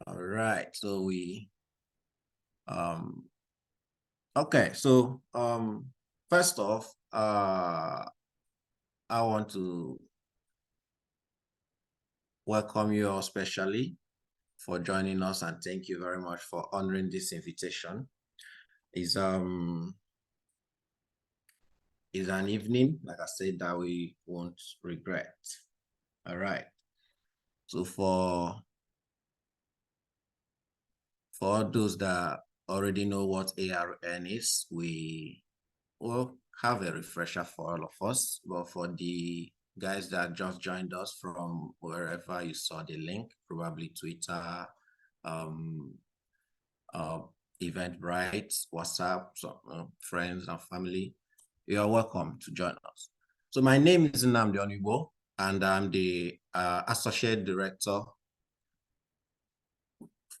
All right, so okay, so first off, I want to welcome you all specially for joining us, and thank you very much for honoring this invitation. Is an evening, like I said, that we won't regret. All right. So for those that already know what ARN is, we will have a refresher for all of us. But for the guys that just joined us from wherever you saw the link, probably Twitter, um, uh, Eventbrite, WhatsApp, friends and family, you are welcome to join us. So my name is Nnamdi Onigbo, and I'm the Associate Director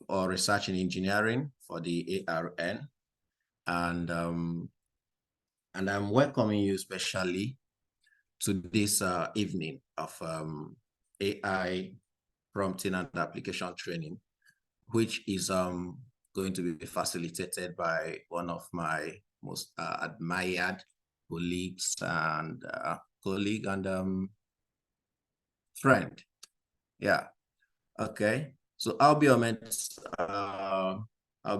for Research in Engineering for the ARN. And I'm welcoming you specially to this evening of AI prompting and application training, which is going to be facilitated by one of my most admired colleagues and friend. Yeah. Okay. So I'll be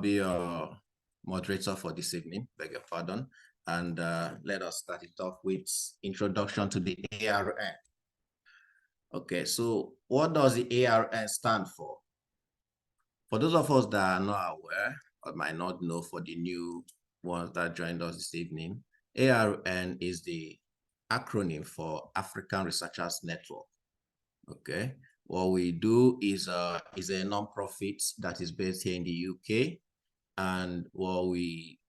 your moderator for this evening. Beg your pardon. And let us start it off with introduction to the ARN. Okay, so what does the ARN stand for? For those of us that are not aware or might not know, for the new ones that joined us this evening, ARN is the acronym for African Researchers Network. Okay, what we do is a non-profit that is based here in the UK, and what we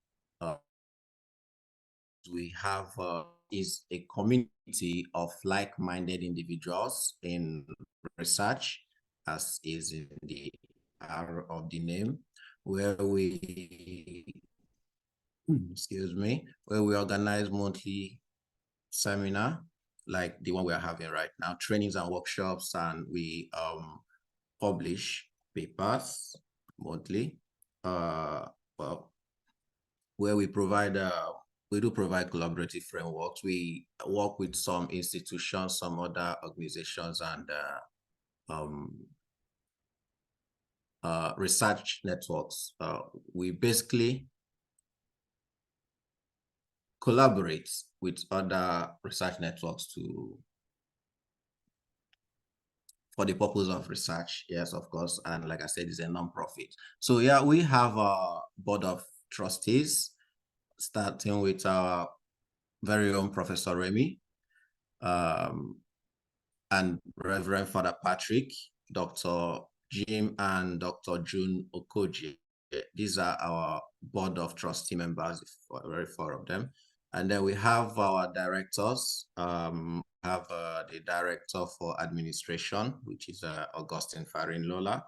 have is a community of like-minded individuals in research, as is in the R of the name, where we where we organize monthly seminar like the one we are having right now, trainings and workshops, and we publish papers monthly, well, where we provide we do provide collaborative frameworks. We work with some institutions, some other organizations, and research networks. We basically collaborate with other research networks for the purpose of research. Yes, of course. And like I said, it's a non-profit. So yeah, we have a board of trustees, starting with our very own Professor Remy, and Reverend Father Patrick, Dr. Jim, and Dr. June Okoji. These are our board of trustee members, very four of them. And then we have our directors. Have the director for administration, which is Augustine Farinola,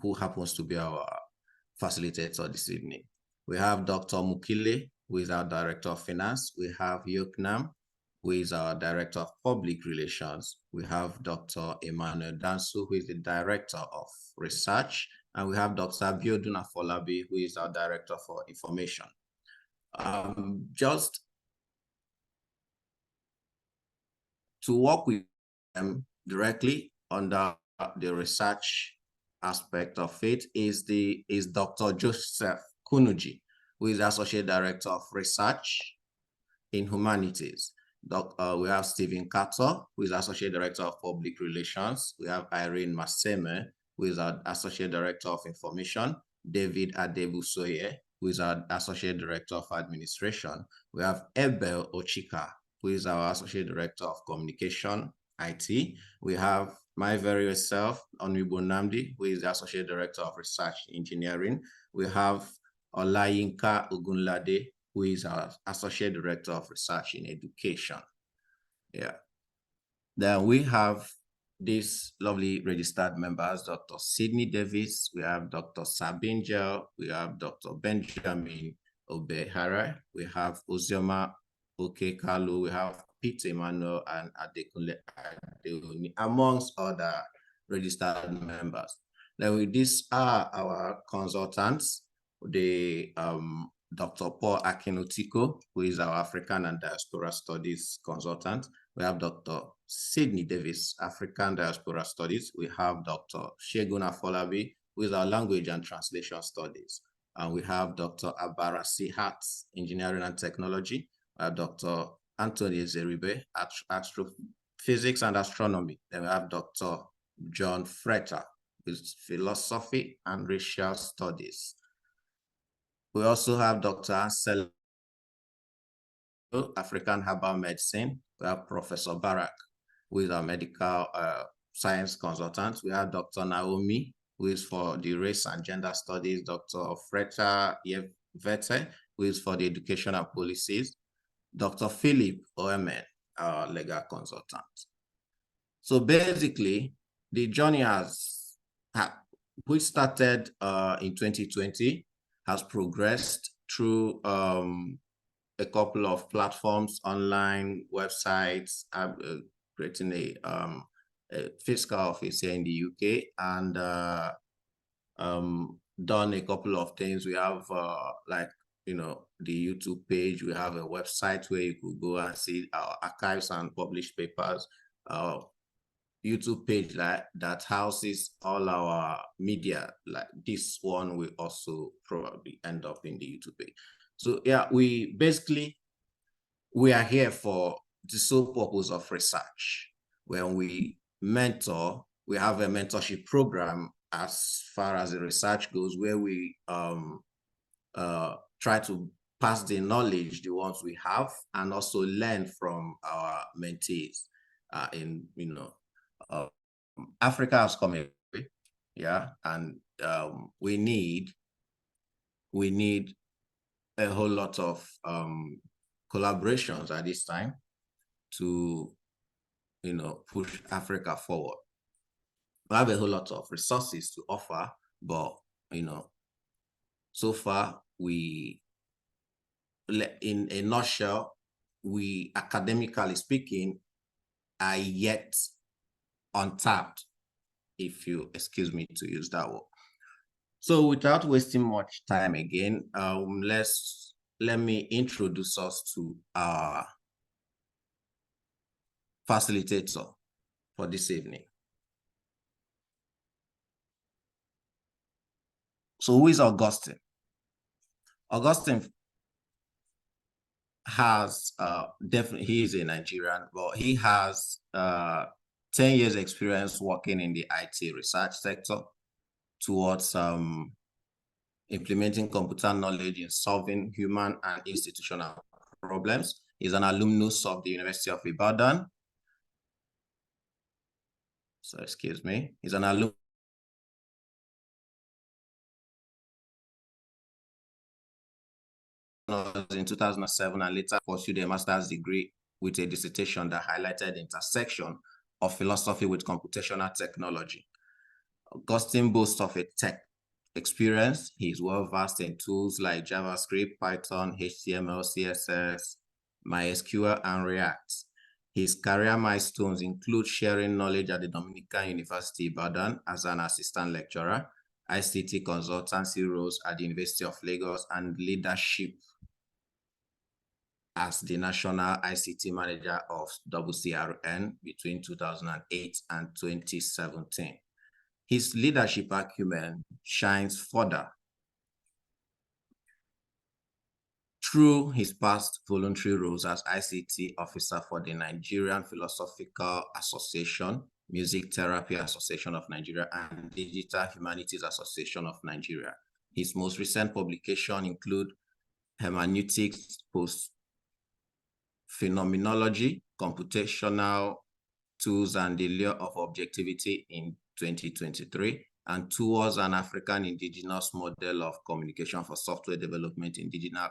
who happens to be our facilitator this evening. We have Dr. Mukile, who is our director of finance. We have Yoknam, who is our director of public relations. We have Dr. Emmanuel Dansu, who is the director of research. And we have Dr. Abiodun Afolabi, who is our director for information. Just to work with them directly under the research aspect of it is Dr. Joseph Kunuji, who is the Associate Director of Research in Humanities. We have Stephen Carter, who is Associate Director of Public Relations. We have Irene Maseme, who is our Associate Director of Information. David Adebusoye, who is our Associate Director of Administration. We have Ebel Ochika, who is our Associate Director of Communication, IT. We have my very self, Onwibo Nnamdi, who is the Associate Director of Research Engineering. We have Olayinka Ogunlade, who is our Associate Director of Research in Education. Yeah. Then we have these lovely registered members, Dr. Sydney Davis, we have Dr. Sabine Gel, we have Dr. Benjamin Obehara, we have Ozioma Okekalu, we have Pete Emmanuel and Adekunle Adeoni, amongst other registered members. Then these are our consultants, the Dr. Paul Akinotiko, who is our African and Diaspora Studies consultant. We have Dr. Sydney Davis, African Diaspora Studies. We have Dr. Shegun Afolabi, who is our Language and Translation Studies. And we have Dr. Abarasi Hats, Engineering and Technology. We have Dr. Anthony Zeribe, Astrophysics and Astronomy. Then we have Dr. John Fretter, with Philosophy and Racial Studies. We also have Dr. Ansel, African Herbal Medicine. We have Professor Barak, who is our medical science consultant. We have Dr. Naomi, who is for the Race and Gender Studies. Dr. Freta Yevete, who is for the Education and Policies. Dr. Philip Oemen, our legal consultant. So basically, the journey which started in 2020, has progressed through a couple of platforms, online websites, creating a fiscal office here in the UK, and done a couple of things. We have like, the YouTube page. We have a website where you could go and see our archives and published papers. YouTube page that houses all our media. Like this one will also probably end up in the YouTube page. So yeah, we are here for the sole purpose of research. When we mentor, we have a mentorship program as far as the research goes, where we try to pass the knowledge, the ones we have, and also learn from our mentees Africa has come a way, yeah, and we need a whole lot of collaborations at this time to push Africa forward. We have a whole lot of resources to offer, but so far in a nutshell, we, academically speaking, are yet untapped, if you excuse me to use that word. So without wasting much time again, let me introduce us to our facilitator for this evening. So who is Augustine? Augustine has definitely, he is a Nigerian, but he has 10 years experience working in the IT research sector towards implementing computer knowledge in solving human and institutional problems. He's an alumnus of the University of Ibadan. So excuse me. He's an alumnus in 2007 and later pursued a master's degree with a dissertation that highlighted the intersection of philosophy with computational technology. Augustine boasts of a tech experience. He's well versed in tools like JavaScript, Python, HTML, CSS, MySQL, and React. His career milestones include sharing knowledge at the Dominican University Ibadan as an assistant lecturer, ICT consultancy roles at the University of Lagos, and leadership as the National ICT Manager of WCRN between 2008 and 2017. His leadership acumen shines further through his past voluntary roles as ICT officer for the Nigerian Philosophical Association, Music Therapy Association of Nigeria, and Digital Humanities Association of Nigeria. His most recent publications include Hermeneutics Post-Phenomenology, Computational Tools and the Lure of Objectivity in 2023, and Towards an African Indigenous Model of Communication for Software Development in Digital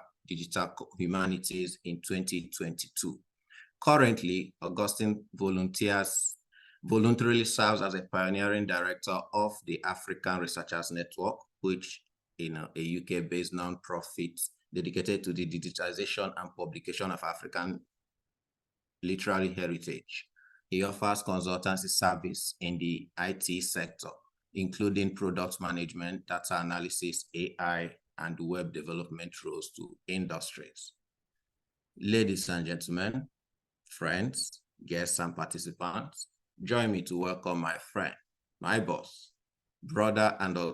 Humanities in 2022. Currently, Augustine voluntarily serves as a pioneering director of the African Researchers Network, which a UK-based non-profit dedicated to the digitization and publication of African literary heritage. He offers consultancy service in the IT sector. including product management, data analysis, AI, and web development roles to industries. Ladies and gentlemen, friends, guests, and participants, join me to welcome my friend, my boss, brother, and a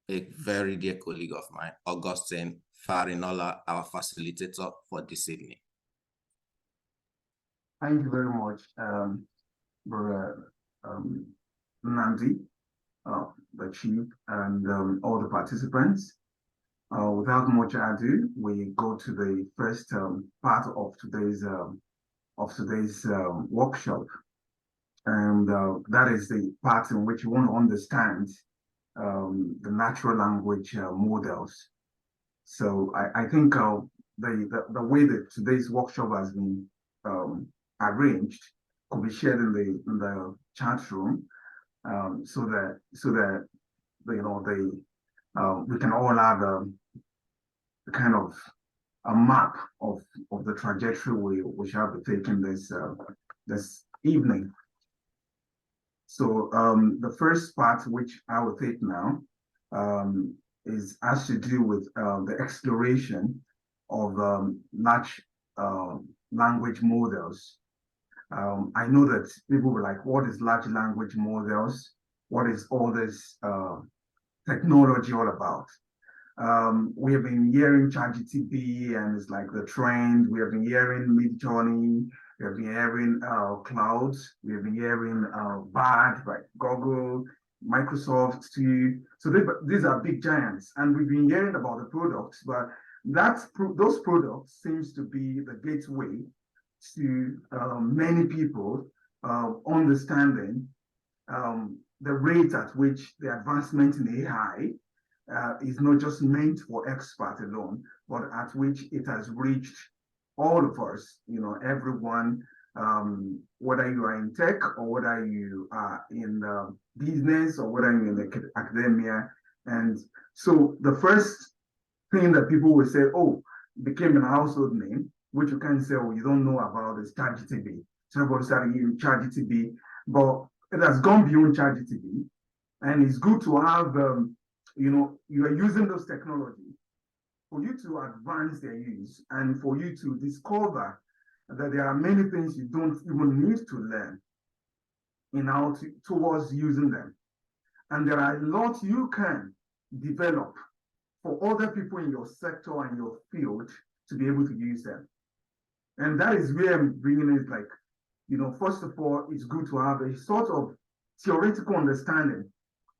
very dear colleague of mine, Augustine Farinola, our facilitator for this evening. Thank you very much, Brother Nandi, the chief, and all the participants. Without much ado, we go to the first part of today's workshop, and that is the part in which you want to understand the natural language models. So I think the way that today's workshop has been arranged could be shared in the chat room, so that you know we can all have a kind of a map of the trajectory we shall be taking this evening. So the first part, which I will take now, has to do with the exploration of large language models. I know that people were like, what is large language models? What is all this technology all about? We have been hearing ChatGPT, and it's like the trend. We have been hearing Midjourney. We have been hearing clouds. We have been hearing Bard, like Google, Microsoft too. So these are big giants, and we've been hearing about the products, but those products seems to be the gateway to many people understanding the rate at which the advancement in AI is not just meant for experts alone, but at which it has reached all of us, you know, everyone, whether you are in tech or whether you are in business or whether you're in academia. And so the first thing that people will say, oh, became a household name, which you can say, oh, you don't know about is ChatGPT. So everybody started using ChatGPT, but it has gone beyond ChatGPT. And it's good to have, you know, you are using those technologies for you to advance their use and for you to discover that there are many things you don't even need to learn in how towards using them. And there are a lot you can develop for other people in your sector and your field to be able to use them. And that is where I'm bringing it, like, you know, first of all, it's good to have a sort of theoretical understanding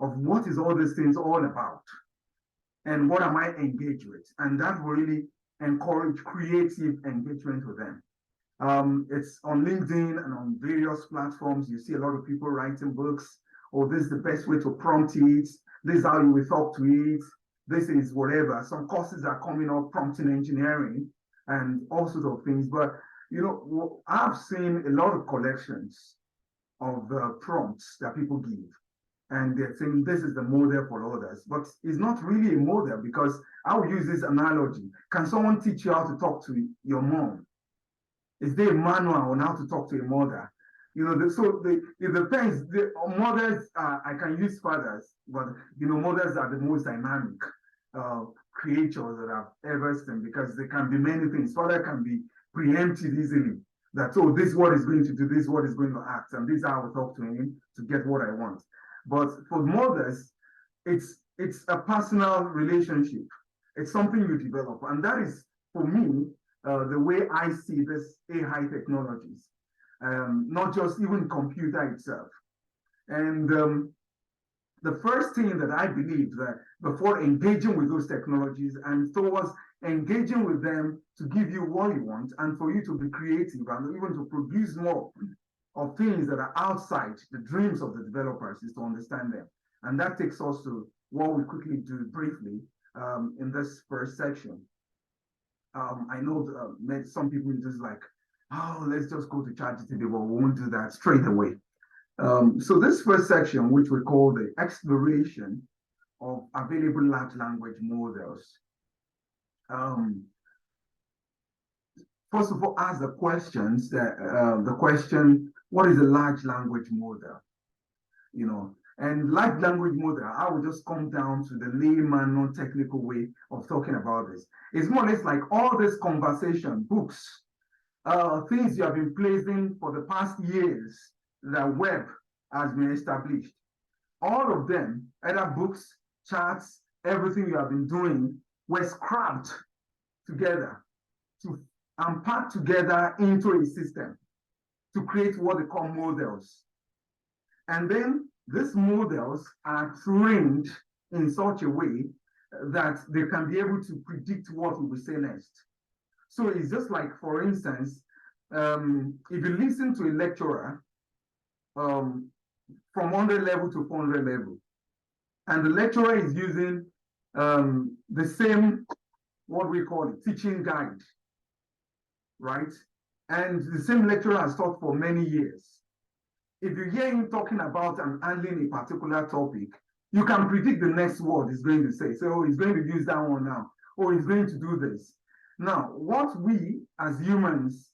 of what is all these things all about and what am I engaged with. And that will really encourage creative engagement with them. It's on LinkedIn and on various platforms. You see a lot of people writing books, or this is the best way to prompt it. This is how you will talk to it. This is whatever. Some courses are coming up, prompting engineering and all sorts of things. But, you know, I've seen a lot of collections of prompts that people give. And they're saying this is the model for others, but it's not really a model, because I will use this analogy. Can someone teach you how to talk to your mom? Is there a manual on how to talk to a mother? You know, it depends. The mothers, I can use fathers, but you know, mothers are the most dynamic creatures that I've ever seen, because they can be many things. Father can be preempted easily. That, oh, this is what is going to do, this is what is going to act, and this is how I will talk to him to get what I want. But for mothers, it's a personal relationship. It's something you develop. And that is, for me, the way I see this AI technologies, not just even computer itself. And the first thing that I believe that before engaging with those technologies and towards engaging with them to give you what you want and for you to be creative and even to produce more of things that are outside the dreams of the developers, is to understand them. And that takes us to what we quickly do briefly in this first section. I know some people just like, oh, let's just go to ChatGPT, but we won't do that straight away. So this first section, which we call the exploration of available large language models, first of all, ask the questions that the question, what is a large language model? you know. And large language model, I will just come down to the layman, non-technical way of talking about this. It's more or less like all this conversation, books, things you have been placing for the past years, the web has been established. All of them, either books, charts, everything you have been doing, were scrapped together to and packed together into a system to create what they call models. And then these models are trained in such a way that they can be able to predict what we will say next. So it's just like, for instance, if you listen to a lecturer from 100 level to 400 level, and the lecturer is using the same, what we call it, teaching guide, right? And the same lecturer has taught for many years. If you hear him talking about and handling a particular topic, you can predict the next word he's going to say. So he's going to use that one now, or he's going to do this. Now, what we as humans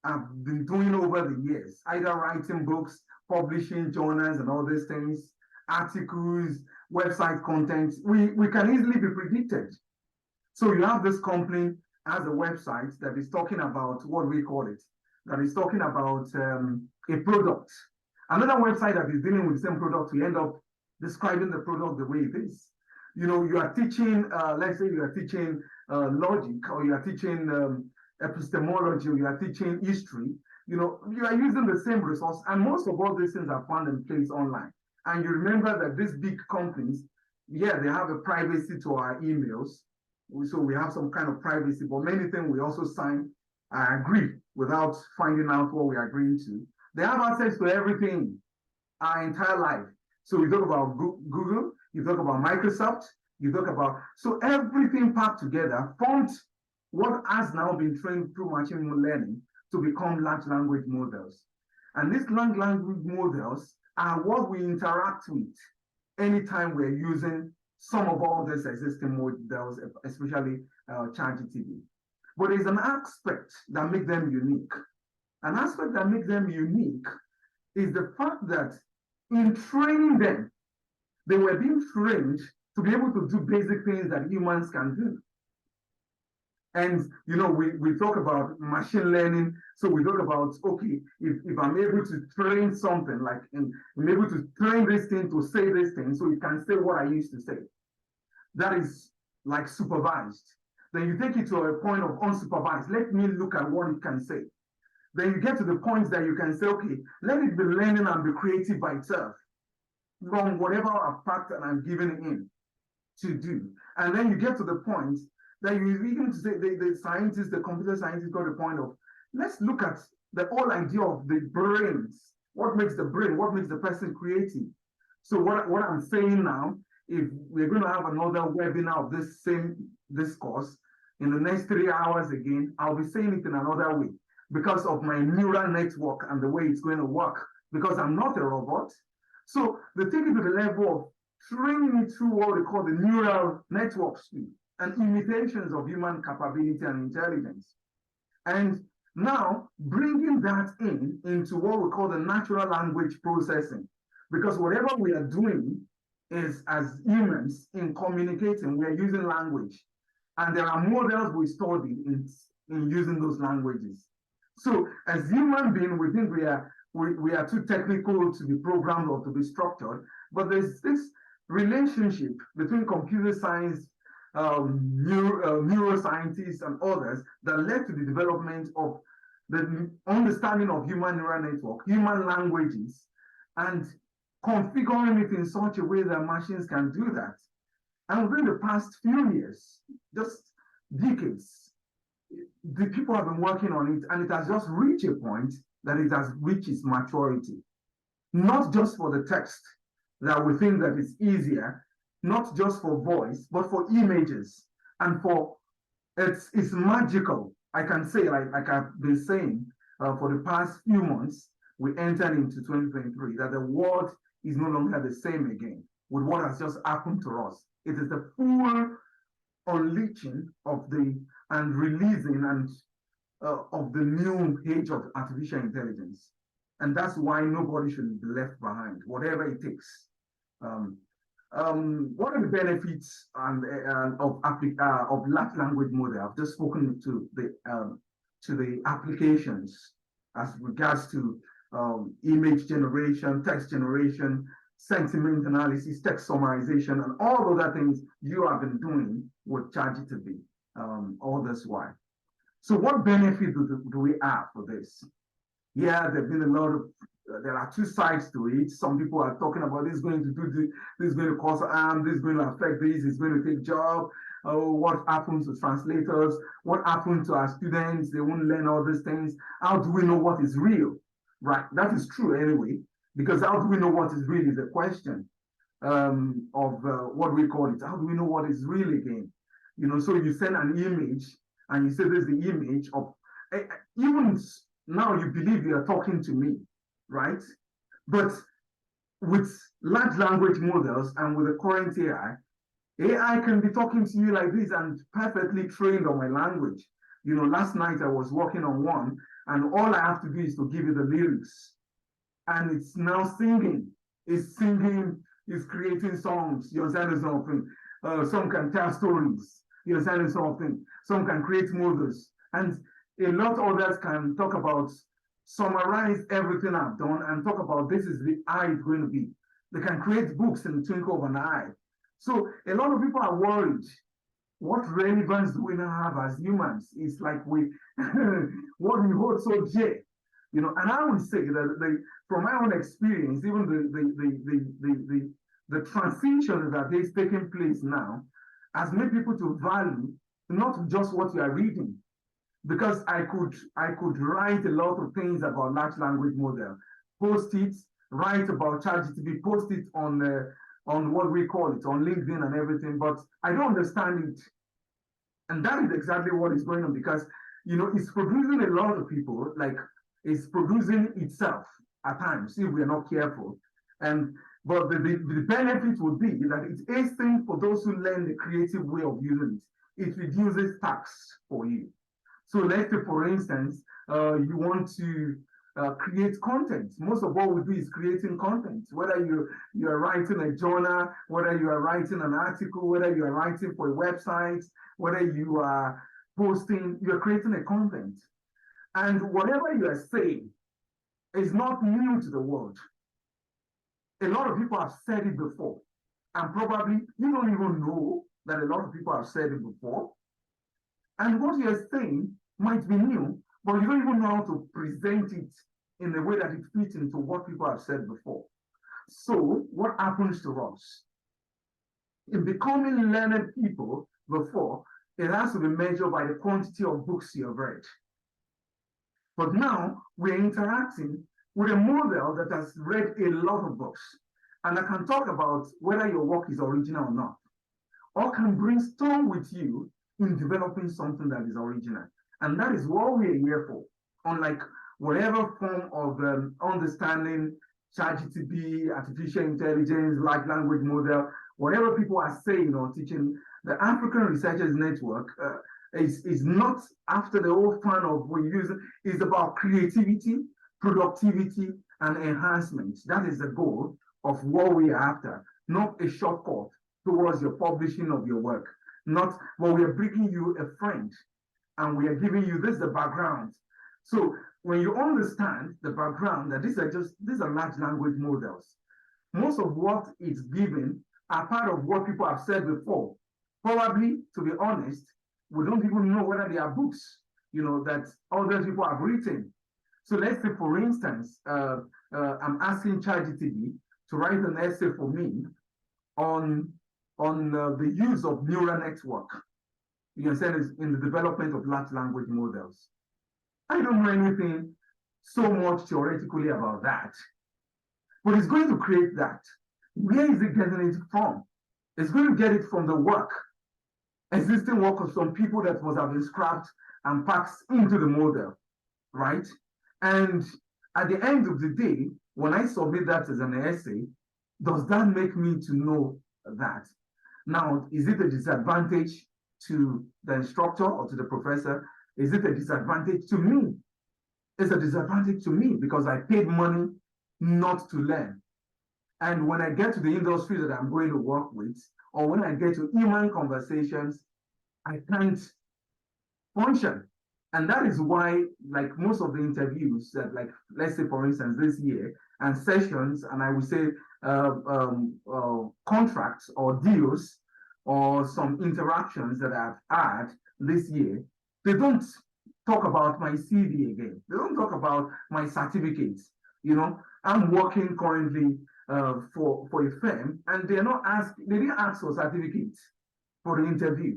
have been doing over the years, either writing books, publishing journals and all these things, articles, website content, we can easily be predicted. So you have this company as a website that is talking about what we call it, that is talking about a product. Another website that is dealing with the same product, we end up describing the product the way it is. You know, you are teaching, let's say you are teaching logic, or you are teaching epistemology, or you are teaching history. You know, you are using the same resource, and most of all these things are found in place online. And you remember that these big companies, yeah, they have a privacy to our emails. So we have some kind of privacy, but many things we also sign, I agree, without finding out what we are agreeing to. They have access to everything, our entire life. So we talk about Google, you talk about Microsoft, you talk about, so everything packed together forms what has now been trained through machine learning to become large language models. And these large language models are what we interact with anytime we're using some of all these existing models, especially ChatGPT. But there's an aspect that makes them unique. An aspect that makes them unique is the fact that in training them, they were being trained to be able to do basic things that humans can do. And, you know, we talk about machine learning. So we talk about, okay, if I'm able to train something, like I'm able to train this thing to say this thing, so it can say what I used to say. That is like supervised. Then you take it to a point of unsupervised. Let me look at what it can say. Then you get to the point that you can say, okay, let it be learning and be creative by itself from whatever I've packed and I'm giving it in to do. And then you get to the point that you even say the scientists, the computer scientists got the point of, let's look at the whole idea of the brains. What makes the brain? What makes the person creative? So what I'm saying now, if we're going to have another webinar of this same discourse in the next 3 hours again, I'll be saying it in another way because of my neural network and the way it's going to work, because I'm not a robot. So they take it to the level of training it through what we call the neural network speed and imitations of human capability and intelligence. And now bringing that into what we call the natural language processing, because whatever we are doing is, as humans, in communicating, we are using language. And there are models we study in using those languages. So as human beings, we think we are too technical to be programmed or to be structured, but there's this relationship between computer science, neuroscientists and others that led to the development of the understanding of human neural network, human languages, and configuring it in such a way that machines can do that. And within the past few years, just decades, the people have been working on it, and it has just reached a point that it has reached its maturity. Not just for the text, that we think that it's easier, not just for voice, but for images. And for it's magical. I can say, like I've been saying for the past few months, we entered into 2023, that the world is no longer the same again with what has just happened to us. It is the full unleashing of the and releasing and of the new age of artificial intelligence. And that's why nobody should be left behind, whatever it takes. What are the benefits of large language model? I've just spoken to the applications as regards to image generation, text generation, sentiment analysis, text summarization, and all other things you have been doing with ChatGPT all this while. So what benefit do we have for this? Yeah, there've been a lot of, there are two sides to it. Some people are talking about this is going to do this, this is going to cause harm, this is going to affect this, it's going to take job. Oh, what happens to translators? What happens to our students? They won't learn all these things. How do we know what is real? Right, that is true anyway, because how do we know what is real is a question of what we call it. How do we know what is real again? You know, so you send an image and you say this is the image of, even now you believe you are talking to me, right? But with large language models and with the current AI can be talking to you like this and perfectly trained on my language. You know, last night I was working on one, and all I have to do is to give you the lyrics. And it's now singing. It's singing, it's creating songs. You understand something? Some can tell stories. You understand something? Some can create movies. And a lot of others can talk about, summarize everything I've done and talk about this is how it's going to be. They can create books in the twinkle of an eye. So a lot of people are worried. What relevance do we now have as humans? It's like we, what we hold so dear, you know. And I would say that from my own experience, even the transition that is taking place now has made people to value not just what you are reading, because I could write a lot of things about large language model, post it, write about ChatGPT, post it on what we call it, on LinkedIn and everything, but I don't understand it. And that is exactly what is going on, because, you know, it's producing a lot of people, like it's producing itself at times, if we're not careful. But the benefit would be that it's a thing for those who learn the creative way of using it. It reduces tax for you. So let's say, for instance, you want to create content. Most of what we do is creating content, whether you are writing a journal, whether you are writing an article, whether you are writing for a website, whether you are posting, you're creating a content. And whatever you are saying is not new to the world. A lot of people have said it before, and probably you don't even know that a lot of people have said it before. And what you're saying might be new, but you don't even know how to present it in a way that it fits into what people have said before. So what happens to us? In becoming learned people before, it has to be measured by the quantity of books you have read. But now we're interacting with a model that has read a lot of books, and I can talk about whether your work is original or not, or can brainstorm with you in developing something that is original. And that is what we're here for. Unlike whatever form of understanding, ChatGPT, artificial intelligence, large language model, whatever people are saying or teaching, the African Researchers Network is not after the whole fun of we use it. It's about creativity, productivity, and enhancement. That is the goal of what we are after, not a shortcut towards your publishing of your work. Not, well, we are bringing you a friend and we are giving you this, the background. So when you understand the background, that these are large language models, most of what it's given are part of what people have said before. Probably, to be honest, we don't even know whether they are books, you know, that other people have written. So let's say, for instance, I'm asking ChatGPT to write an essay for me on the use of neural network, you understand, in the development of large language models. I don't know anything so much theoretically about that, but it's going to create that. Where is it getting it from? It's going to get it from the work, existing work of some people that must have been scrapped and packed into the model, right? And at the end of the day, when I submit that as an essay, does that make me to know that? Now, is it a disadvantage to the instructor or to the professor? Is it a disadvantage to me? It's a disadvantage to me because I paid money not to learn. And when I get to the industry that I'm going to work with, or when I get to human conversations, I can't function. And that is why, like most of the interviews that, like, let's say, for instance, this year, and sessions, and I would say contracts or deals or some interactions that I've had this year, they don't talk about my CV again. They don't talk about my certificates. You know, I'm working currently for a firm, and they didn't ask for certificates for the interview.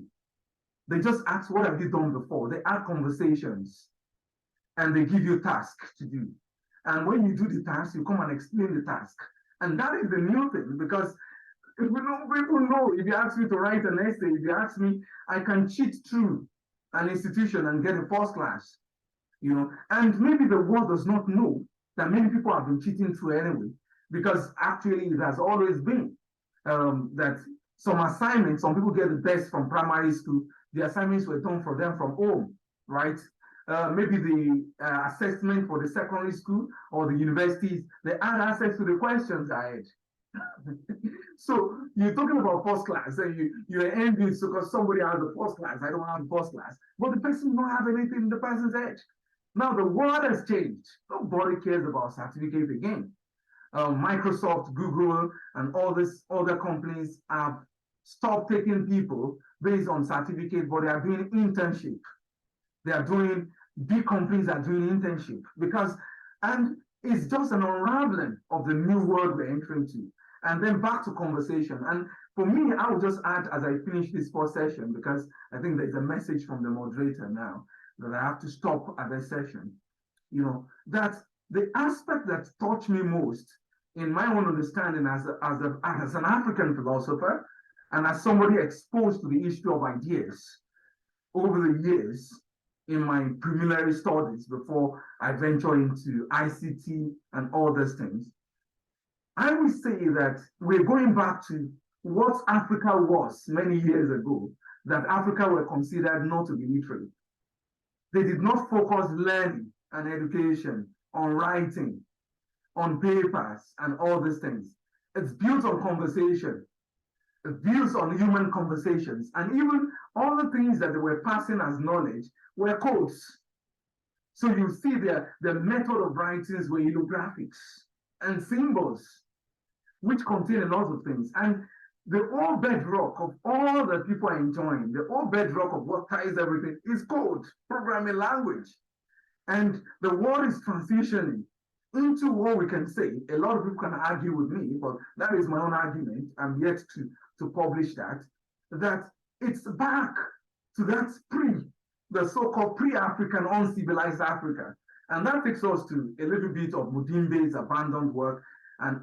They just ask, what have you done before? They add conversations and they give you tasks to do. And when you do the task, you come and explain the task. And that is the new thing, because if people know, if you ask me to write an essay, if you ask me, I can cheat through an institution and get a first class, you know. And maybe the world does not know that many people have been cheating through anyway, because actually it has always been that some assignments, some people get the best from primary school, the assignments were done for them from home, right? Maybe the assessment for the secondary school or the universities, they had access to the questions ahead. So you're talking about first class, and you're envious because somebody has the first class. I don't have the first class, but the person don't have anything in the person's head. Now the world has changed. Nobody cares about certificate again. Microsoft, Google, and all these other companies have stopped taking people based on certificate, but they are doing internship. Big companies are doing internship and it's just an unraveling of the new world we're entering to. And then back to conversation. And for me, I will just add as I finish this first session, because I think there's a message from the moderator now that I have to stop at this session, you know, that the aspect that touched me most in my own understanding as an African philosopher and as somebody exposed to the history of ideas over the years in my preliminary studies before I venture into ICT and all these things, I would say that we're going back to what Africa was many years ago, that Africa were considered not to be literate. They did not focus learning and education on writing, on papers, and all these things. It's built on conversation. It builds on human conversations. And even all the things that they were passing as knowledge were codes. So you see the method of writings were hieroglyphics and symbols, which contain a lot of things. And the whole bedrock of all that people are enjoying, the whole bedrock of what ties everything is code, programming language. And the world is transitioning into what we can say. A lot of people can argue with me, but that is my own argument. I'm yet to publish that it's back to that the so-called pre-African, uncivilized Africa. And that takes us to a little bit of Mudimbe's abandoned work and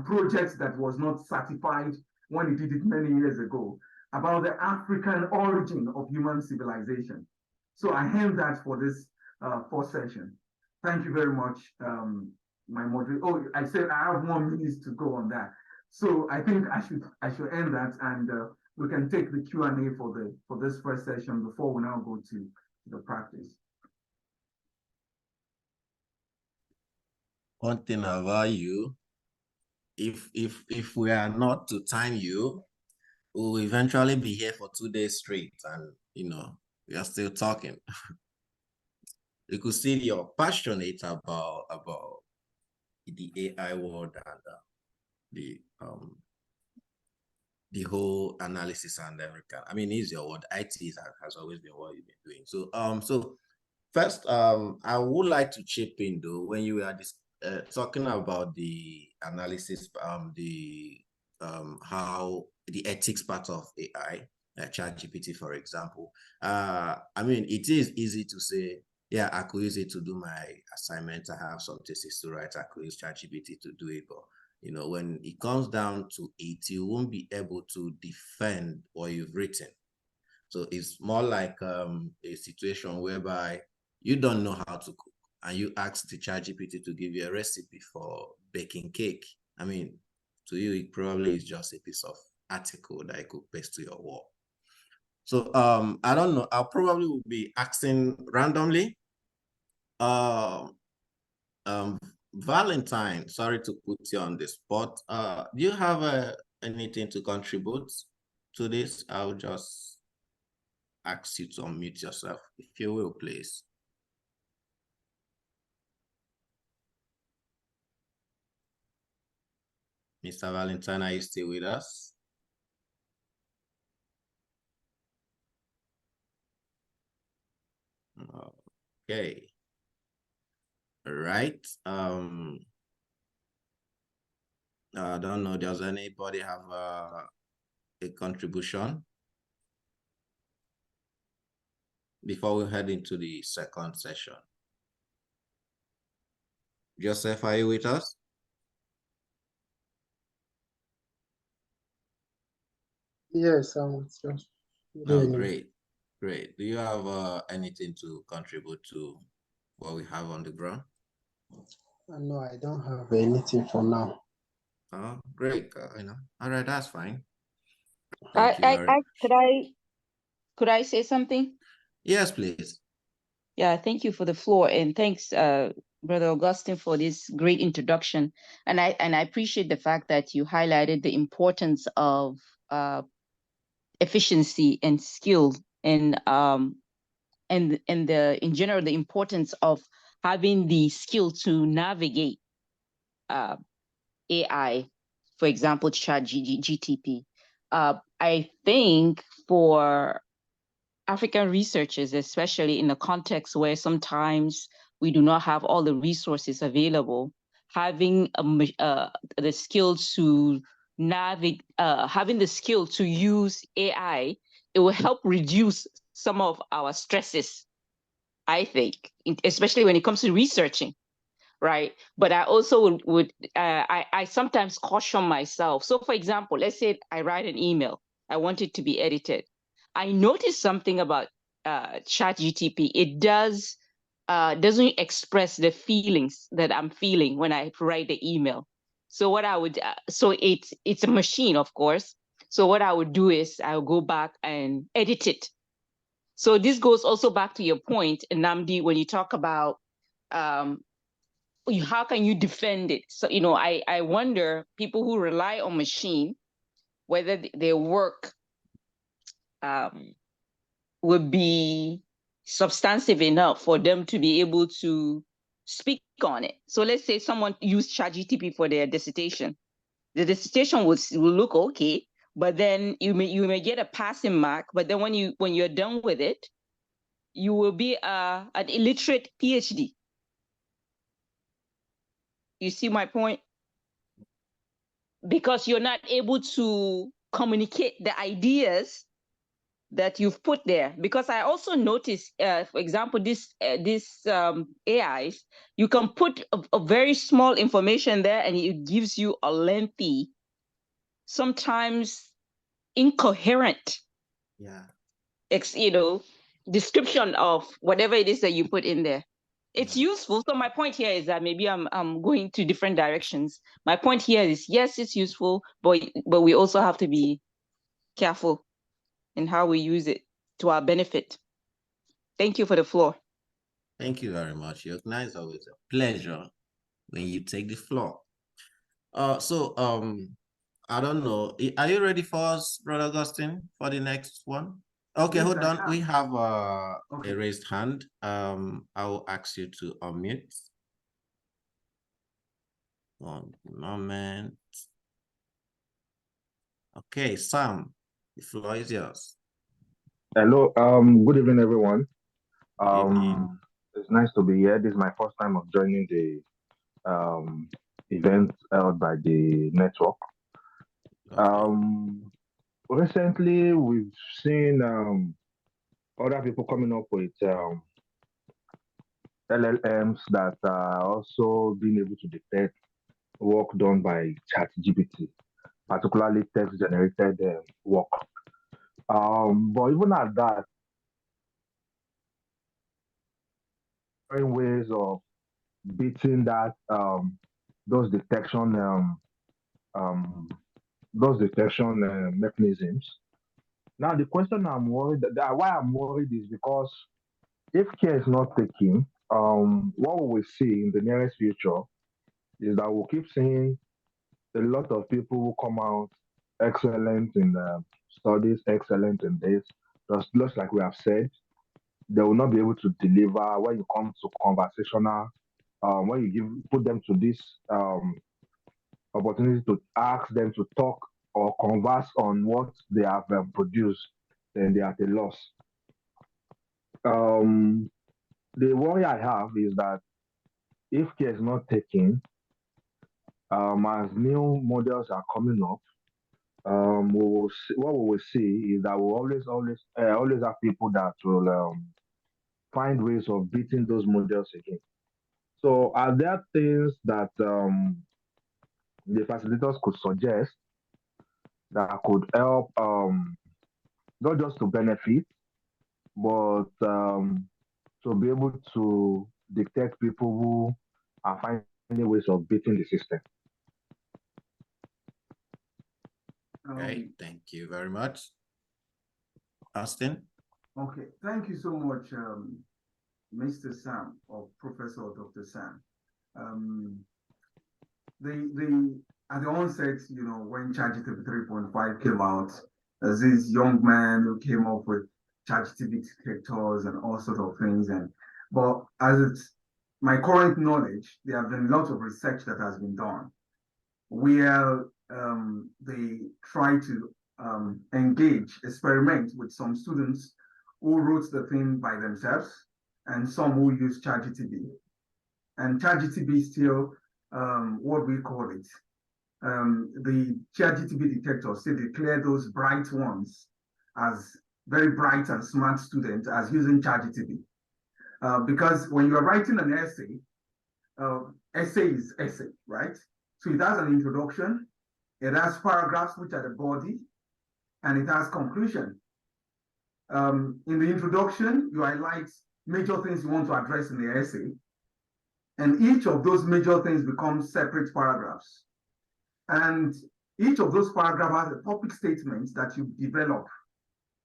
projects that was not certified when he did it many years ago about the African origin of human civilization. So I end that for this first session. Thank you very much, my moderator. Oh, I said I have 1 minute to go on that. So I think I should end that, and we can take the Q&A for this first session before we now go to the practice. One thing about you, if we are not to time you, we'll eventually be here for 2 days straight, and we are still talking. You could see you're passionate about the AI world and the whole analysis and everything. I mean, it's your word. IT has always been what you've been doing. So first, I would like to chip in though when you were talking about the analysis, how the ethics part of AI, ChatGPT, for example. I mean, it is easy to say, yeah, I could use it to do my assignment. I have some thesis to write. I could use ChatGPT to do it, but when it comes down to it, you won't be able to defend what you've written. So it's more like a situation whereby you don't know how to cook and you ask the ChatGPT to give you a recipe for baking cake. I mean, to you, it probably is just a piece of article that you could paste to your wall. So I don't know. I'll probably will be asking randomly. Valentine, sorry to put you on the spot. Do you have anything to contribute to this? I'll just ask you to unmute yourself, if you will, please. Mr. Valentine, are you still with us? Okay. All right. I don't know. Does anybody have a contribution before we head into the second session? Joseph, are you with us? Yes, I'm just. Oh, great. Great. Do you have anything to contribute to what we have on the ground? No, I don't have anything for now. Oh, great. All right, that's fine. Thank you very much. Could I say something? Yes, please. Yeah, thank you for the floor, and thanks, Brother Augustine, for this great introduction. And I appreciate the fact that you highlighted the importance of efficiency and skill, and in general the importance of having the skill to navigate AI, for example, GTP. I think for African researchers, especially in a context where sometimes we do not have all the resources available, having the skill to navigate, having the skill to use AI, it will help reduce some of our stresses, I think, especially when it comes to researching. Right. But I also I sometimes caution myself. So for example, let's say I write an email, I want it to be edited. I noticed something about ChatGTP. It doesn't express the feelings that I'm feeling when I write the email. So what I would, so it's a machine, of course. So what I would do is I'll go back and edit it. So this goes also back to your point, Namdi, when you talk about how can you defend it? So, I wonder, people who rely on machine, whether their work would be substantive enough for them to be able to speak on it. So let's say someone used ChatGTP for their dissertation. The dissertation will look okay, but then you may get a passing mark. But then when you're done with it, you will be an illiterate PhD. You see my point? Because you're not able to communicate the ideas that you've put there. Because I also noticed, for example, this AIs, you can put a very small information there and it gives you a lengthy, sometimes incoherent, description of whatever it is that you put in there. It's useful. So my point here is that maybe I'm going to different directions. My point here is, yes, it's useful, but we also have to be careful in how we use it to our benefit. Thank you for the floor. Thank you very much. It's always a pleasure when you take the floor. I don't know. Are you ready for us, Brother Augustine, for the next one? Okay, yes, hold on. We have a raised hand. I will ask you to unmute. One moment. Okay, Sam, the floor is yours. Hello. Good evening, everyone. It's nice to be here. This is my first time of joining the event held by the network. Recently, we've seen other people coming up with LLMs that are also being able to detect work done by ChatGPT, particularly text-generated work. But even at that, ways of beating that those detection mechanisms. Now the question I'm worried why I'm worried is because if care is not taken, what we will see in the nearest future is that we'll keep seeing a lot of people who come out excellent in studies, excellent in this. Just like we have said, they will not be able to deliver when you come to conversational. When you put them to this opportunity to ask them to talk or converse on what they have produced, then they are at a loss. The worry I have is that if care is not taken, as new models are coming up, what we will see is that we'll always have people that will find ways of beating those models again. So, are there things that the facilitators could suggest that could help not just to benefit, but to be able to detect people who are finding ways of beating the system? Okay, thank you very much. Austin? Okay, thank you so much, Mr. Sam, or Professor Dr. Sam. At the onset, when ChatGPT 3.5 came out, there's this young man who came up with ChatGPT detectors and all sorts of things. But as it's my current knowledge, there have been a lot of research that has been done where they try to experiment with some students who wrote the thing by themselves and some who use ChatGPT. And ChatGPT still what we call it. The ChatGPT detectors, they declare those bright ones as very bright and smart students as using ChatGPT. Because when you're writing an essay, essay is essay, right? So it has an introduction, it has paragraphs which are the body, and it has conclusion. In the introduction, you highlight major things you want to address in the essay, and each of those major things becomes separate paragraphs. And each of those paragraphs has a topic statement that you develop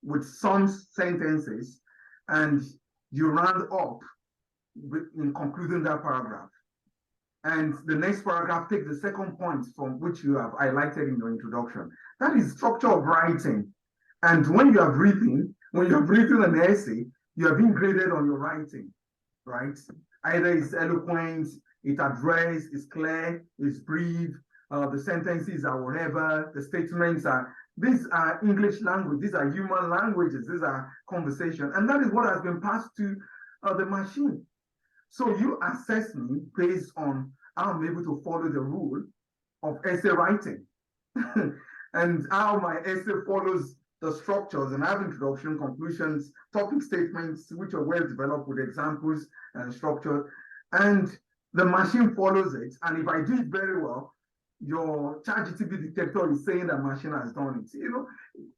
with some sentences, and you round up in concluding that paragraph. And the next paragraph takes the second point from which you have highlighted in your introduction. That is structure of writing. And when you have written an essay, you are being graded on your writing, right? Either it's eloquent, it addressed, it's clear, it's brief, the sentences are whatever, the statements are, these are English language, these are human languages, these are conversation. And that is what has been passed to the machine. So you assess me based on how I'm able to follow the rule of essay writing and how my essay follows the structures and have introduction, conclusions, topic statements, which are well developed with examples and structure. And the machine follows it. And if I do it very well, your ChatGPT detector is saying that machine has done it.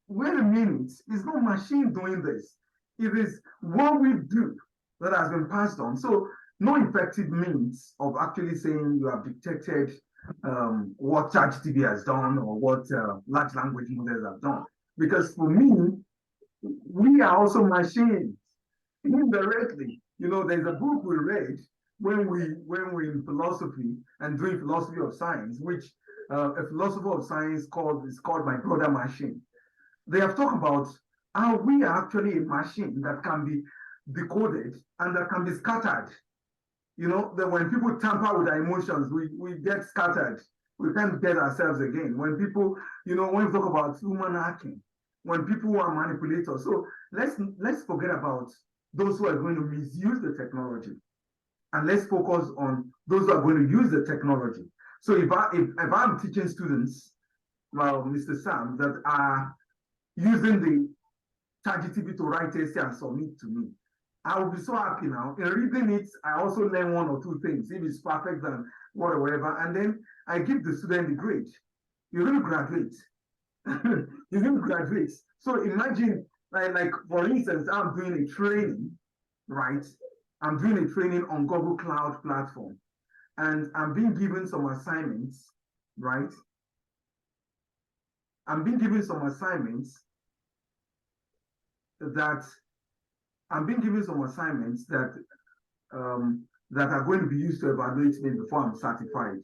Wait a minute, it's not machine doing this. It is what we do that has been passed on. So no effective means of actually saying you have detected what ChatGPT has done or what large language models have done. Because for me, we are also machines indirectly. There's a book we read when we're in philosophy and doing philosophy of science, which a philosopher of science is called My Brother Machine. They have talked about how we are actually a machine that can be decoded and that can be scattered. That when people tamper with our emotions, we get scattered. We can't get ourselves again. When people, when we talk about human hacking, when people are manipulators. So let's forget about those who are going to misuse the technology. And let's focus on those who are going to use the technology. So if I'm teaching students, well, Mr. Sam, that are using the ChatGPT to write essay and submit to me, I will be so happy now. In reading it, I also learn one or two things. If it's perfect, then whatever. And then I give the student the grade. You're going to graduate. You're going to graduate. So imagine, like for instance, I'm doing a training, right? I'm doing a training on Google Cloud platform. And I'm being given some assignments, right? I'm being given some assignments that that are going to be used to evaluate me before I'm certified.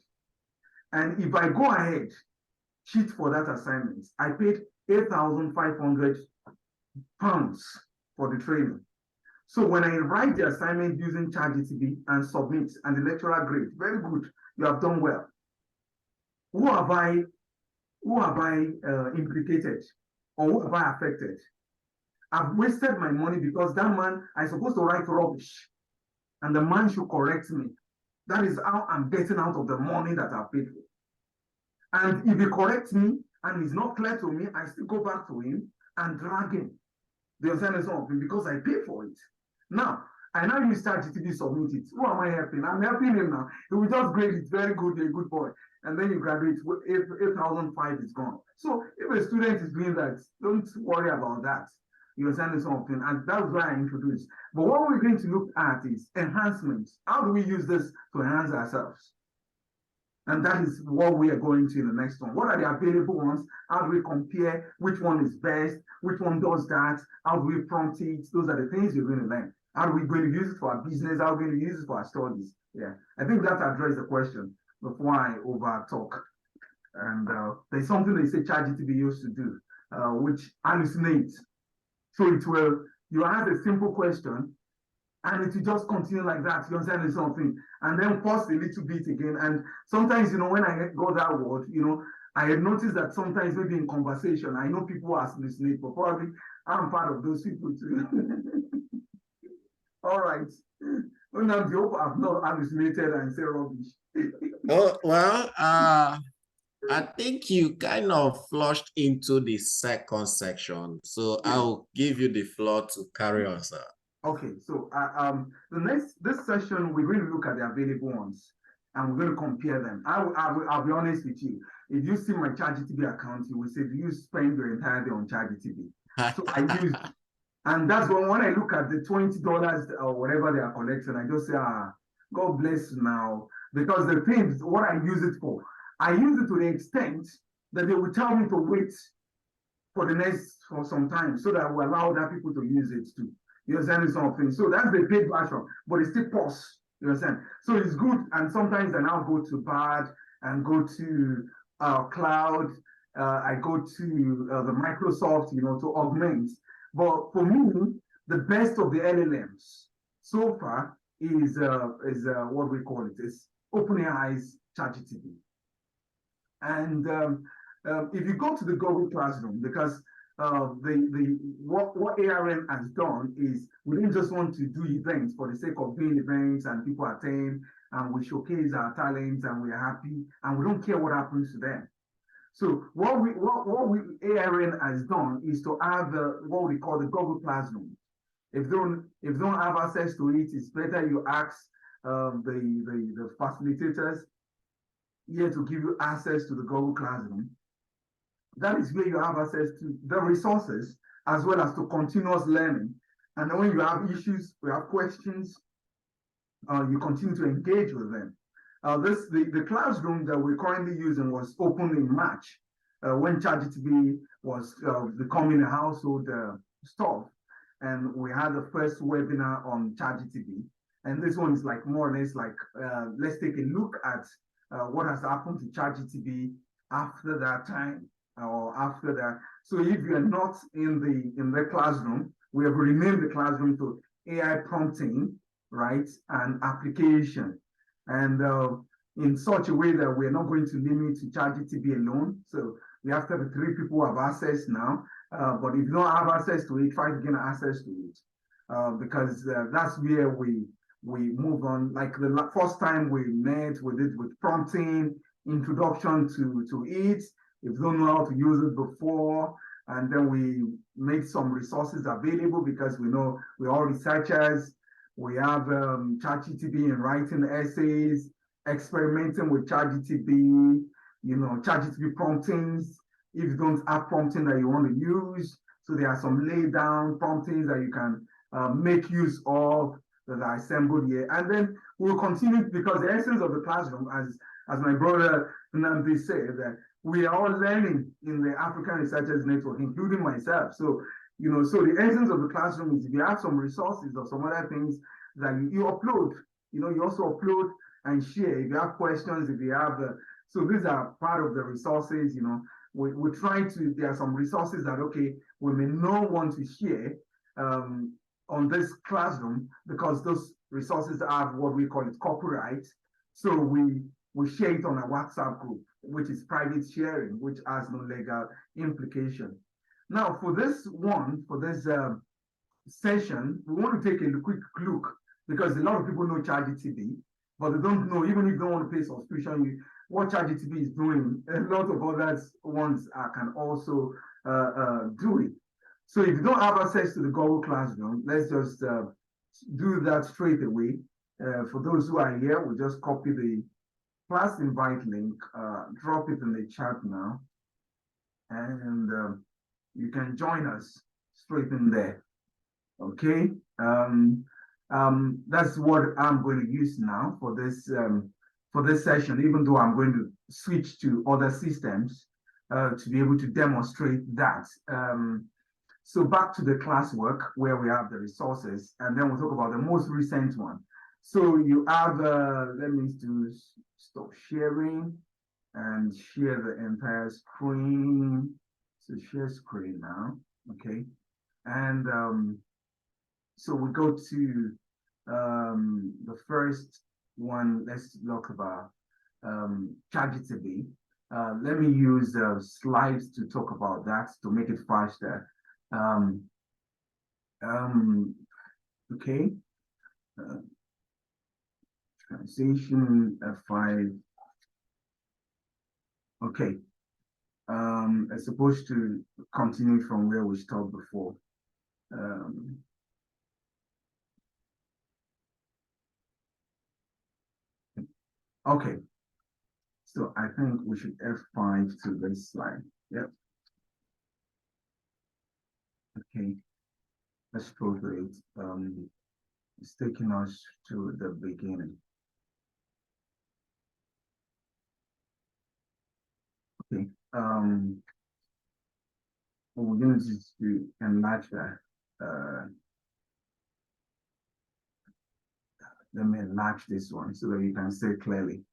And if I go ahead, cheat for that assignment, I paid £8,500 for the training. So when I write the assignment using ChatGPT and submit, and the lecturer grade, very good, you have done well. Who have I implicated, or who have I affected? I've wasted my money because that man, I'm supposed to write rubbish, and the man should correct me. That is how I'm getting out of the money that I paid for. And if he corrects me and it's not clear to me, I still go back to him and drag him. The understanding of him because I pay for it. Now, I now use ChatGPT submit it. Who am I helping? I'm helping him now. He will just grade it, very good, you're a good boy. And then you graduate, 8,005 is gone. So if a student is doing that, don't worry about that. You understand something? And that's why I introduced. But what we're going to look at is enhancements. How do we use this to enhance ourselves? And that is what we are going to in the next one. What are the available ones? How do we compare? Which one is best? Which one does that? How do we prompt it? Those are the things you're going to learn. How are we going to use it for our business? How are we going to use it for our studies? Yeah, I think that addresses the question before I over talk. And there's something they say ChatGPT used to do, which hallucinates. So it will, you ask a simple question, and it will just continue like that. You understand something? And then pause a little bit again. And sometimes, when I got that word, I had noticed that sometimes maybe in conversation, I know people are hallucinate, but probably I'm part of those people too. All right. Well, now, I hope I've not hallucinated and say rubbish. Oh, well, I think you kind of flushed into the second section. So I'll give you the floor to carry on, sir. Okay, so this session, we're going to look at the available ones and we're going to compare them. I'll be honest with you. If you see my ChatGPT account, you will say, do you spend your entire day on ChatGPT? So I use, and that's when I look at the $20 or whatever they are collecting, I just say, God bless you now. Because the things, what I use it for, I use it to the extent that they will tell me to wait for some time so that I will allow other people to use it too. You understand something? So that's the paid version, but it's still pause. You understand? So it's good, and sometimes I now go to Bard and go to Cloud. I go to the Microsoft, to augment. But for me, the best of the LLMs so far is what we call it is OpenAI's ChatGPT. And if you go to the Google Classroom, because what ARM has done is we didn't just want to do events for the sake of doing events and people attend and we showcase our talents and we're happy and we don't care what happens to them. So what ARM has done is to have what we call the Google Classroom. If you don't have access to it, it's better you ask the facilitators here to give you access to the Google Classroom. That is where you have access to the resources as well as to continuous learning. And when you have issues, you have questions, you continue to engage with them. The classroom that we're currently using was opened in March when ChatGPT was becoming a household stuff. And we had the first webinar on ChatGPT. And this one is like more or less like, let's take a look at what has happened to ChatGPT after that time. Or after that. So if you're not in the classroom, we have renamed the classroom to AI prompting, right, and application. And in such a way that we're not going to limit to ChatGPT alone. So we have to have 3 people who have access now. But if you don't have access to it, try to get access to it. Because that's where we move on. Like the first time we met, we did with prompting, introduction to it. If you don't know how to use it before, and then we make some resources available because we know we're all researchers. We have ChatGPT in writing essays, experimenting with ChatGPT, ChatGPT promptings. If you don't have prompting that you want to use, so there are some laid down promptings that you can make use of that are assembled here. And then we'll continue because the essence of the classroom, as my brother Namdi said, that we are all learning in the African Researchers Network, including myself. So, so the essence of the classroom is if you have some resources or some other things that you upload. You also upload and share if you have questions, if you have so these are part of the resources. We try to, there are some resources that, okay, we may not want to share on this classroom because those resources have what we call it copyright. So we share it on a WhatsApp group, which is private sharing, which has no legal implication. Now, for this session, we want to take a quick look because a lot of people know ChatGPT, but they don't know, even if you don't want to pay subscription, what ChatGPT is doing. A lot of other ones can also do it. So if you don't have access to the Google Classroom, let's just do that straight away. For those who are here, we'll just copy the class invite link, drop it in the chat now, and you can join us straight in there. Okay, that's what I'm going to use now for this session, even though I'm going to switch to other systems to be able to demonstrate that. So back to the classwork where we have the resources, and then we'll talk about the most recent one. So you have, let me stop sharing and share the entire screen. So share screen now, okay? And so we go to the first one. Let's talk about ChatGPT. Let me use slides to talk about that to make it faster. Okay. Translation F5. Okay. I'm supposed to continue from where we stopped before. Okay. So I think we should F5 to this slide. Yep. Okay. Let's go to it. It's taking us to the beginning. Okay. We're going to enlarge that. Let me enlarge this one so that you can see clearly.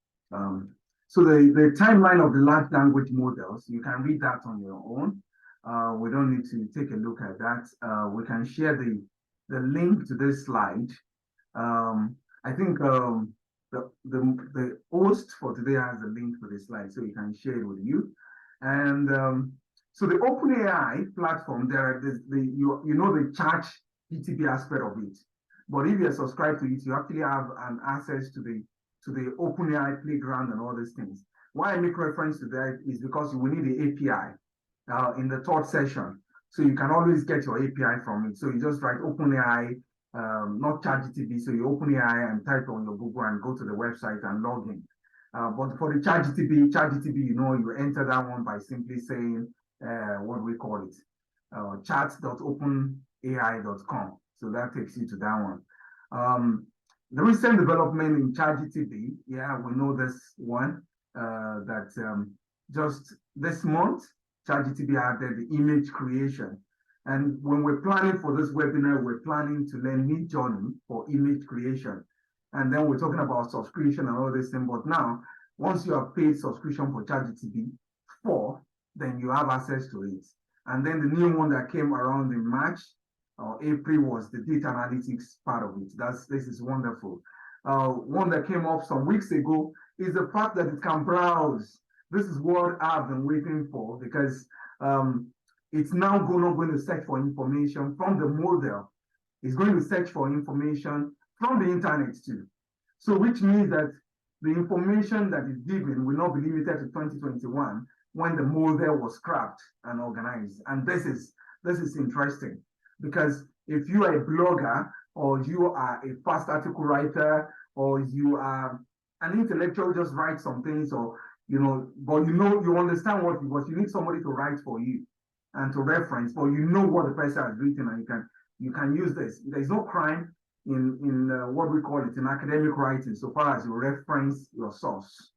So the timeline of the large language models, you can read that on your own. We don't need to take a look at that. We can share the link to this slide. I think the host for today has a link for this slide, so you can share it with you. And so the OpenAI platform, there are the ChatGPT aspect of it. But if you're subscribed to it, you actually have an access to the OpenAI playground and all these things. Why I make reference to that is because you will need the API in the third session. So you can always get your API from it. So you just write OpenAI, not ChatGPT. So you OpenAI and type on your Google and go to the website and log in. But for the ChatGPT, you enter that one by simply saying, what do we call it? chat.openai.com. So that takes you to that one. The recent development in ChatGPT, yeah, we know this one, that just this month, ChatGPT added the image creation. And when we're planning for this webinar, we're planning to learn Midjourney for image creation. And then we're talking about subscription and all this thing. But now, once you have paid subscription for ChatGPT 4, then you have access to it. And then the new one that came around in March or April was the data analytics part of it. This is wonderful. One that came up some weeks ago is the fact that it can browse. This is what I've been waiting for, because it's now going to search for information from the model. It's going to search for information from the internet too. So which means that the information that is given will not be limited to 2021 when the model was scrapped and organized. And this is interesting, because if you are a blogger, or you are a fast article writer, or you are an intellectual, just write some things, or but you understand what you need somebody to write for you and to reference, but you know what the person has written, and you can use this. There's no crime in what we call it in academic writing, so far as you reference your source,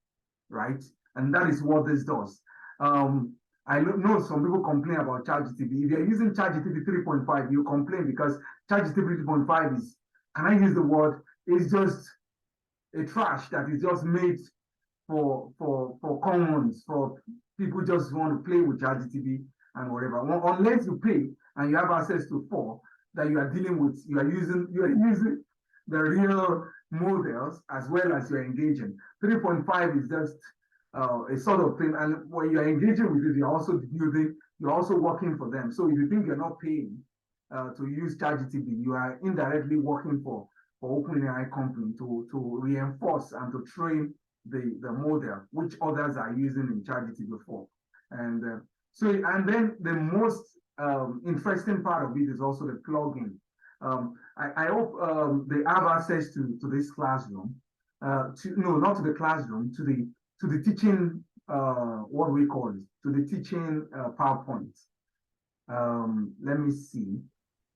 right? And that is what this does. I know some people complain about ChatGPT. If you're using ChatGPT 3.5, you complain because ChatGPT 3.5 is can I use the word, it's just a trash that is just made for commons, for people just want to play with ChatGPT and whatever. Unless you pay and you have access to 4 that you are dealing with, you are using the real models as well as you're engaging. 3.5 is just a sort of thing, and when you're engaging with it, you're also building, you're also working for them. So if you think you're not paying to use ChatGPT, you are indirectly working for OpenAI company to reinforce and to train the model which others are using in ChatGPT before. And and then the most interesting part of it is also the plugin. I hope they have access to this classroom. No, not to the classroom, to the teaching, what we call it, to the teaching PowerPoint. Let me see.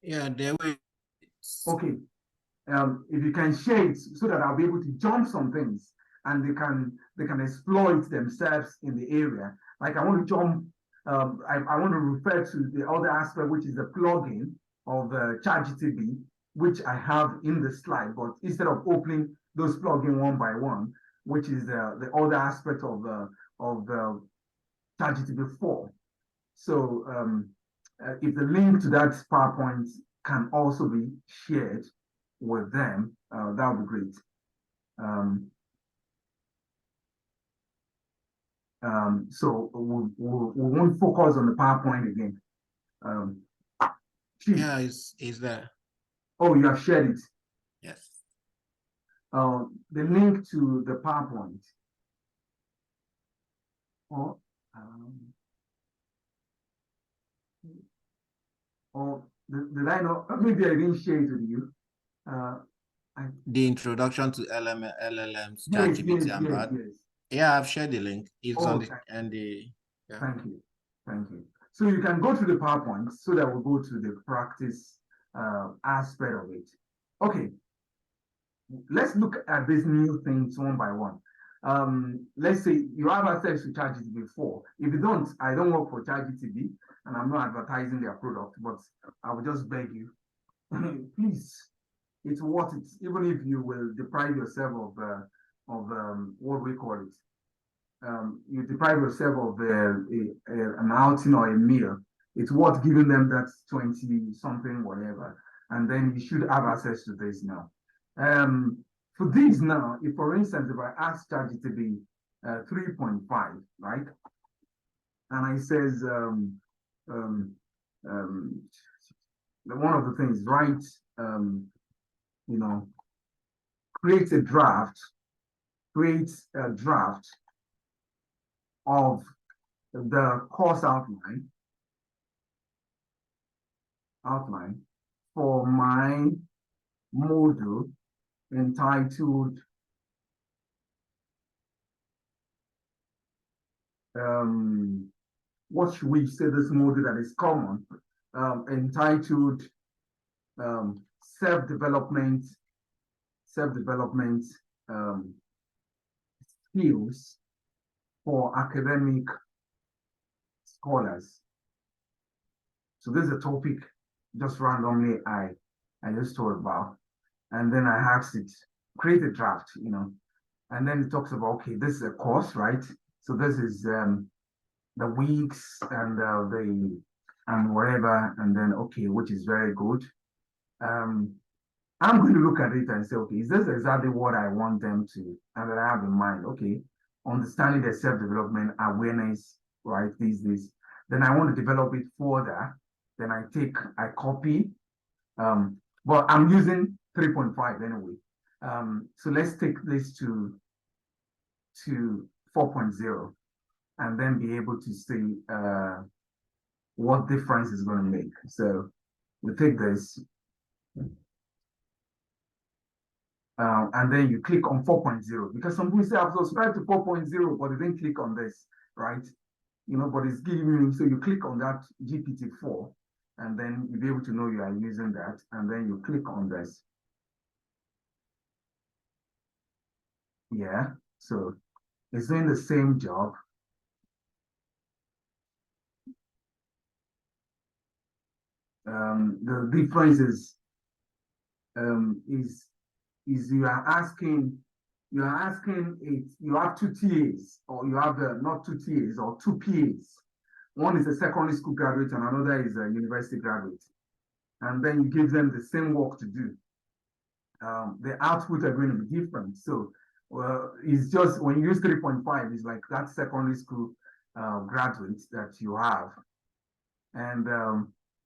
Yeah, there will. Okay. If you can share it so that I'll be able to jump some things and they can exploit themselves in the area. Like I want to jump, I want to refer to the other aspect, which is the plugin of ChatGPT, which I have in the slide, but instead of opening those plugins one by one, which is the other aspect of the ChatGPT 4. So if the link to that PowerPoint can also be shared with them, that would be great. So we won't focus on the PowerPoint again. Yeah, is there? Oh, you have shared it. Yes. The link to the PowerPoint. Or did I know? Maybe I didn't share it with you. The introduction to LLMs, Yes, ChatGPT, and yes. yeah, I've shared the link. It's on the yeah. Thank you. So you can go to the PowerPoint so that we'll go to the practice aspect of it. Okay, let's look at these new things one by one. Let's say you have access to ChatGPT before. If you don't, I don't work for ChatGPT and I'm not advertising their product, but I will just beg you, please, it's worth it, even if you will deprive yourself of what we call it. You deprive yourself of an outing or a meal. It's worth giving them that 20 something, whatever, and then you should have access to this now. For this now, if for instance, if I ask ChatGPT 3.5, right, and I says one of the things, right, create a draft of the course outline for my module entitled what should we say this module that is common, entitled self-development skills for academic scholars. So this is a topic just randomly I just thought about, and then I asked it, create a draft, and then it talks about, okay, this is a course, right? So this is the weeks and and whatever, and then okay, which is very good. I'm going to look at it and say, okay, is this exactly what I want them to, and that I have in mind? Okay, understanding their self-development, awareness, right? This. Then I want to develop it further. Then I copy, but I'm using 3.5 anyway. So let's take this to 4.0 and then be able to see what difference it's going to make. So we take this, and then you click on 4.0, because some people say I've subscribed to 4.0, but they didn't click on this, right? But it's giving you, so you click on that GPT-4, and then you'll be able to know you are using that, and then you click on this. Yeah, so it's doing the same job. The difference is is you are asking it, you have two TAs, or you have not two TAs, or two PAs. One is a secondary school graduate and another is a university graduate. And then you give them the same work to do. The output are going to be different. So it's just, when you use 3.5, it's like that secondary school graduate that you have. And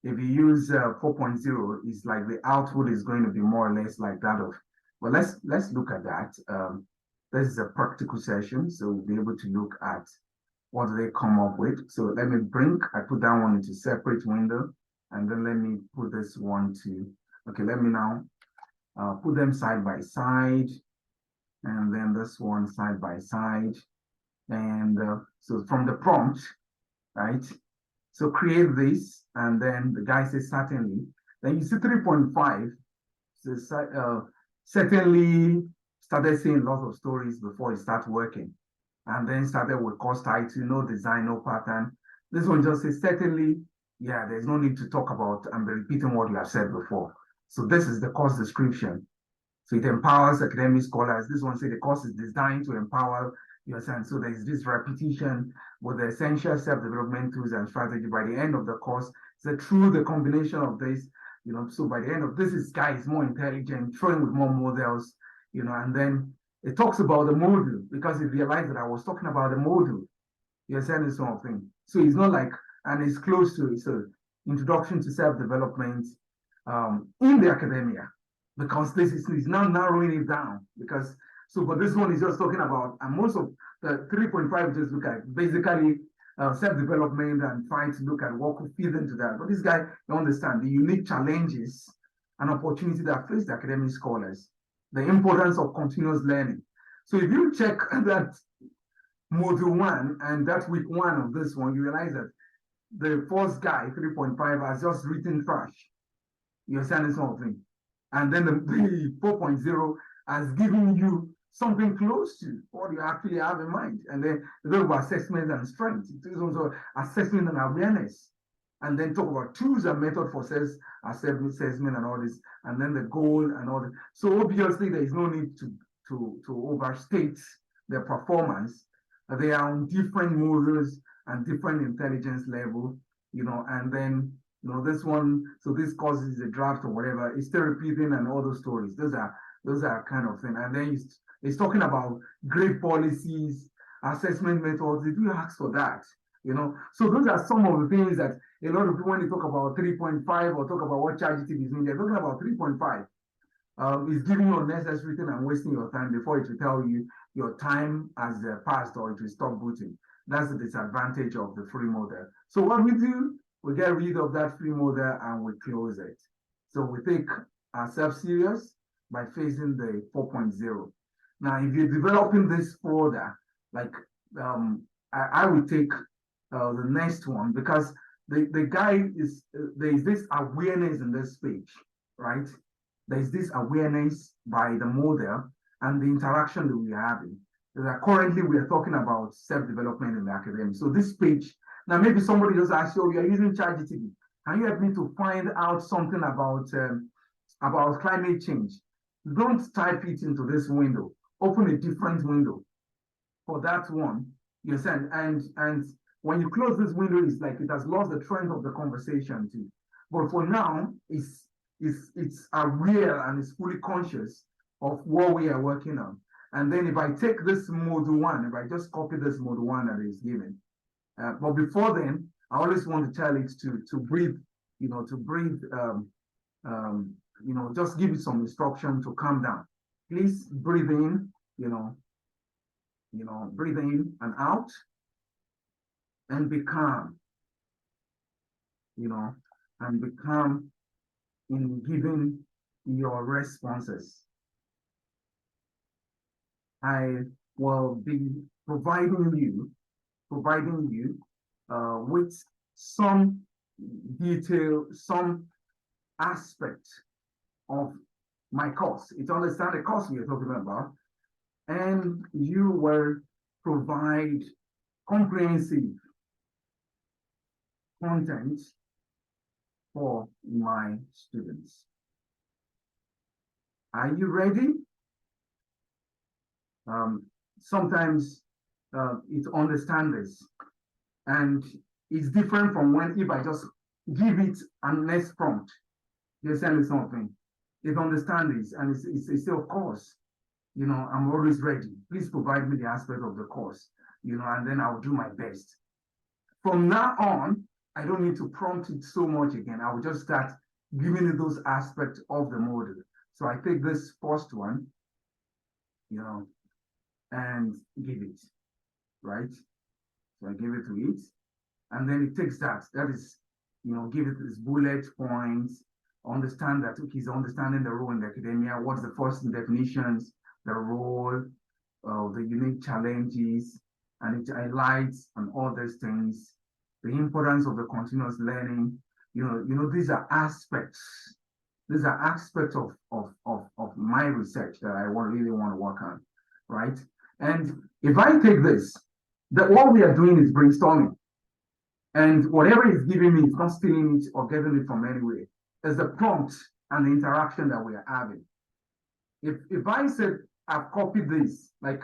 if you use 4.0, it's like the output is going to be more or less like that of, well, let's look at that. This is a practical session, so we'll be able to look at what do they come up with. So let me I put that one into separate window, and then let me put this one to, okay, let me now put them side by side, and then this one side by side. And so from the prompt, right? So create this, and then the guy says certainly. Then you see 3.5, so certainly started saying lots of stories before it started working. And then started with course title, no design, no pattern. This one just says certainly, yeah, there's no need to talk about and be repeating what you have said before. So this is the course description. So it empowers academic scholars. This one says the course is designed to empower your sense. So there's this repetition with the essential self-development tools and strategy by the end of the course. So through the combination of this, so by the end of this, guy is more intelligent, throwing with more models, and then it talks about the module, because it realized that I was talking about the module. You're saying this sort of thing. So it's not like, and it's close to it. So introduction to self-development in the academia, because this is now narrowing it down. Because but this one is just talking about, and most of the 3.5 just look at basically self-development and trying to look at what could fit into that. But this guy, you understand the unique challenges and opportunity that face the academic scholars, the importance of continuous learning. So if you check that module 1 and that week 1 of this one, you realize that the first guy, 3.5, has just written trash. You understand this whole thing? And then the 4.0 has given you something close to what you actually have in mind. And then the about assessment and strength. It is also assessment and awareness. And then talk about tools and method for assessment and all this. And then the goal and all that. So obviously there is no need to overstate their performance. They are on different modules and different intelligence level, and then this one, so this causes a draft or whatever, it's still repeating and all those stories. Those are kind of thing. And then it's talking about grade policies, assessment methods. They do ask for that, So those are some of the things that a lot of people, when they talk about 3.5 or talk about what ChatGPT is doing, they're talking about 3.5. It's giving you unnecessary thing and wasting your time before it will tell you your time has passed or it will stop booting. That's the disadvantage of the free model. So what we do, we get rid of that free model and we close it. So we take ourselves serious by facing the 4.0. Now, if you're developing this further, like I will take the next one, because the guy is, there is this awareness in this page, right? There's this awareness by the model and the interaction that we're having. Currently, we are talking about self-development in the academy. So this page, now maybe somebody just asked you, oh, you're using ChatGPT. Can you help me to find out something about climate change? Don't type it into this window. Open a different window for that one. You send, and when you close this window, it's like it has lost the trend of the conversation too. But for now, it's aware and is fully conscious of what we are working on. And then if I take this module 1, if I just copy this module 1 that is given, but before then, I always want to tell it to breathe, to breathe, just give it some instruction to calm down. Please breathe in, breathe in and out, and be calm, and be calm in giving your responses. I will be providing you with some detail, some aspect of my course. It's understand the course we are talking about, and you will provide comprehensive content for my students. Are you ready? Sometimes it understands this, and it's different from when if I just give it a next prompt, they send me something. It understands this, and it's still, of course, you know, I'm always ready. Please provide me the aspect of the course, you know, and then I'll do my best. From now on, I don't need to prompt it so much again. I will just start giving it those aspects of the model. So I take this first one, you know, and give it, right? So I give it to it, and then it takes that. That is, you know, give it this bullet points, understand that he's understanding the role in the academia, what's the first definitions, the role, the unique challenges, and it highlights and all these things, the importance of the continuous learning. You know, these are aspects. These are aspects of my research that I really want to work on, right? And if I take this, that what we are doing is brainstorming. And whatever is giving me is not stealing it or getting it from anywhere. It's the prompt and the interaction that we are having. If I said I've copied this, like,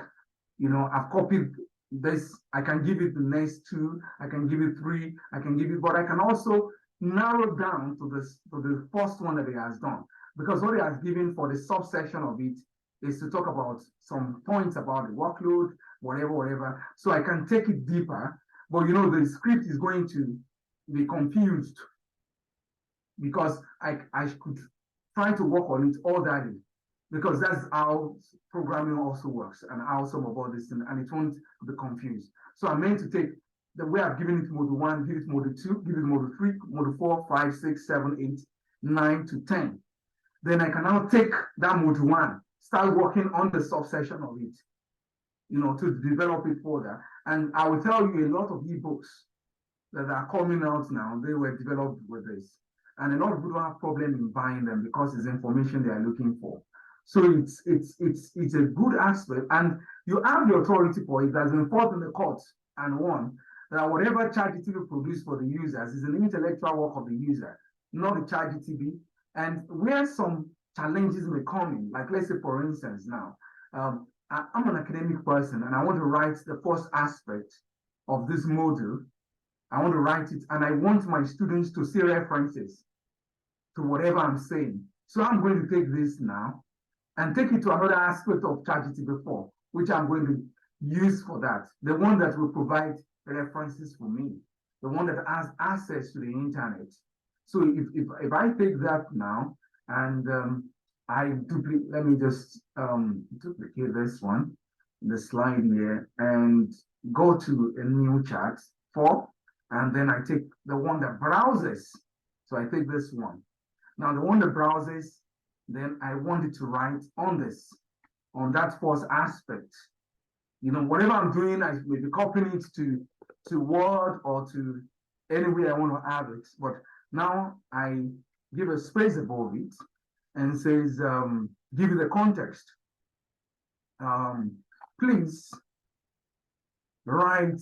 you know, I've copied this, I can give it the next 2, I can give it 3, I can give it, but I can also narrow down to the first one that he has done. Because what he has given for the subsection of it is to talk about some points about the workload, whatever. So I can take it deeper, but you know, the script is going to be confused because I could try to work on it all that day, because that's how programming also works and how some of all this thing, and it won't be confused. So I'm meant to take the way I've given it module 1, give it module 2, give it module 3, module 4, 5, 6, 7, 8, 9 to 10. Then I can now take that module 1, start working on the subsection of it, you know, to develop it further. And I will tell you, a lot of ebooks that are coming out now, they were developed with this. And a lot of people don't have problem in buying them because it's information they are looking for. So it's a good aspect, and you have the authority for it. That's been fought in the courts and won that whatever ChatGPT produce for the users is an intellectual work of the user, not the ChatGPT. And where some challenges may come in, like let's say for instance now, I'm an academic person and I want to write the first aspect of this module. I want to write it, and I want my students to see references to whatever I'm saying. So I'm going to take this now and take it to another aspect of ChatGPT before, which I'm going to use for that. The one that will provide references for me, the one that has access to the internet. So if I take that now and let me just duplicate this one, the slide here, and go to a new chat for, and then I take the one that browses. So I take this one. Now the one that browses, then I want it to write on that first aspect. You know, whatever I'm doing, I may be copying it to Word or to anywhere I want to add it. But now I give a space above it and says, give it the context. Please write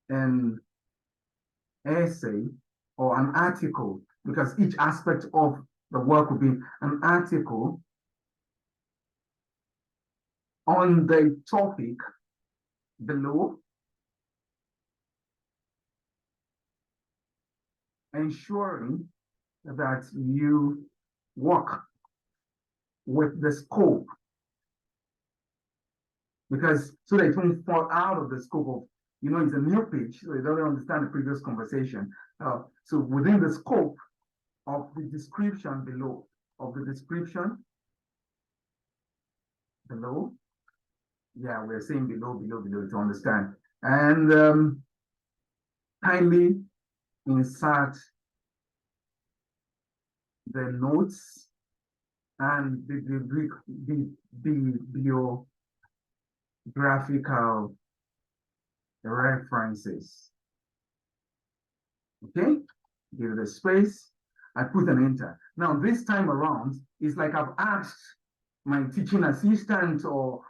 an essay or an article, because each aspect of the work will be an article on the topic below, ensuring that you work with the scope, because so that it won't fall out of the scope of, you know, it's a new page, so you don't understand the previous conversation. So within the scope of the description below, yeah, we're saying below to understand. And kindly insert the notes and the bibliographical references. Okay, give it a space. I put an enter. Now this time around, it's like I've asked my teaching assistant or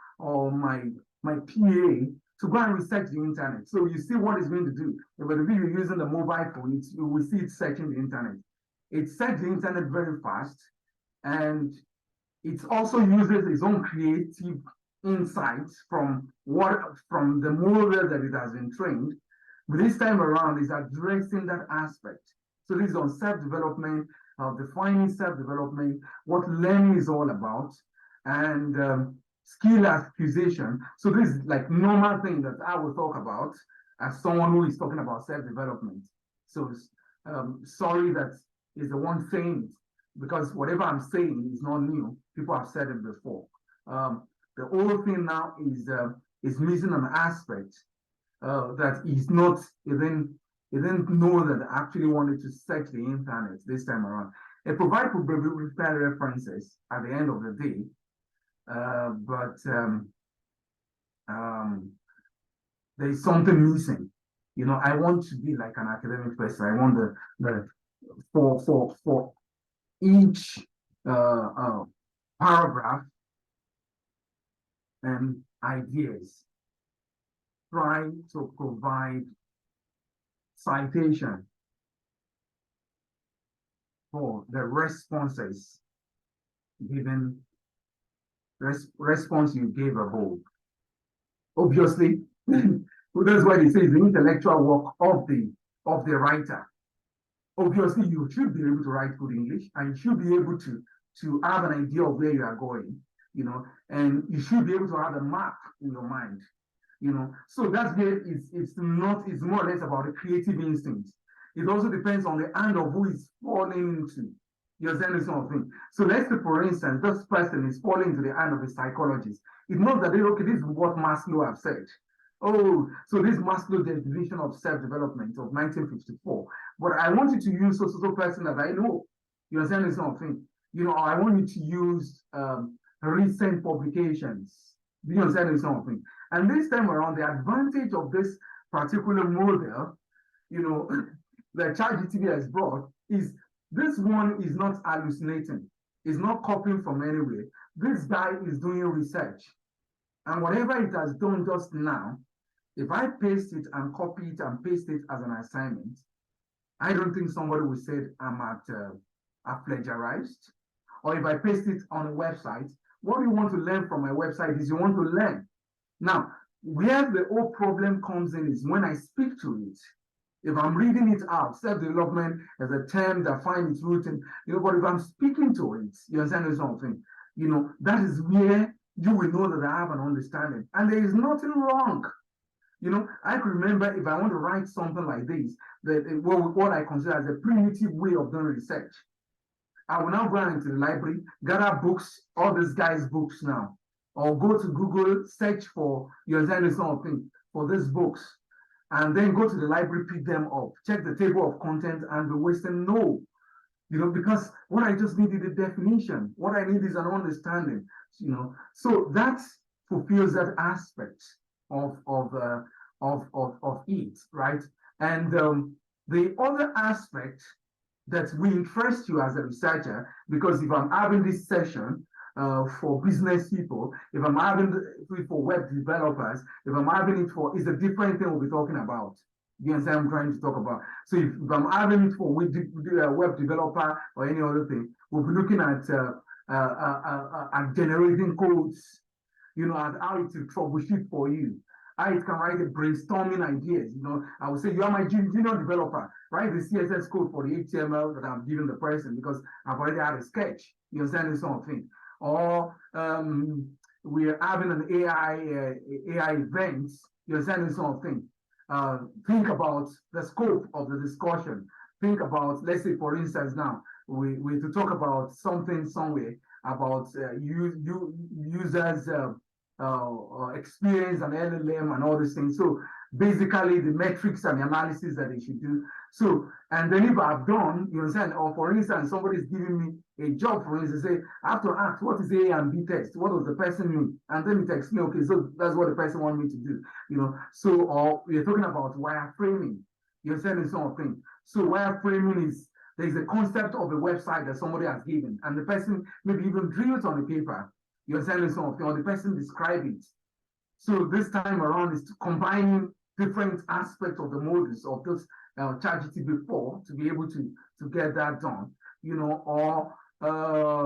my PA to go and research the internet. So you see what it's going to do. But if you're using the mobile phone, you will see it searching the internet. It searched the internet very fast, and it also uses its own creative insights from the model that it has been trained. But this time around is addressing that aspect. So this is on self-development, defining self-development, what learning is all about, and skill acquisition. So this is like normal thing that I will talk about as someone who is talking about self-development. So sorry that is the one saying it, because whatever I'm saying is not new. People have said it before. The whole thing now is missing an aspect that is not even know that I actually wanted to search the internet this time around. It provides repair references at the end of the day, but there's something missing. You know, I want to be like an academic person. I want the for each paragraph and ideas, try to provide citation for the responses given, response you gave above. Obviously, that's why they say it's the intellectual work of the writer. Obviously, you should be able to write good English, and you should be able to have an idea of where you are going, you know, and you should be able to have a map in your mind, you know. So that's where it's more or less about the creative instinct. It also depends on the hand of who is falling into. You understand this sort of thing? So let's say, for instance, this person is falling into the hand of a psychologist. It knows that, okay, this is what Maslow have said. Oh, so this Maslow definition of self-development of 1954. But I want you to use so person that I know. You understand this sort of thing? You know, I want you to use recent publications. Do you understand this sort of thing? And this time around, the advantage of this particular model, you know, that ChatGPT has brought is this one is not hallucinating. It's not copying from anywhere. This guy is doing research. And whatever it has done just now, if I paste it and copy it and paste it as an assignment, I don't think somebody will say I've plagiarized. Or if I paste it on a website, what you want to learn from my website is you want to learn. Now, where the whole problem comes in is when I speak to it. If I'm reading it out, self-development as a term that finds its root in, you know, but if I'm speaking to it, you understand something, you know, that is where you will know that I have an understanding. And there is nothing wrong. You know, I can remember if I want to write something like this, what I consider as a primitive way of doing research. I will now go into the library, gather books, all these guys' books now, or go to Google, search for, you understand something, for these books, and then go to the library, pick them up, check the table of content, and be wasting no. You know, because what I just need is a definition. What I need is an understanding. You know, so that fulfills that aspect of it, right? And the other aspect that will interest you as a researcher, because if I'm having this session for business people, if I'm having it for web developers, if I'm having it for, it's a different thing we'll be talking about. You understand what I'm trying to talk about? So if I'm having it for web developer or any other thing, we'll be looking at generating codes, you know, and how it will troubleshoot for you. How it can write a brainstorming ideas. You know, I would say you are my junior developer. Write the CSS code for the HTML that I'm giving the person because I've already had a sketch. You understand this sort of thing? Or we're having an AI event. You understand this sort of thing? Think about the scope of the discussion. Think about, let's say, for instance, now we to talk about something somewhere about users experience and LLM and all these things. So basically the metrics and the analysis that they should do. So, and then if I've done, you understand, or for instance, somebody is giving me a job, for instance, say, I have to ask, what is A and B test? What does the person mean? And then it explains, okay, so that's what the person wants me to do, you know. So, or we're talking about wireframing. You understand this sort of thing. So wireframing is, there's a concept of a website that somebody has given, and the person maybe even drew it on the paper. You understand this sort of thing, or the person describe it. So this time around is combining different aspects of the models of this ChatGPT before to be able to get that done, you know, or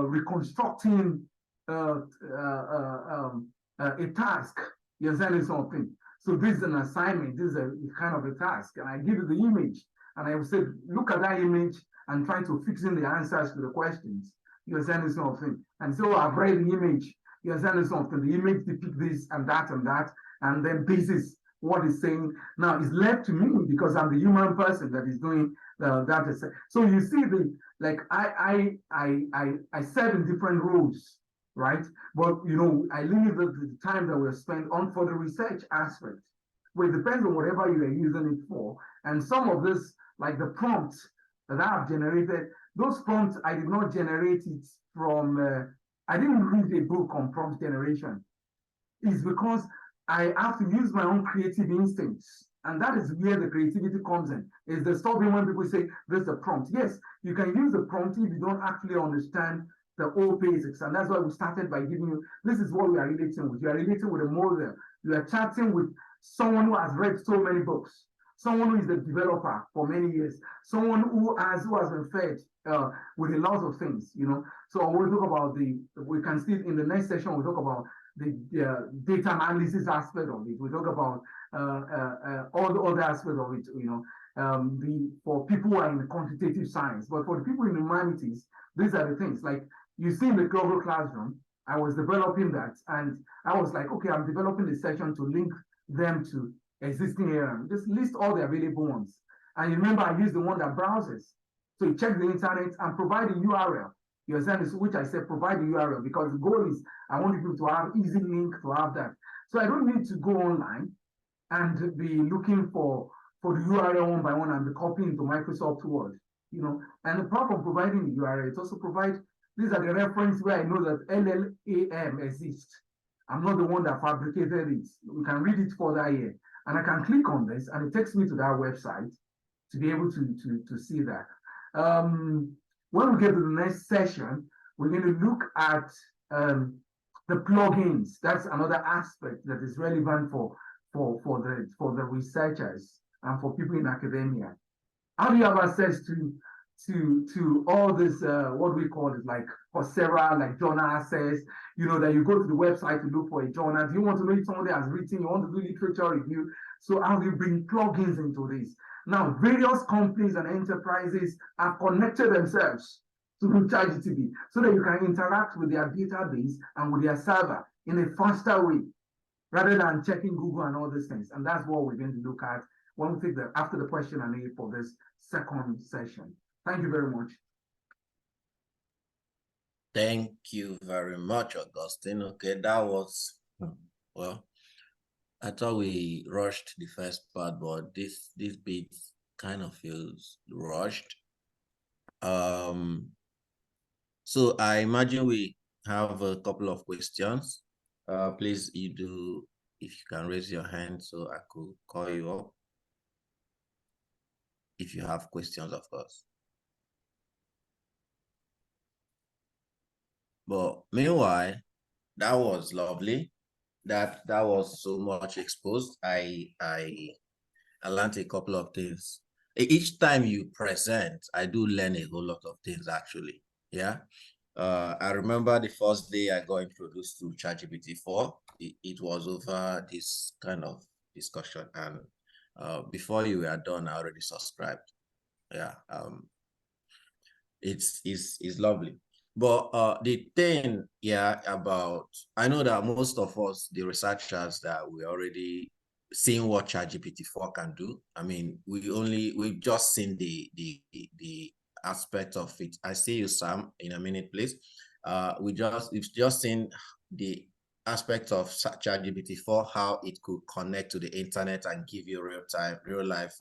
reconstructing a task. You're sending something. So this is an assignment. This is a kind of a task, and I give you the image, and I will say, look at that image and try to fix in the answers to the questions. You're sending something, and so I've read the image. You're sending something. The image depicts this and that and that, and then this is what it's saying. Now it's left to me because I'm the human person that is doing that. So you see, I serve in different roles, right? But I leave the time that we're spent on for the research aspect. Well, it depends on whatever you are using it for. And some of this, like the prompts that I have generated, those prompts I did not generate it from. I didn't read a book on prompt generation. It's because I have to use my own creative instincts. And that is where the creativity comes in. Is the stuff when people say, this is a prompt. Yes, you can use the prompt if you don't actually understand the old basics. And that's why we started by giving you, this is what we are relating with. You are relating with a model. You are chatting with someone who has read so many books, someone who is a developer for many years, someone who has been fed with a lot of things, So we'll talk about we can see in the next session, we'll talk about the data analysis aspect of it. We talk about all the other aspects of it, for people who are in quantitative science, but for the people in humanities, these are the things. Like you see in the global classroom, I was developing that, and I was like, okay, I'm developing a session to link them to existing ARM. Just list all the available ones. And you remember, I used the one that browses. So you check the internet and provide a URL. You understand this, which I said provide the URL, because the goal is I want people to have easy link to have that. So I don't need to go online and be looking for the URL one by one and be copying into Microsoft Word, And apart from providing the URL, it also provides, these are the reference where I know that LLAM exists. I'm not the one that fabricated it. We can read it further here. And I can click on this and it takes me to that website to be able to see that. When we get to the next session, we're going to look at the plugins. That's another aspect that is relevant for the researchers and for people in academia. How do you have access to all this, what we call it, like Coursera, like journal access, that you go to the website to look for a journal. Do you want to know if somebody has written, you want to do literature review? So how do you bring plugins into this? Now, various companies and enterprises have connected themselves to ChatGPT so that you can interact with their database and with their server in a faster way, rather than checking Google and all these things. And that's what we're going to look at when we take after the question and answer for this second session. Thank you very much. Thank you very much, Augustine. Okay, that was, well, I thought we rushed the first part, but this bit kind of feels rushed. So I imagine we have a couple of questions. Please, if you can raise your hand so I could call you up. If you have questions, of course. But meanwhile, that was lovely. That was so much exposed. I learned a couple of things. Each time you present, I do learn a whole lot of things, actually. Yeah. I remember the first day I got introduced to ChatGPT 4. It was over this kind of discussion, and before you were done, I already subscribed. Yeah. It's lovely. But the thing, about, I know that most of us, the researchers, that we already seen what ChatGPT 4 can do. I mean, we've just seen the aspect of it. I see you, Sam, in a minute, please. We've just seen the aspect of ChatGPT 4, how it could connect to the internet and give you real life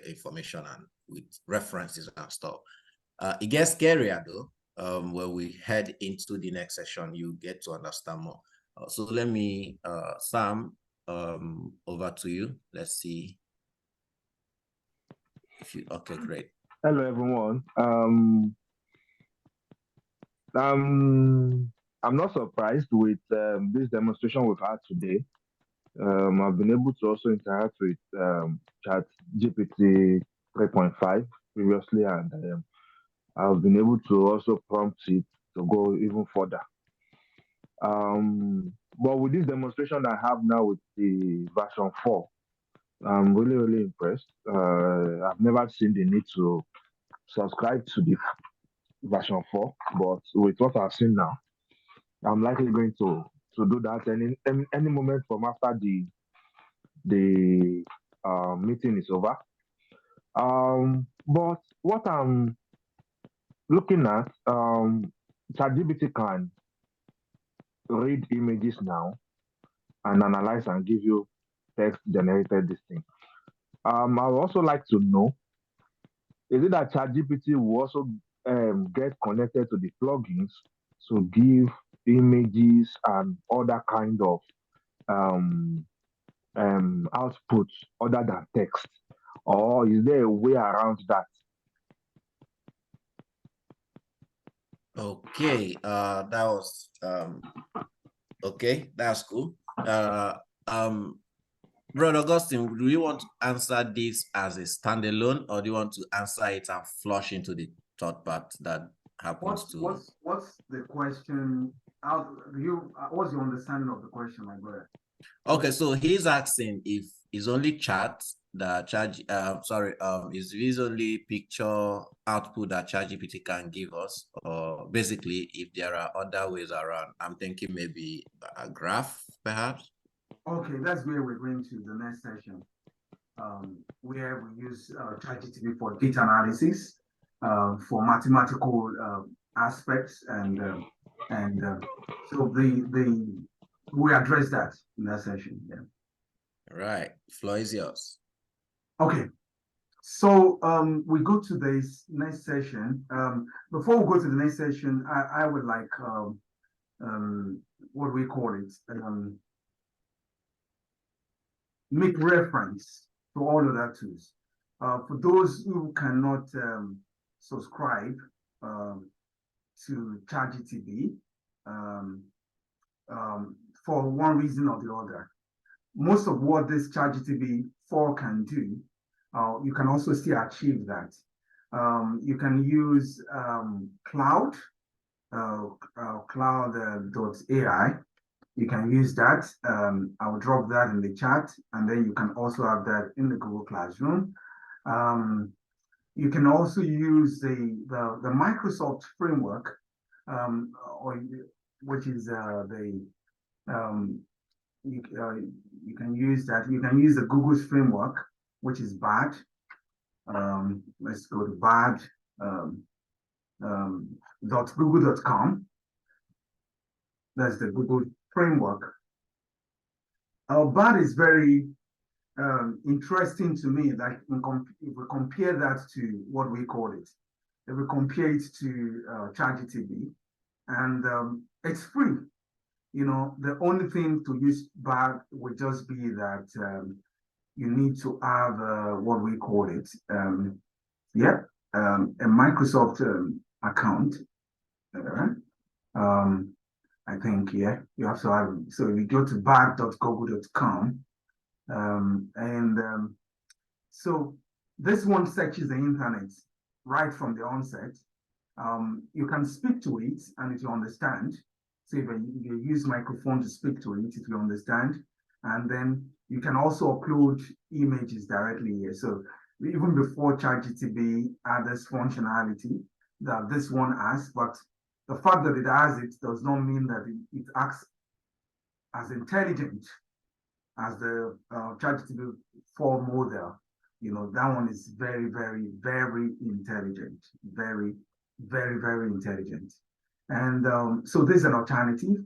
information and with references and stuff. It gets scarier though. When we head into the next session, you get to understand more. So let me, Sam, over to you. Let's see if you, okay, great. Hello, everyone. I'm not surprised with this demonstration we've had today. I've been able to also interact with ChatGPT 3.5 previously, and I've been able to also prompt it to go even further. But with this demonstration I have now with the version 4, I'm really, really impressed. I've never seen the need to subscribe to the version 4, but with what I've seen now, I'm likely going to do that any moment from after the meeting is over. But what I'm looking at, ChatGPT can read images now and analyze and give you text generated this thing. I would also like to know, is it that ChatGPT will also get connected to the plugins to give images and other kind of um, output other than text? Or is there a way around that? Okay, that was okay, that's cool. Brother Augustine, do you want to answer this as a standalone, or do you want to answer it and flush into the third part that happens What's the question? What's your understanding of the question, my brother? Okay, so he's asking if it's only chat that is this only picture output that ChatGPT can give us, or basically if there are other ways around. I'm thinking maybe a graph, perhaps. Okay, that's where we're going to the next session, where we use ChatGPT for data analysis, for mathematical aspects, and so we address that in that session. Yeah. All right, floor is yours. Okay, so we go to this next session. Before we go to the next session, I would like what do we call it? Make reference to all of that tools. For those who cannot subscribe to ChatGPT for one reason or the other, most of what this ChatGPT 4 can do, you can also still achieve that. You can use cloud, cloud.ai. You can use that. I'll drop that in the chat, and then you can also have that in the Google Classroom. You can also use the Microsoft framework, which is you can use that. You can use the Google's framework, which is BAD. Let's go to BAD. .google.com. That's the Google framework. BAD is very interesting to me. That if we compare that to what we call it, if we compare it to ChatGPT, and it's free. You know, the only thing to use BAD would just be that you need to have what we call it, a Microsoft account. I think, yeah, you have to have, so you go to bad.google.com, so this one searches the internet right from the onset. You can speak to it, and if you understand, so if you use microphone to speak to it, if you understand, and then you can also upload images directly here. So even before ChatGPT had this functionality that this one has, but the fact that it has it does not mean that it acts as intelligent as the ChatGPT 4 model. You know, that one is very, very, very intelligent, very, very, very intelligent. And so there's an alternative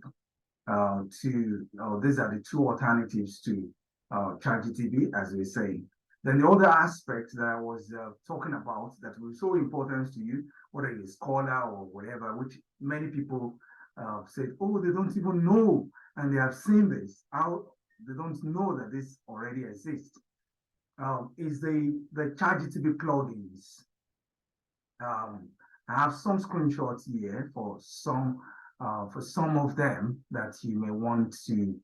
these are the two alternatives to ChatGPT, as we say. Then the other aspect that I was talking about that was so important to you, whether you're a scholar or whatever, which many people said, oh, they don't even know, and they have seen this. How they don't know that this already exists, is the ChatGPT plugins. I have some screenshots here for some of them that you may want to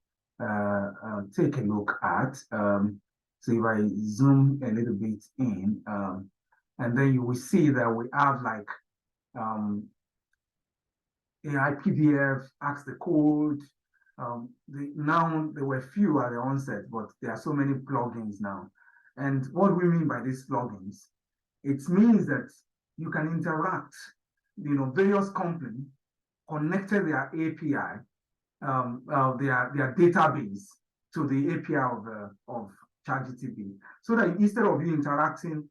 take a look at. So if I zoom a little bit in, and then you will see that we have like AI PDF, ask the code. Now there were few at the onset, but there are so many plugins now. And what we mean by these plugins, it means that you can interact, various companies connected their API, their database to the API of ChatGPT, so that instead of you interacting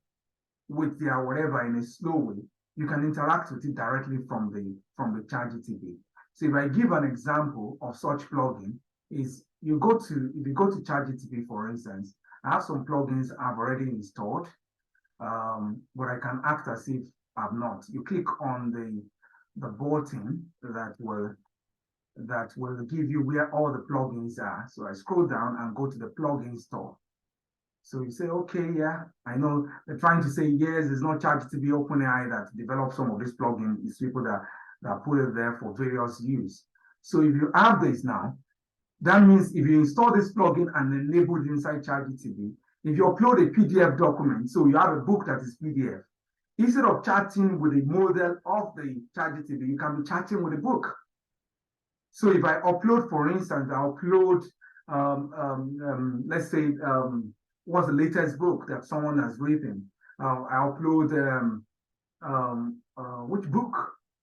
with their whatever in a slow way, you can interact with it directly from the ChatGPT. So if I give an example of such plugin, is if you go to ChatGPT, for instance, I have some plugins I've already installed, but I can act as if I've not. You click on the button that will give you where all the plugins are. So I scroll down and go to the plugin store. So you say, okay, yeah, I know they're trying to say, yes, it's not ChatGPT OpenAI that developed some of this plugin. It's people that put it there for various use. So if you have this now, that means if you install this plugin and enable it inside ChatGPT, if you upload a PDF document, so you have a book that is PDF, instead of chatting with the model of the ChatGPT, you can be chatting with a book. So if I upload, for instance, I upload, let's say, what's the latest book that someone has written? I upload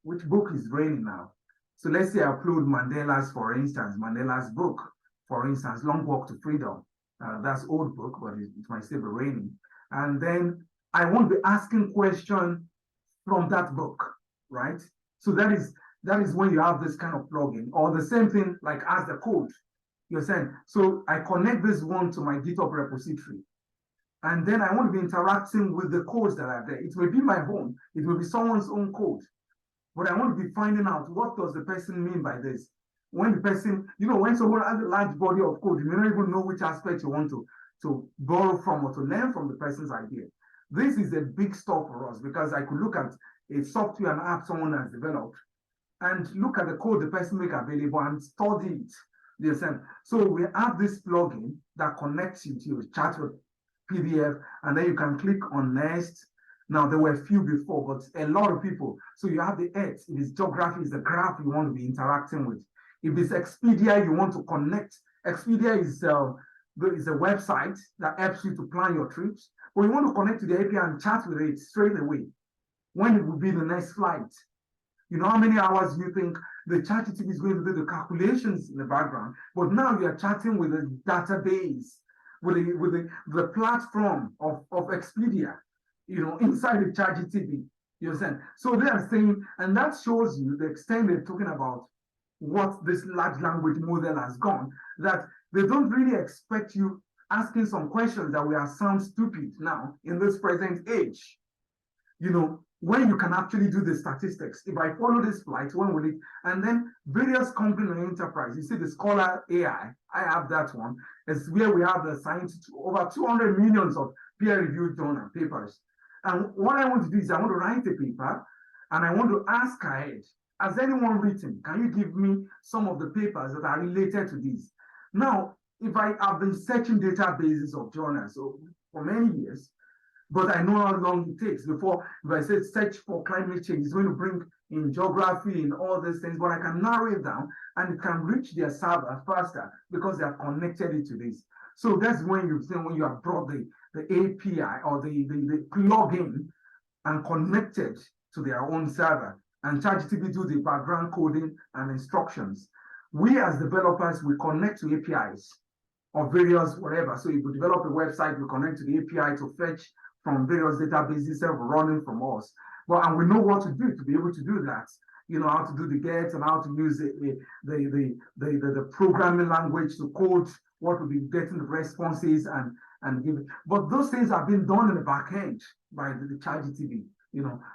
which book is raining now. So let's say I upload Mandela's, for instance, Mandela's book, for instance, Long Walk to Freedom. That's old book, but it might still be raining. And then I won't be asking questions from that book, right? So that is when you have this kind of plugin, or the same thing like as the code. You're saying, so I connect this one to my GitHub repository. And then I want to be interacting with the codes that are there. It may be my own, it will be someone's own code. But I want to be finding out, what does the person mean by this? When the person, when someone has a large body of code, you may not even know which aspect you want to borrow from or to learn from the person's idea. This is a big stop for us, because I could look at a software and app someone has developed and look at the code the person make available and study it. So we have this plugin that connects you to your chat with PDF, and then you can click on next. Now, there were a few before, but a lot of people. So you have the Earth. If it's geography, it's the graph you want to be interacting with. If it's Expedia, you want to connect. Expedia is a website that helps you to plan your trips, but you want to connect to the API and chat with it straight away. When it will be the next flight? How many hours do you think the ChatGPT is going to do the calculations in the background? But now you are chatting with a database, with the platform of Expedia, inside the ChatGPT. You understand? So they are saying, and that shows you the extent they're talking about what this large language model has gone, that they don't really expect you asking some questions that will sound stupid now in this present age. When you can actually do the statistics. If I follow this flight, when will it? And then various companies and enterprise. You see the Scholar AI, I have that one. It's where we have the scientists, over 200 millions of peer-reviewed journal papers. And what I want to do is I want to write a paper, and I want to ask ahead, has anyone written? Can you give me some of the papers that are related to this? Now, if I have been searching databases of journals for many years, but I know how long it takes before, if I say search for climate change, it's going to bring in geography and all these things, but I can narrow it down and it can reach their server faster because they have connected it to this. So that's when you have brought the API or the plugin and connected to their own server, and ChatGPT do the background coding and instructions. We as developers, we connect to APIs of various whatever. So if we develop a website, we connect to the API to fetch from various databases instead of running from us. And we know what to do to be able to do that. How to do the get and how to use the programming language to code what will be getting the responses and give it. But those things have been done in the back end by the ChatGPT.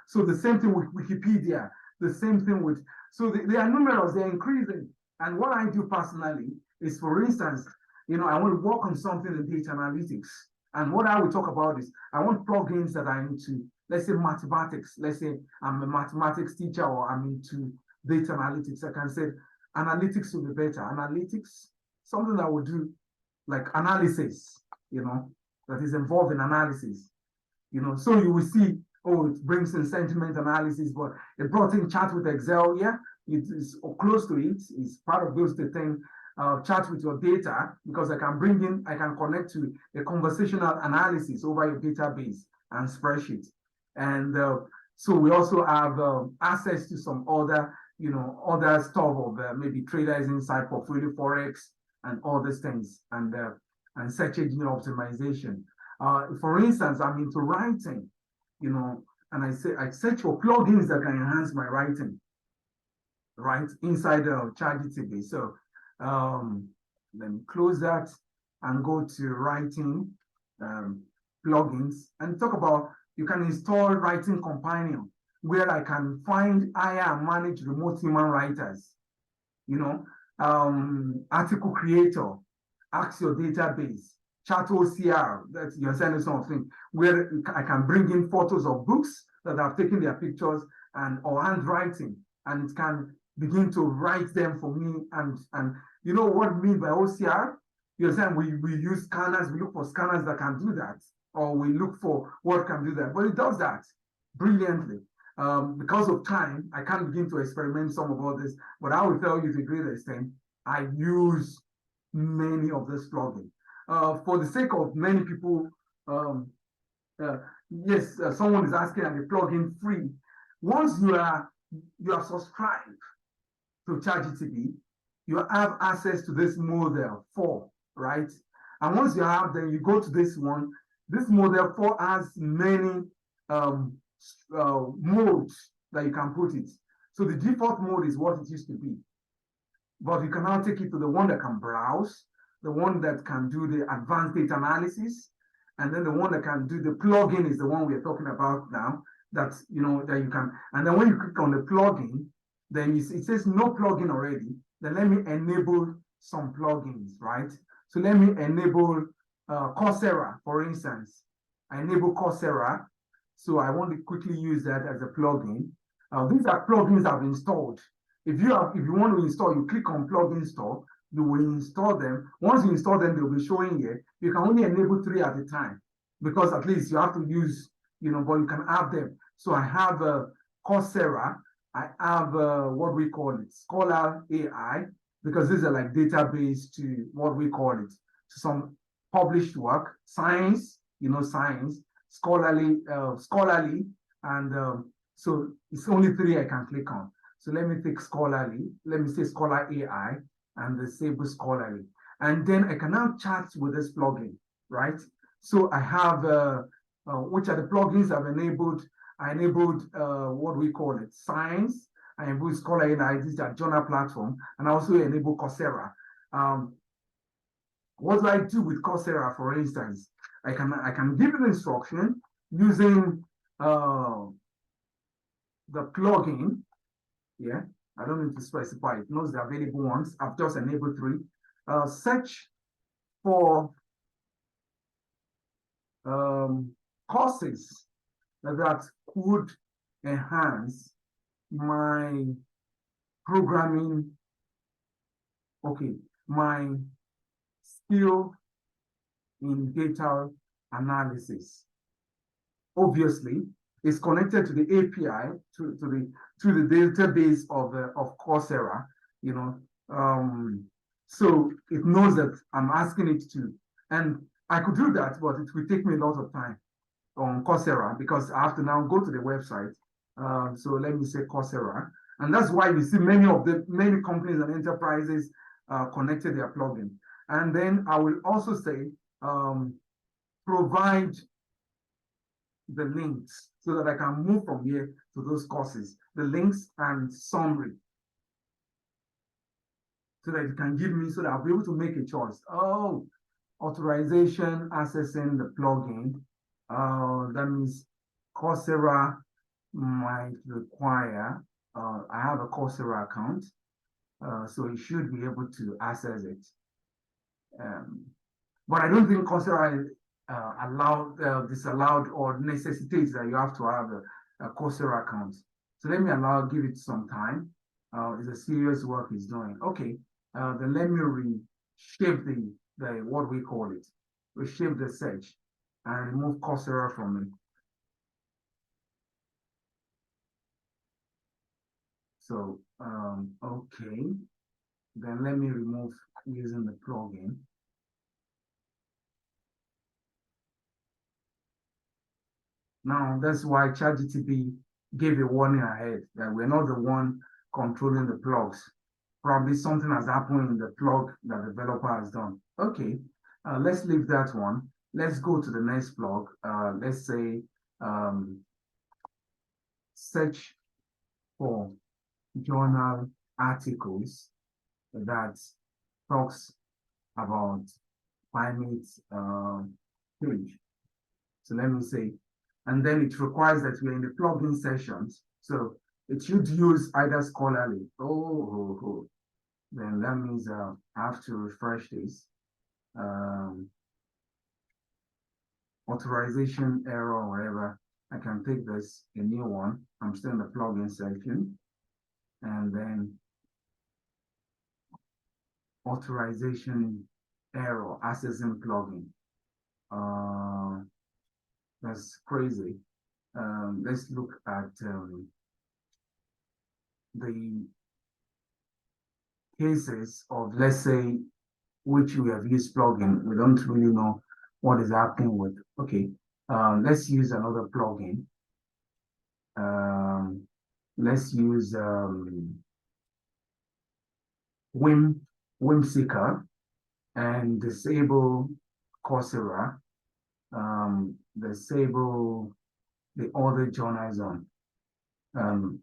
So the same thing with Wikipedia, the same thing with, so they are numerous, they're increasing. And what I do personally is, for instance, I want to work on something in data analytics. And what I will talk about is, I want plugins that are into, let's say, mathematics. Let's say I'm a mathematics teacher or I'm into data analytics. I can say analytics will be better. Analytics, something that will do like analysis, that is involved in analysis. So you will see oh, it brings in sentiment analysis, but it brought in chat with Excel. Yeah, it is close to it. It's part of those things. Chat with your data, because I can connect to a conversational analysis over your database and spreadsheet. And so we also have access to some other, other stuff of maybe traders inside portfolio forex and all these things, and search engine optimization. For instance, I'm into writing, and I search for plugins that can enhance my writing, right, inside ChatGPT. So let me close that and go to writing plugins and talk about, you can install Writing Companion, where I can find, hire, and manage remote human writers, article creator, ask your database, chat OCR, that's you're sending something, where I can bring in photos of books that have taken their pictures or handwriting, and it can begin to write them for me. And you know what I mean by OCR? You're saying we use scanners, we look for scanners that can do that, or we look for what can do that, but it does that brilliantly. Because of time, I can't begin to experiment some of all this, but I will tell you to a great extent, I use many of this plugins. For the sake of many people, yes, someone is asking, are the plugin free? Once you are subscribed to ChatGPT, you have access to this model 4, right? And once you have, then you go to this one. This model 4 has many modes that you can put it. So the default mode is what it used to be, but you can now take it to the one that can browse, the one that can do the advanced data analysis, and then the one that can do the plugin is the one we're talking about now. That that you can, and then when you click on the plugin, then it says no plugin already. Then let me enable some plugins, right? So let me enable Coursera, for instance. I enable Coursera, so I want to quickly use that as a plugin. These are plugins I've installed. If you want to install, you click on plugin store, you will install them. Once you install them, they'll be showing here. You can only enable 3 at a time, because at least you have to use, but you can have them. So I have Coursera, I have what we call it, Scholar AI, because these are like database to what we call it, to some published work, science, science, scholarly, and so it's only 3 I can click on. So let me take scholarly, let me say Scholar AI, and disable scholarly. And then I can now chat with this plugin, right? So I have, which are the plugins I've enabled? I enabled what we call it, science. I enabled Scholar AI, this is a journal platform, and I also enable Coursera. What do I do with Coursera, for instance? I can give an instruction using the plugin. Yeah, I don't need to specify it. Knows the available ones. I've just enabled 3. Search for courses that could enhance my programming, my skill in data analysis. Obviously, it's connected to the API, to the database of Coursera, so it knows that I'm asking it to, and I could do that, but it will take me a lot of time on Coursera, because I have to now go to the website. So let me say Coursera, and that's why you see many companies and enterprises connected their plugin. And then I will also say provide the links so that I can move from here to those courses, the links and summary, so that it can give me, so that I'll be able to make a choice. Oh, authorization, accessing the plugin. That means Coursera might require, I have a Coursera account, so you should be able to access it. But I don't think Coursera disallowed or necessitates that you have to have a Coursera account. So let me give it some time. It's a serious work it's doing. Okay, then let me reshape the what we call it, reshape the search and remove Coursera from it. So, okay. Then let me remove using the plugin. Now, that's why ChatGPT gave a warning ahead that we're not the one controlling the plugs. Probably something has happened in the plug that the developer has done. Okay, let's leave that one. Let's go to the next plug. Let's say search for journal articles that talks about climate change. So let me say, and then it requires that we're in the plugin sessions. So it should use either scholarly. Then that means I have to refresh this. Authorization error or whatever. I can take this, a new one. I'm still in the plugin section. And then authorization error, accessing plugin. That's crazy. Let's look at the cases of, let's say, which we have used plugin. We don't really know what is happening with. Okay, let's use another plugin. Let's use Whimsical and disable Coursera. Disable the other journalism.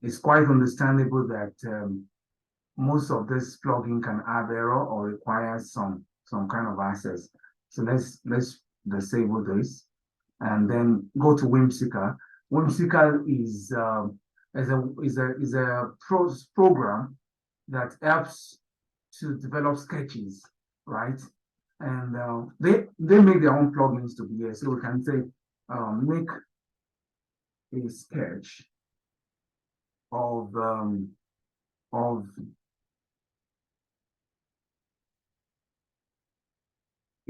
It's quite understandable that most of this plugin can have error or require some kind of access. So let's disable this, and then go to Whimsical. Whimsical is a program that helps to develop sketches, right? And they make their own plugins to be here. So we can say make a sketch of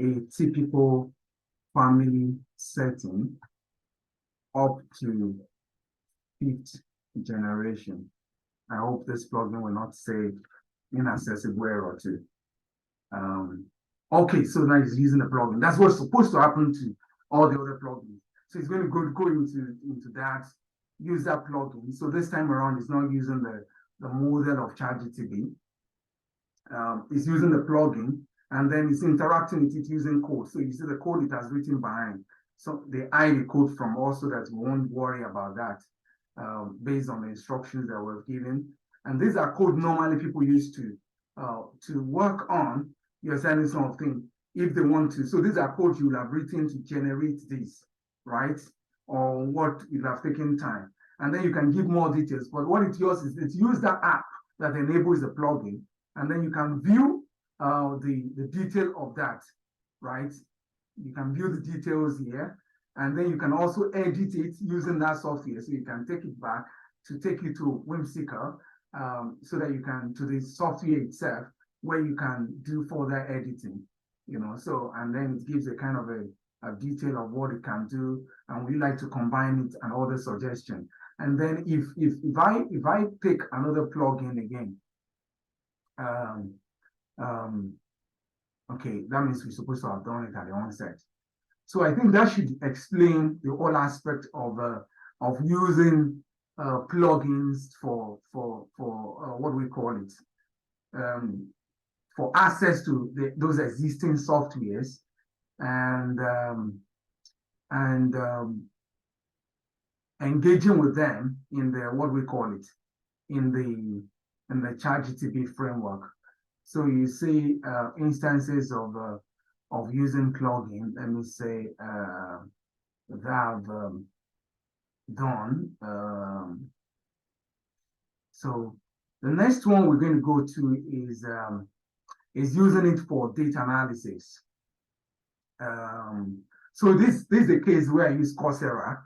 a typical family setting up to 5th generation. I hope this plugin will not say inaccessible error too. Okay, so now it's using the plugin. That's what's supposed to happen to all the other plugins. So it's going to go into that, use that plugin. So this time around, it's not using the model of ChatGPT. It's using the plugin, and then it's interacting with it using code. So you see the code it has written behind. So they hide the code from us so that we won't worry about that based on the instructions that we're given. And these are code normally people use to work on your sending something if they want to. So these are code you will have written to generate this, right? Or what will have taken time. And then you can give more details. But what it uses is it uses that app that enables the plugin, and then you can view the detail of that, right? You can view the details here, and then you can also edit it using that software. So you can take it back to take you to Whimsical, so that you can, to the software itself, where you can do further editing, you know. So, and then it gives a kind of a detail of what it can do, and we like to combine it and other suggestion. And then if I pick another plugin again, okay, that means we're supposed to have done it at the onset. So I think that should explain the whole aspect of using plugins for what we call it, for access to those existing softwares, and engaging with them in the what we call it in the ChatGPT framework. So you see instances of using plugin. Let me say that I've done. So the next one we're going to go to is using it for data analysis. So this is a case where I use Coursera.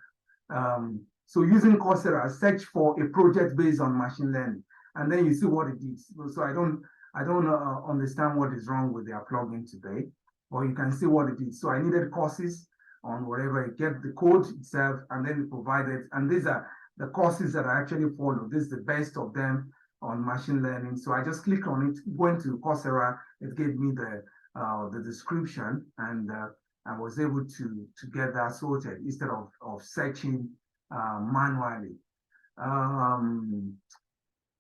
So using Coursera, search for a project based on machine learning, and then you see what it is. So I don't understand what is wrong with their plugin today, but you can see what it is. So I needed courses on whatever, get the code itself, and then it provided. And these are the courses that I actually follow. This is the best of them on machine learning. So I just clicked on it, went to Coursera, it gave me the description, and I was able to get that sorted instead of searching manually.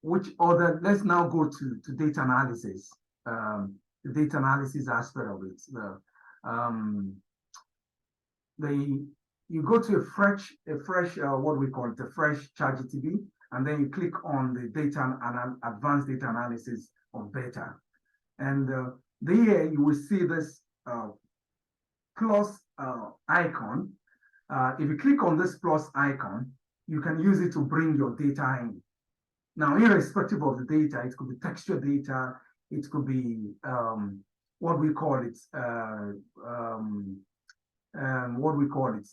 Which other, let's now go to data analysis, the data analysis aspect of it. You go to a fresh what we call it, the fresh ChatGPT, and then you click on the data and advanced data analysis of beta. And there you will see this plus icon. If you click on this plus icon, you can use it to bring your data in. Now, irrespective of the data, it could be texture data, it could be what we call it,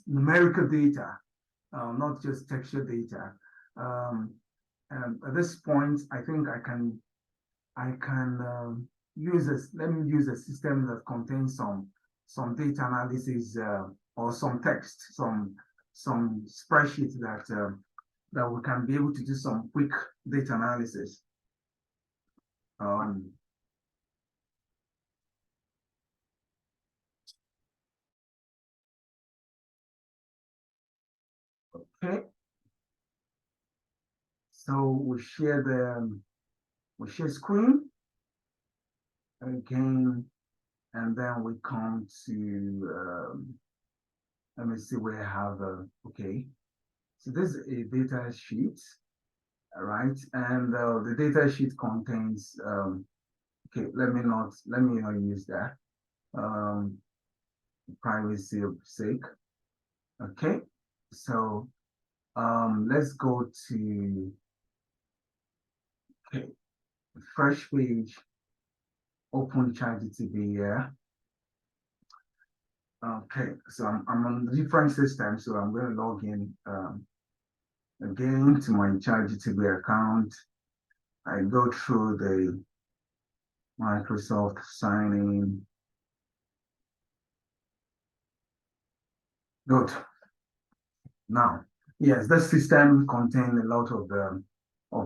numerical data, not just texture data. At this point, I think I can use this. Let me use a system that contains some data analysis or some text, some spreadsheet that we can be able to do some quick data analysis. Okay. So we share screen again, and then we come to let me see where I have okay. So this is a data sheet, all right, and the data sheet contains okay. Let me not use that. Privacy sake. Okay, so let's go to okay, fresh page. Open ChatGPT here. Okay, so I'm on a different system, so I'm going to log in again to my ChatGPT account. I go through the Microsoft sign in. Good. Now, yes, this system contains a lot of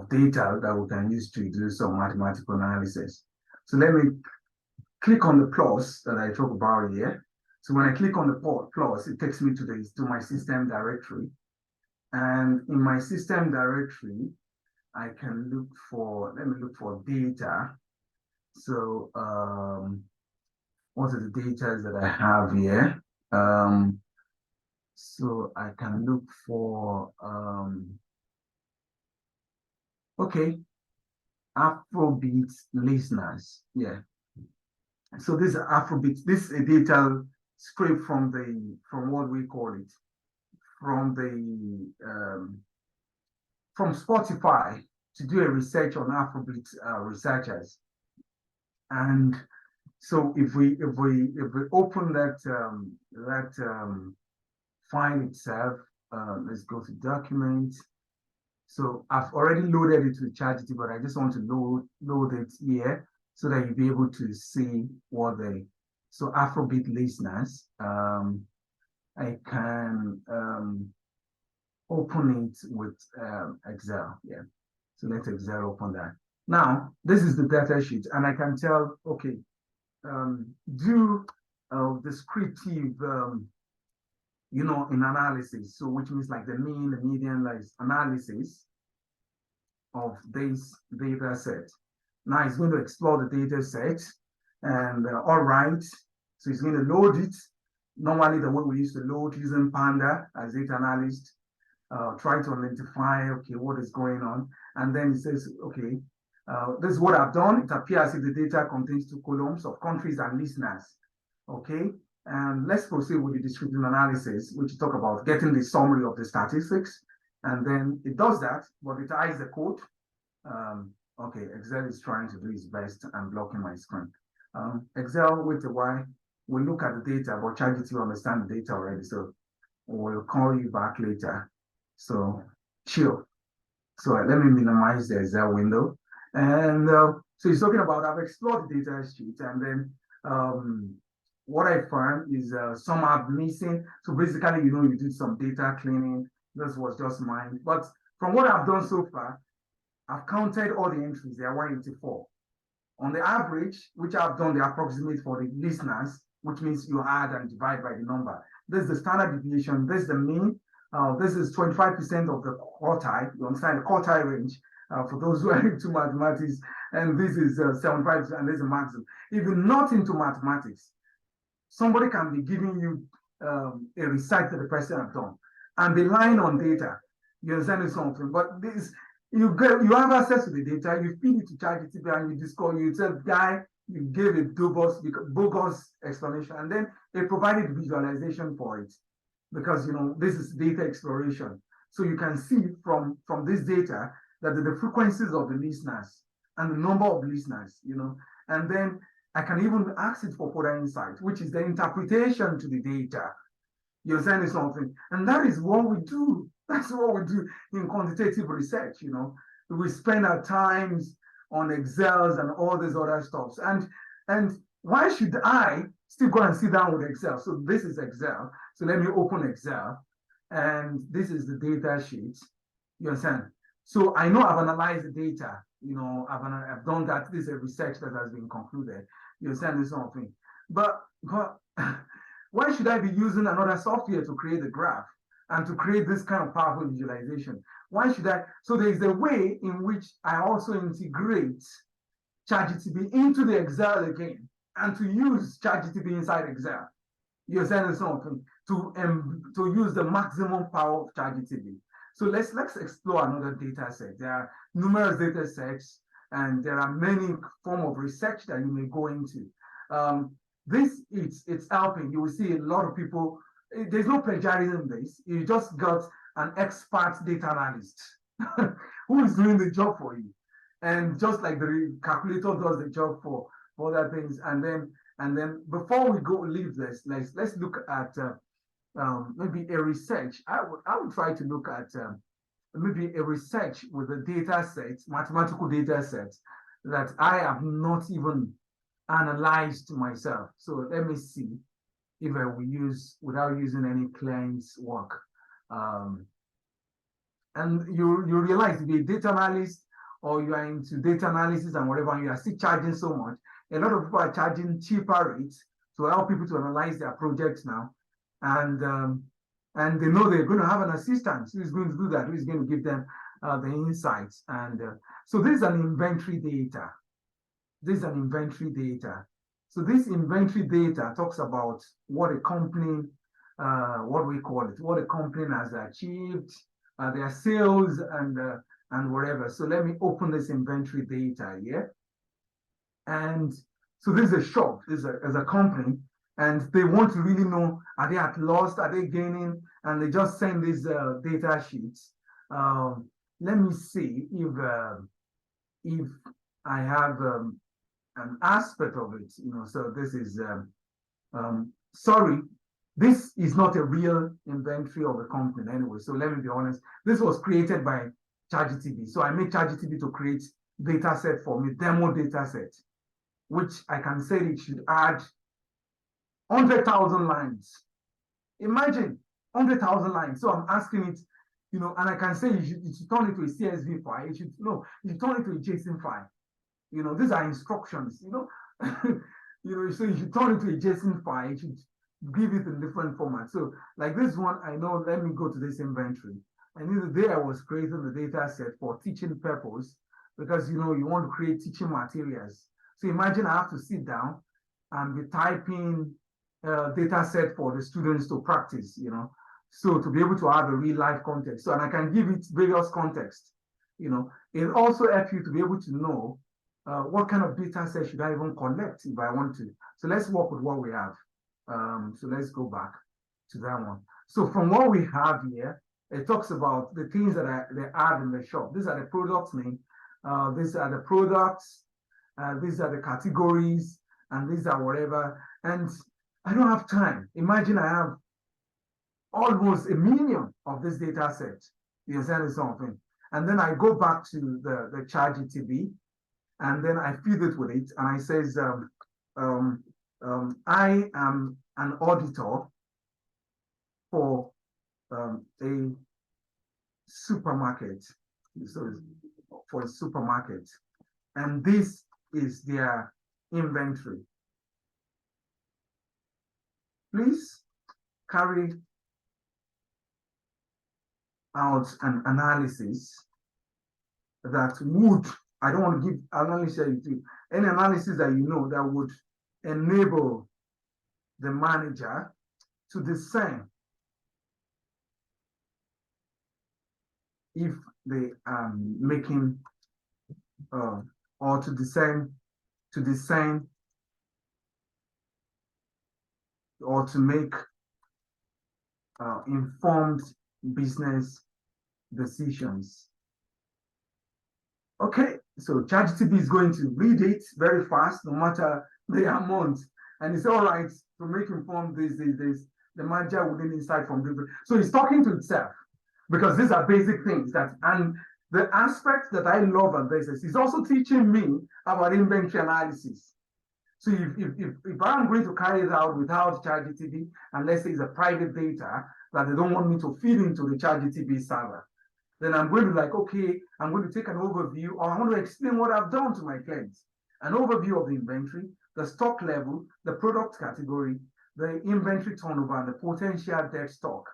data that we can use to do some mathematical analysis. So let me click on the plus that I talk about here. So when I click on the plus, it takes me to my system directory. And in my system directory, I can look for, let me look for data. So what are the data that I have here? So I can look for, okay, Afrobeat listeners. Yeah. So this is Afrobeat. This is a data scrape from what we call it, from Spotify to do a research on Afrobeat researchers. And so if we open that file itself, let's go to documents. So I've already loaded it to ChatGPT, but I just want to load it here so that you'll be able to see what so Afrobeat listeners, I can open it with Excel. Yeah. So let's Excel open that. Now, this is the data sheet, and I can tell, okay, do descriptive, in analysis. So which means like the mean, the median, like analysis of this data set. Now it's going to explore the data set, and all right, so it's going to load it. Normally the way we used to load using Panda as data analyst, try to identify, okay, what is going on. And then it says, okay, this is what I've done. It appears if the data contains 2 columns of countries and listeners. Okay, and let's proceed with the descriptive analysis, which talk about getting the summary of the statistics. And then it does that, but it hides the code. Okay, Excel is trying to do its best and blocking my screen. Excel, wait a while, we'll look at the data, but ChatGPT will understand the data already, so we'll call you back later. So chill. So let me minimize the Excel window. And so he's talking about, I've explored the data sheet, and then what I found is some are missing. So basically, you did some data cleaning. This was just mine. But from what I've done so far, I've counted all the entries, there are 184. On the average, which I've done the approximate for the listeners, which means you add and divide by the number. This is the standard deviation, this is the mean, this is 25% of the quartile, you understand the quartile range, for those who are into mathematics, and this is 75%, and this is the maximum. If you're not into mathematics, somebody can be giving you a research that the person has done, and be lying on data. You understand something? But this, you have access to the data, you feed it to ChatGPT, and you discover, you tell guy, you gave a bogus explanation, and then they provided visualization for it, because this is data exploration. So you can see from this data that the frequencies of the listeners and the number of listeners, and then I can even ask it for further insight, which is the interpretation to the data. You're saying something, and that is what we do. That's what we do in quantitative research. We spend our times on Excels and all these other stuff. And why should I still go and sit down with Excel? So this is Excel. So let me open Excel, and this is the data sheet. You understand? So I know I've analyzed the data. I've done that. This is a research that has been concluded. You understand something? But why should I be using another software to create the graph and to create this kind of powerful visualization? Why should I? So there is a way in which I also integrate ChatGPT into the Excel again, and to use ChatGPT inside Excel. You understand something? To use the maximum power of ChatGPT. So let's explore another data set. There are numerous data sets, and there are many forms of research that you may go into. It's helping. You will see a lot of people. There's no plagiarism in this. You just got an expert data analyst who is doing the job for you, and just like the calculator does the job for other things. And then before we leave this, let's look at maybe a research. I would try to look at maybe a research with a data set, mathematical data set that I have not even analyzed myself. So let me see if I will use, without using any client's work. And you realize, if you're a data analyst or you are into data analysis and whatever, and you are still charging so much, a lot of people are charging cheaper rates to help people to analyze their projects now. And they know they're going to have an assistant who is going to do that, who is going to give them the insights. And so this is an inventory data. This is an inventory data. So this inventory data talks about what a company, what a company has achieved, their sales and whatever. So let me open this inventory data here. And so this is a shop, this is a company, and they want to really know, are they at loss, are they gaining? And they just send these data sheets. Let me see if I have an aspect of it, so this is, sorry, this is not a real inventory of a company anyway. So let me be honest, this was created by ChatGPT. So I made ChatGPT to create data set for me, demo data set, which I can say it should add 100,000 lines. Imagine 100,000 lines. So I'm asking it, and I can say you should turn it to a CSV file. You should turn it to a JSON file. These are instructions, so you should turn it to a JSON file. You should give it in different formats. So like this one, I know, let me go to this inventory. And the day I was creating the data set for teaching purpose, because you want to create teaching materials. So imagine I have to sit down and be typing data set for the students to practice, so to be able to have a real life context. So, and I can give it various contexts, it also helps you to be able to know what kind of data set should I even collect if I want to. So let's work with what we have. So let's go back to that one. So from what we have here, it talks about the things that they add in the shop. These are the products name. These are the products. These are the categories, and these are whatever. And I don't have time. Imagine I have almost 1 million of this data set. You understand something? And then I go back to the ChatGPT, and then I feed it with it, and I says, I am an auditor for a supermarket. So for a supermarket, and this is their inventory. Please carry out an analysis that would, I don't want to give analysis to any analysis that you know that would enable the manager to discern if they are making or to discern or to make informed business decisions. Okay, so ChatGPT is going to read it very fast, no matter the amount, and it's all right to make informed this. The manager within insight from different. So it's talking to itself, because these are basic things that, and the aspect that I love of this is also teaching me about inventory analysis. So if I'm going to carry it out without ChatGPT, and let's say it's a private data that they don't want me to feed into the ChatGPT server, then I'm going to like, okay, I'm going to take an overview, or I want to explain what I've done to my clients. An overview of the inventory, the stock level, the product category, the inventory turnover, and the potential dead stock.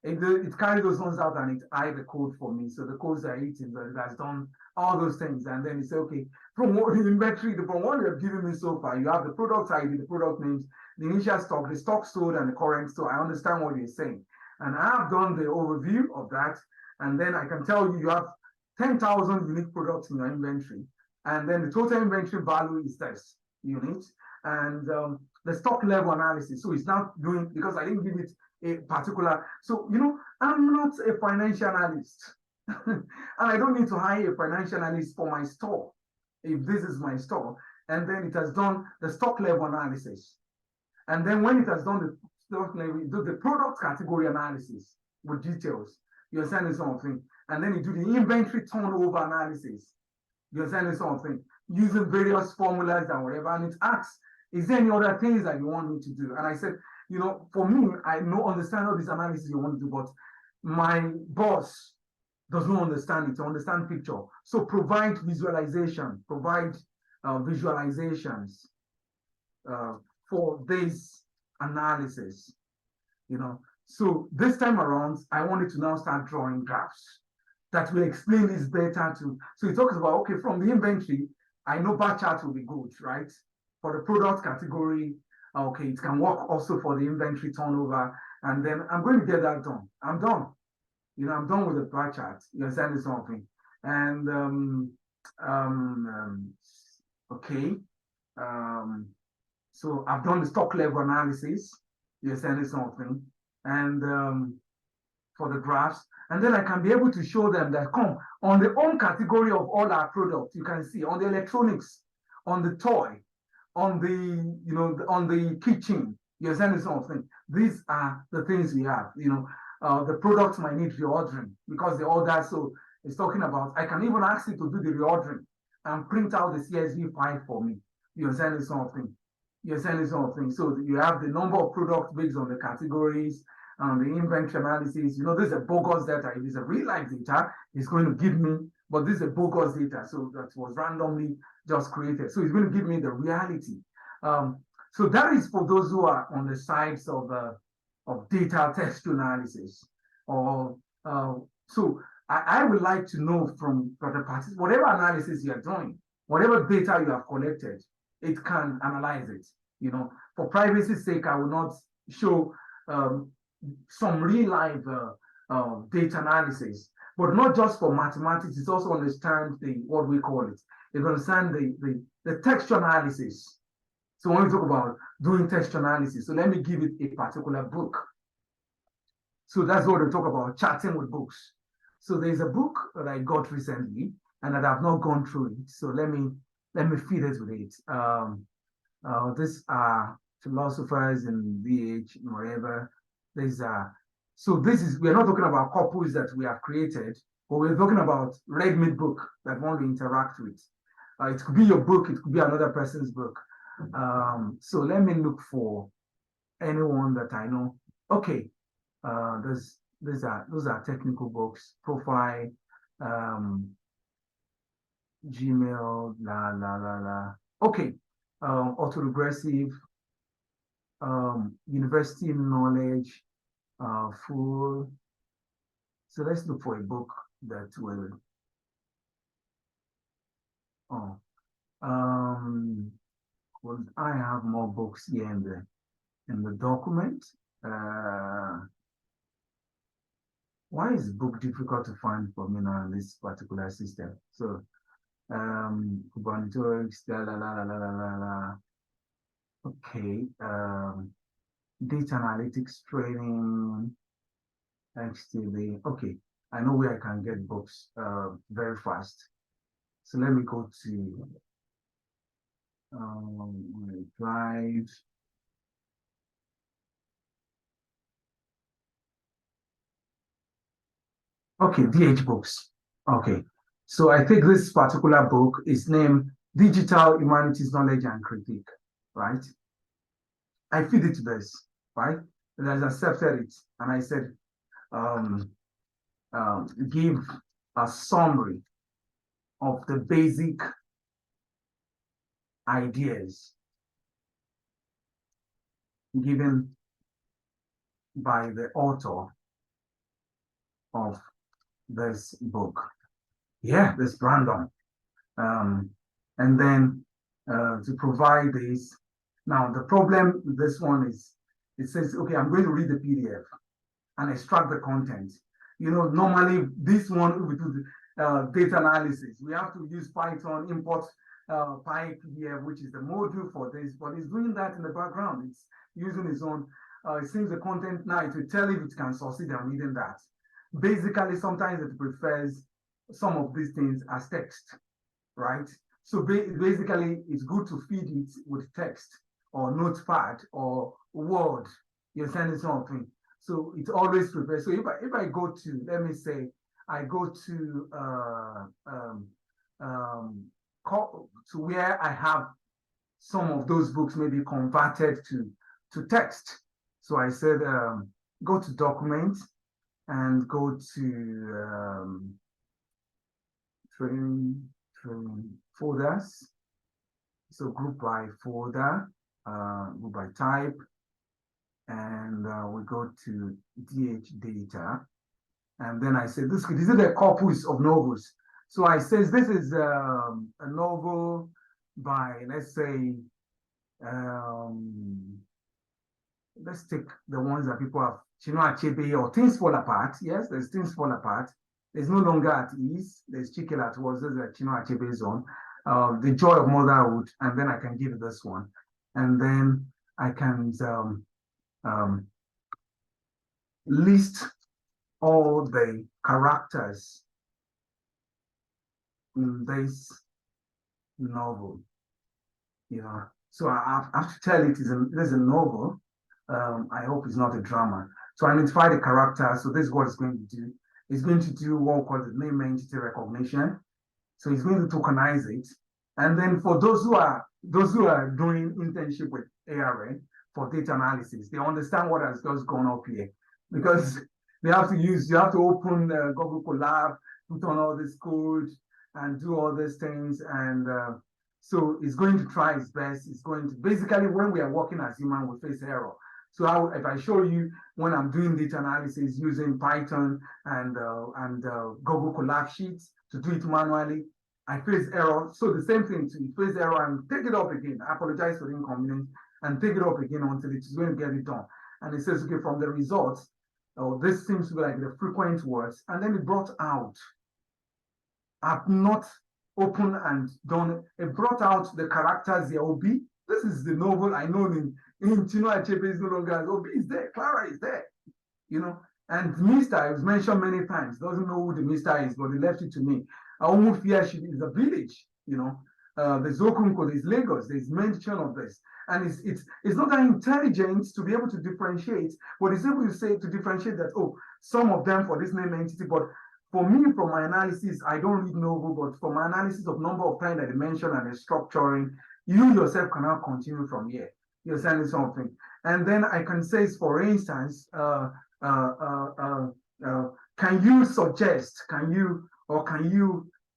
It carries those ones out and it hides the code for me. So the codes are eating, but it has done all those things. And then it says, okay, from what the inventory, from what you have given me so far, you have the product ID, the product names, the initial stock, the stock sold, and the current store. I understand what you're saying. And I've done the overview of that. And then I can tell you, you have 10,000 unique products in your inventory. And then the total inventory value is this unit. And the stock level analysis. So it's not doing, because I didn't give it a particular, so, you know, I'm not a financial analyst. And I don't need to hire a financial analyst for my store, if this is my store. And then it has done the stock level analysis. And then when it has done the stock level, you do the product category analysis with details. You're sending something. And then you do the inventory turnover analysis. You're sending something using various formulas and whatever. And it asks, is there any other things that you want me to do? And I said, you know, for me, I understand all this analysis you want to do, but my boss does not understand it, to understand picture. So provide visualization, provide visualizations for this analysis, you know. So this time around, I wanted to now start drawing graphs that will explain this better too. So it talks about, okay, from the inventory, I know bar chart will be good, right? For the product category, okay, it can work also for the inventory turnover. And then I'm going to get that done. I'm done. You know, I'm done with the bar chart. You're sending something. And okay. So I've done the stock level analysis. You're sending something. And for the graphs. And then I can be able to show them that come on the home category of all our products. You can see on the electronics, on the toy, on the, you know, on the kitchen, you're sending something. These are the things we have, you know, the products might need reordering because the order, so it's talking about, I can even ask it to do the reordering and print out the CSV file for me. You're sending something. You're sending something. So you have the number of products based on the categories, the inventory analysis. You know, this is a bogus data. If it's a real life data, it's going to give me, but this is a bogus data. So that was randomly just created. So it's going to give me the reality. So that is for those who are on the sides of data text analysis. Or so I would like to know from the parties, whatever analysis you're doing, whatever data you have collected, it can analyze it. You know, for privacy's sake, I will not show some real life data analysis, but not just for mathematics. It's also understand the, what we call it. It understand the text analysis. So when we talk about doing text analysis, so let me give it a particular book. So that's what we talk about, chatting with books. So there's a book that I got recently and that I've not gone through it. So let me feed it with it. These are philosophers in VH, wherever. There's so this is, we're not talking about couples that we have created, but we're talking about read-made book that want to interact with. It could be your book, it could be another person's book. So let me look for anyone that I know. Okay, those are technical books, profile. Gmail, Okay, autoregressive, university knowledge, full. So let's look for a book that will. Oh, well, I have more books here in the document. Why is book difficult to find for me now in this particular system? So, Kubernetes, Okay, data analytics training, XTB. Okay, I know where I can get books very fast. So let me go to Drive. Okay, DH Books. Okay, so I think this particular book is named Digital Humanities Knowledge and Critique, right? I feed it to this, right? And I accepted it, and I said, give a summary of the basic ideas given by the author of this book. Yeah, this Brandon. And then to provide this. Now, the problem with this one is, it says, okay, I'm going to read the PDF and extract the content. You know, normally this one, we do the data analysis. We have to use Python, import PyPDF, which is the module for this, but it's doing that in the background. It's using its own, it seems the content now, it will tell if it can succeed in reading that. Basically, sometimes it prefers some of these things as text, right? So basically, it's good to feed it with text or Notepad or Word. You're sending something. So it always prefers. So if I go to, let me say, I go to where I have some of those books maybe converted to text. So I said, go to document and go to training folders. So group by folder, group by type, and we go to DH data. And then I said, this is a corpus of novels. So I says, this is a novel by, let's say, let's take the ones that people have, Chinua Achebe or Things Fall Apart. Yes, there's Things Fall Apart. There's No Longer at Ease. There's Chikela Towards, this is Chinua Achebe's on. The Joy of Motherhood, and then I can give this one. And then I can list all the characters in this novel. You know, so I have to tell it is a novel. I hope it's not a drama. So identify the character. So this is what it's going to do. It's going to do what we call the name entity recognition. So it's going to tokenize it. And then for those who are doing internship with ARN for data analysis, they understand what has just gone up here, because you have to open Google Colab, put on all this code and do all these things. And so it's going to try its best. It's going to, basically, when we are working as human, we face error. So if I show you when I'm doing data analysis using Python and Google Colab Sheets to do it manually, I face error. So the same thing, to face error and take it up again. I apologize for the inconvenience and take it up again until it's going to get it done. And it says, okay, from the results, this seems to be like the frequent words. And then it brought out, I've not opened and done, it brought out the characters there. OB, this is the novel I know in Chinua Achebe is no longer, OB is there, Clara is there, you know. And Mr. is mentioned many times, doesn't know who the Mr. is, but he left it to me. Aumufiashi is a village, you know. There's Okunko, there's Lagos, there's mention of this. And it's not that intelligent to be able to differentiate, but it's able to say, to differentiate that, oh, some of them for this name entity, but for me, from my analysis, I don't read novel, but for my analysis of number of times that they mention and the structuring, you yourself cannot continue from here. You're saying something. And then I can say, for instance, can you suggest, can you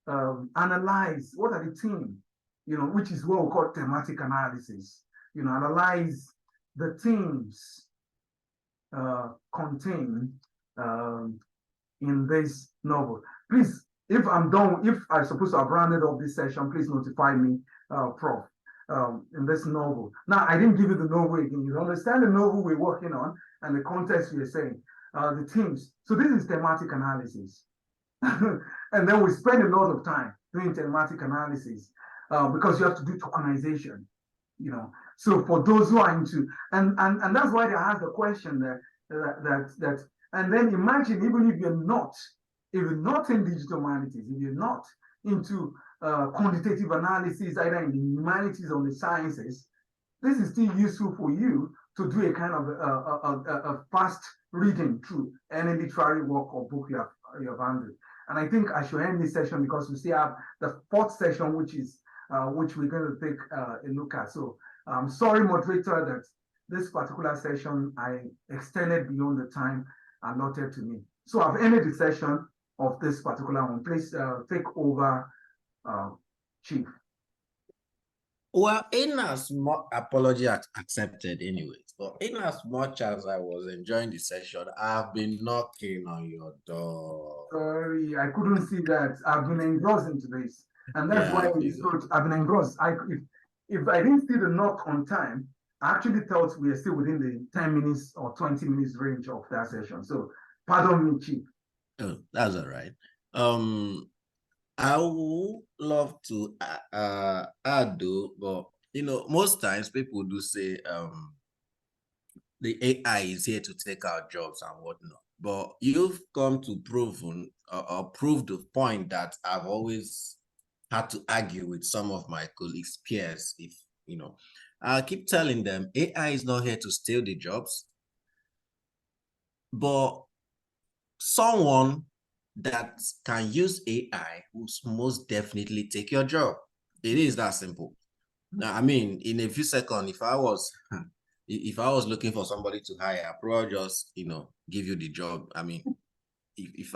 analyze what are the themes, which is what we call thematic analysis. Analyze the themes contained in this novel. Please, if I'm supposed to have rounded up this session, please notify me, Prof, in this novel. Now, I didn't give you the novel again. You understand the novel we're working on and the context we're saying, the themes. So this is thematic analysis. And then we spend a lot of time doing thematic analysis because you have to do tokenization, So for those who are into, and that's why they ask the question that, and then imagine even if you're not in digital humanities, if you're not into quantitative analysis, either in the humanities or the sciences, this is still useful for you to do a kind of a fast reading through any literary work or book you have handled. And I think I should end this session because we still have the fourth session, which we're going to take a look at. So I'm sorry, moderator, that this particular session I extended beyond the time allotted to me. So I've ended the session of this particular one. Please take over, Chief. Well, in as much apology accepted anyways, but in as much as I was enjoying the session, I've been knocking on your door. Sorry, I couldn't see that. I've been engrossed into this. And that's why I've been engrossed. If I didn't see the knock on time, I actually thought we are still within the 10 minutes or 20 minutes range of that session. So pardon me, Chief. Oh, that's all right. I would love to add though, but most times people do say the AI is here to take our jobs and whatnot. But you've come to prove the point that I've always had to argue with some of my colleagues, peers, I keep telling them AI is not here to steal the jobs, but someone that can use AI will most definitely take your job. It is that simple. Now, I mean, in a few seconds, if I was looking for somebody to hire, I'll probably just, give you the job. I mean, if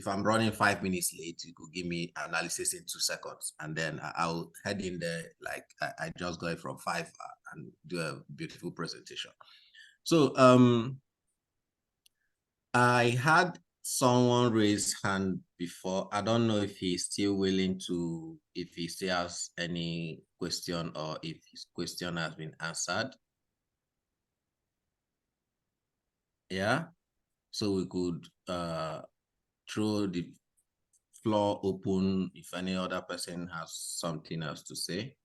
I'm running 5 minutes late, you could give me analysis in 2 seconds, and then I'll head in there like I just got it from 5 and do a beautiful presentation. So I had someone raise hand before. I don't know if he's still willing to, if he still has any question or if his question has been answered. Yeah, so we could throw the floor open if any other person has something else to say.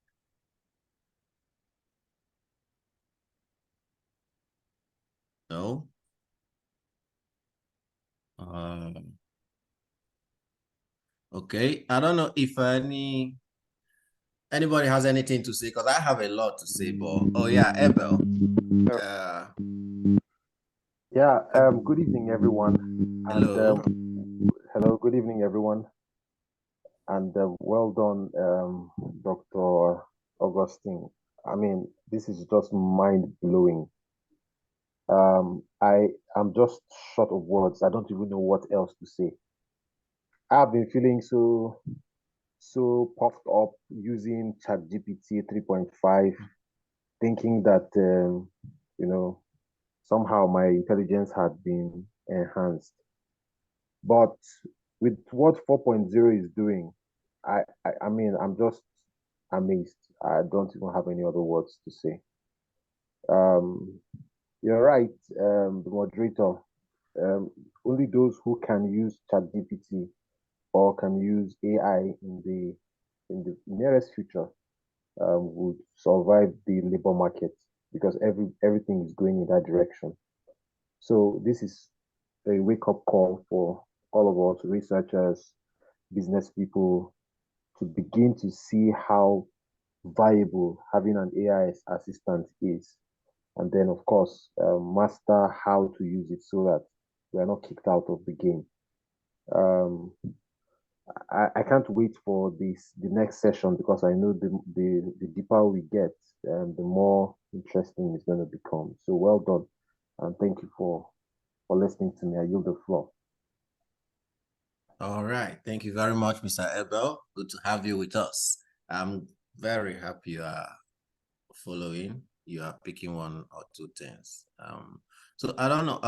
No? Okay, I don't know if anybody has anything to say, because I have a lot to say, but oh yeah, Abel. Yeah, good evening, everyone. Hello. And, hello, good evening, everyone. And well done, Dr. Augustine. I mean, this is just mind-blowing. I am just short of words. I don't even know what else to say. I've been feeling so puffed up using ChatGPT 3.5, thinking that somehow my intelligence had been enhanced. But with what 4.0 is doing, I mean, I'm just amazed. I don't even have any other words to say. You're right, the moderator. Only those who can use ChatGPT or can use AI in the nearest future would survive the labor market, because everything is going in that direction. So this is a wake-up call for all of us, researchers, business people, to begin to see how viable having an AI assistant is. And then, of course, master how to use it so that we are not kicked out of the game. I can't wait for the next session, because I know the deeper we get, the more interesting it's going to become. So well done, and thank you for listening to me. I yield the floor. All right. Thank you very much, Mr. Ebel. Good to have you with us. I'm very happy you are following. You are picking one or two things. So I don't know.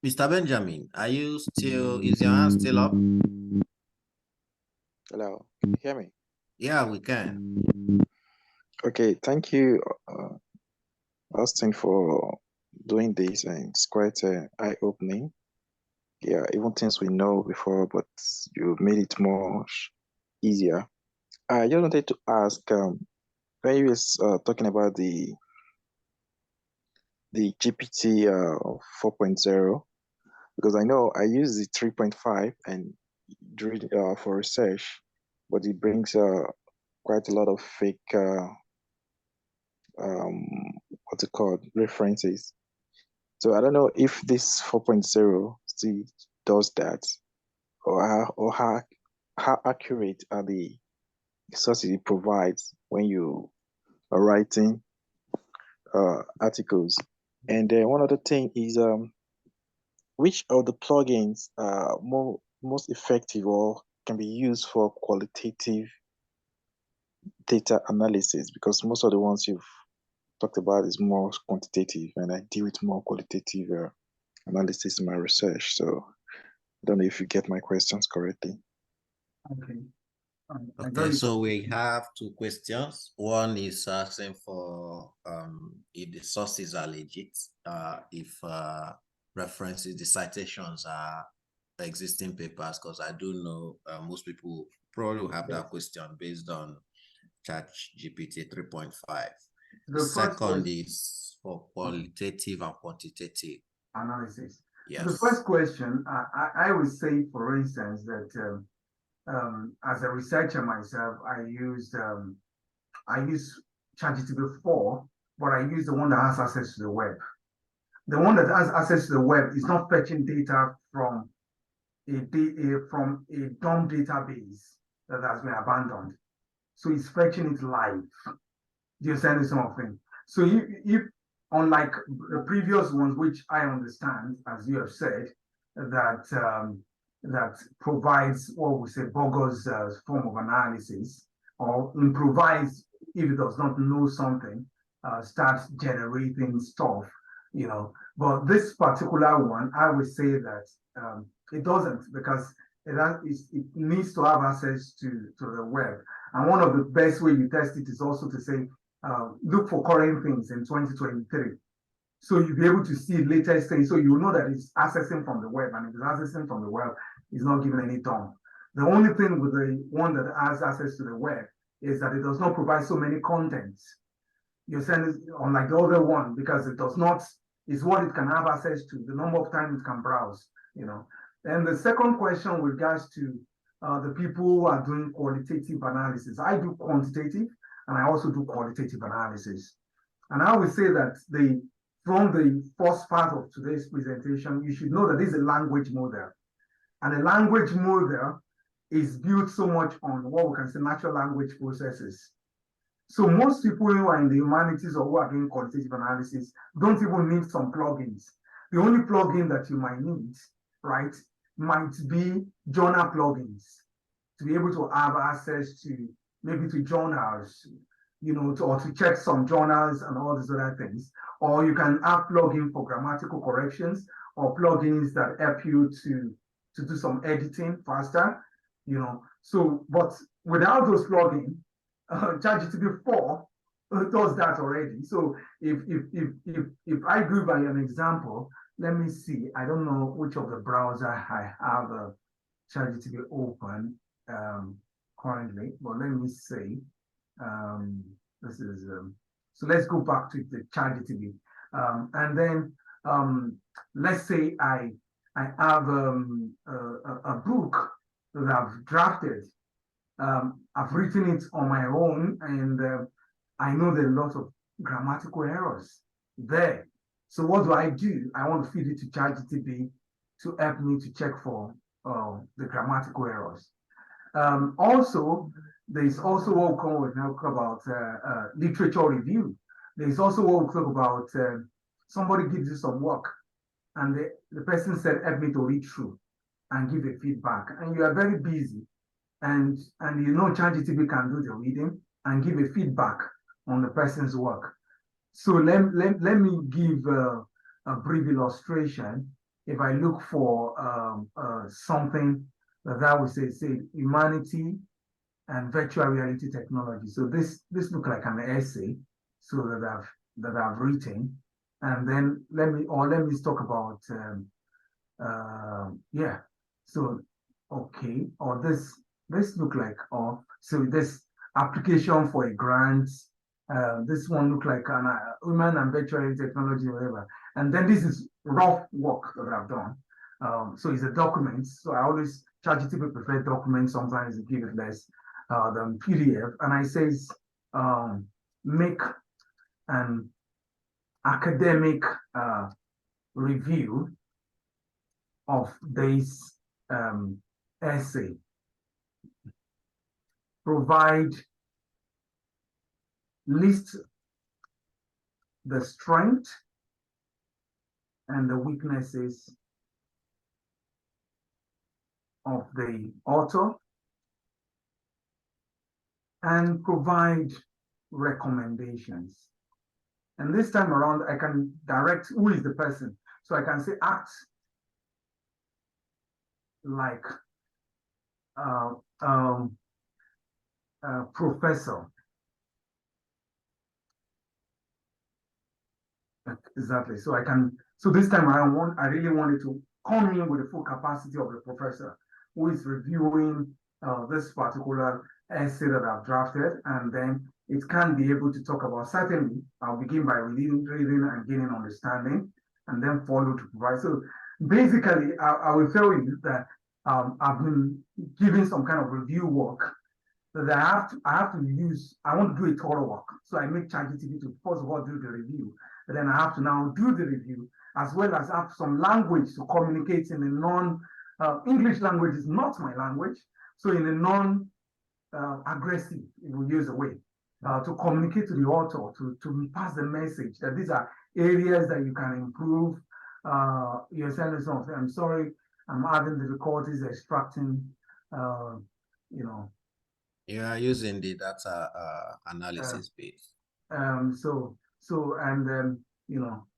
Mr. Benjamin, is your hand still up? Hello, can you hear me? Yeah, we can. Okay, thank you, Austin, for doing this, and it's quite eye-opening. Yeah, even things we know before, but you made it more easier. I just wanted to ask, when you was talking about the GPT 4.0, because I know I use the 3.5 and during for research, but it brings quite a lot of fake what's it called, references. So I don't know if this 4.0 still does that, or how accurate are the sources it provides when you are writing articles. And then one other thing is which of the plugins are most effective or can be used for qualitative data analysis, because most of the ones you've talked about is more quantitative, and I deal with more qualitative analysis in my research. So I don't know if you get my questions correctly. Okay. Okay, so we have two questions. One is asking for if the sources are legit, if references, the citations are existing papers, because I do know most people probably will have that question based on ChatGPT 3.5. The second is for qualitative and quantitative analysis. Yes. The first question, I would say, for instance, that as a researcher myself, I use ChatGPT 4, but I use the one that has access to the web. The one that has access to the web is not fetching data from a dumb database that has been abandoned. So it's fetching it live. Do you understand something? So if unlike the previous ones, which I understand, as you have said, that that provides what we say bogus form of analysis, or improvise if it does not know something, starts generating stuff, you know. But this particular one, I would say that it doesn't, because it needs to have access to the web. And one of the best way you test it is also to say, look for current things in 2023. So you'll be able to see latest things. So you know that it's accessing from the web, and if it's accessing from the web, it's not giving any dump. The only thing with the one that has access to the web is that it does not provide so many contents. You send it unlike the other one, because it does not, is what it can have access to, the number of times it can browse, you know. And the second question with regards to the people who are doing qualitative analysis, I do quantitative and I also do qualitative analysis. And I would say that from the first part of today's presentation, you should know that this is a language model. And a language model is built so much on what we can say natural language processes. So most people who are in the humanities or who are doing qualitative analysis don't even need some plugins. The only plugin that you might need, right, might be journal plugins to be able to have access to maybe to journals, you know, or to check some journals and all these other things. Or you can have plugin for grammatical corrections, or plugins that help you to do some editing faster, you know. So, but without those plugins, ChatGPT 4 does that already. So if I go by an example, let me see. I don't know which of the browser I have ChatGPT open currently, but let me see. This is so let's go back to the ChatGPT, and then let's say I have a book that I've drafted. I've written it on my own, and I know there are lots of grammatical errors there. So what do? I want to feed it to ChatGPT to help me to check for the grammatical errors. Also, there's also what we talk about literature review. There's also what we talk about somebody gives you some work, and the person said, help me to read through and give a feedback, and you are very busy, and you know ChatGPT can do the reading and give a feedback on the person's work. So let me give a brief illustration. If I look for something that I would say humanity and virtual reality technology. So this looks like an essay, so that I've written, and then let me talk about yeah. So okay, or this look like, or so this application for a grant. This one look like an human and virtual technology, whatever. And then this is rough work that I've done. So it's a document. So I always ChatGPT prefer documents. Sometimes it give it less than PDF. And I says make an academic review of this essay. List the strength and the weaknesses of the author, and provide recommendations. And this time around, I can direct who is the person. So I can say act like professor. Exactly. So I can. So this time around, I really wanted to come in with the full capacity of the professor who is reviewing this particular essay that I've drafted, and then it can be able to talk about. Certainly, I'll begin by reading and gaining understanding, and then follow to provide. So basically, I will tell you that I've been giving some kind of review work that I have to use. I want to do a thorough work, so I make ChatGPT to first of all do the review. But then I have to now do the review, as well as have some language to communicate in a non-English language is not my language, so in a non-aggressive, use a way to communicate to the author, to pass the message that these are areas that you can improve. You're saying something. I'm sorry, I'm having difficulties extracting. You are using the data analysis base.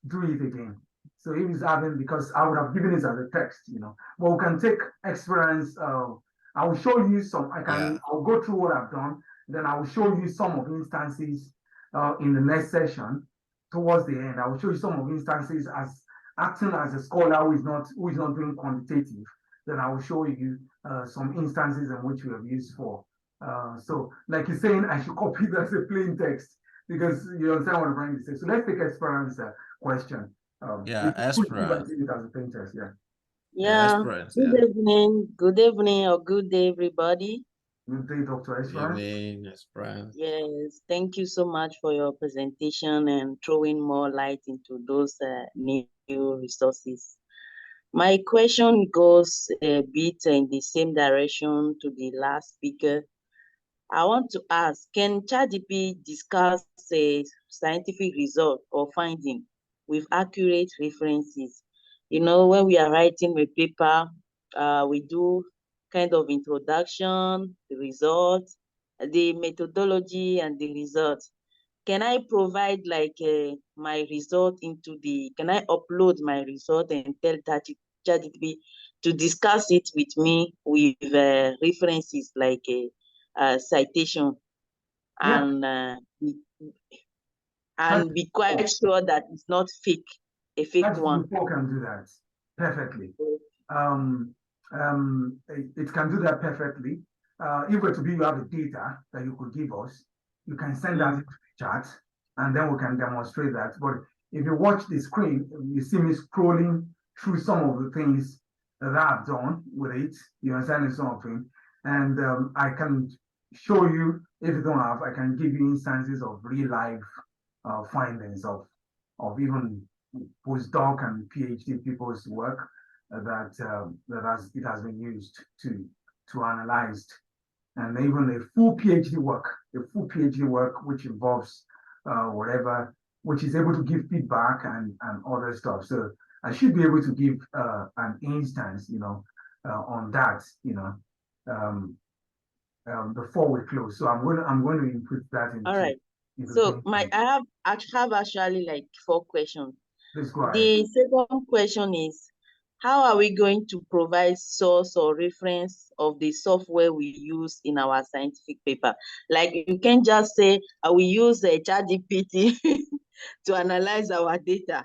Do it again. So if it's having, because I would have given it as a text, but we can take experience. I will show you some. I'll go through what I've done. Then I will show you some of instances in the next session. Towards the end, I will show you some of instances as acting as a scholar who is not doing quantitative. Then I will show you some instances in which we have used for. So, like you're saying, I should copy that as a plain text because you understand what I'm trying to say. So let's take Esperance's question. Esperance. It as a plain text, Good evening. Good evening or good day, everybody. Good day, Dr. Esperance. Good evening, Esperance. Yes, thank you so much for your presentation and throwing more light into those new resources. My question goes a bit in the same direction to the last speaker. I want to ask, can ChatGPT discuss a scientific result or finding with accurate references? When we are writing a paper, we do kind of introduction, the result, the methodology, and the result. Can I provide my result can I upload my result and tell ChatGPT to discuss it with me with references like a citation and be quite sure that it's not fake, a fake one? People can do that perfectly. It can do that perfectly. If we're to be, you have the data that you could give us, you can send that into the chat, and then we can demonstrate that. But if you watch the screen, you see me scrolling through some of the things that I've done with it. You understand something, and I can show you. If you don't have, I can give you instances of real life findings of even postdoc and PhD people's work that has been used to analyze, and even a full PhD work, which involves whatever, which is able to give feedback and other stuff. So I should be able to give an instance, on that, before we close. So I'm going to input that into. All right. So I have actually like 4 questions. Please go ahead. The second question is, how are we going to provide source or reference of the software we use in our scientific paper? Like, you can just say, we use a ChatGPT to analyze our data.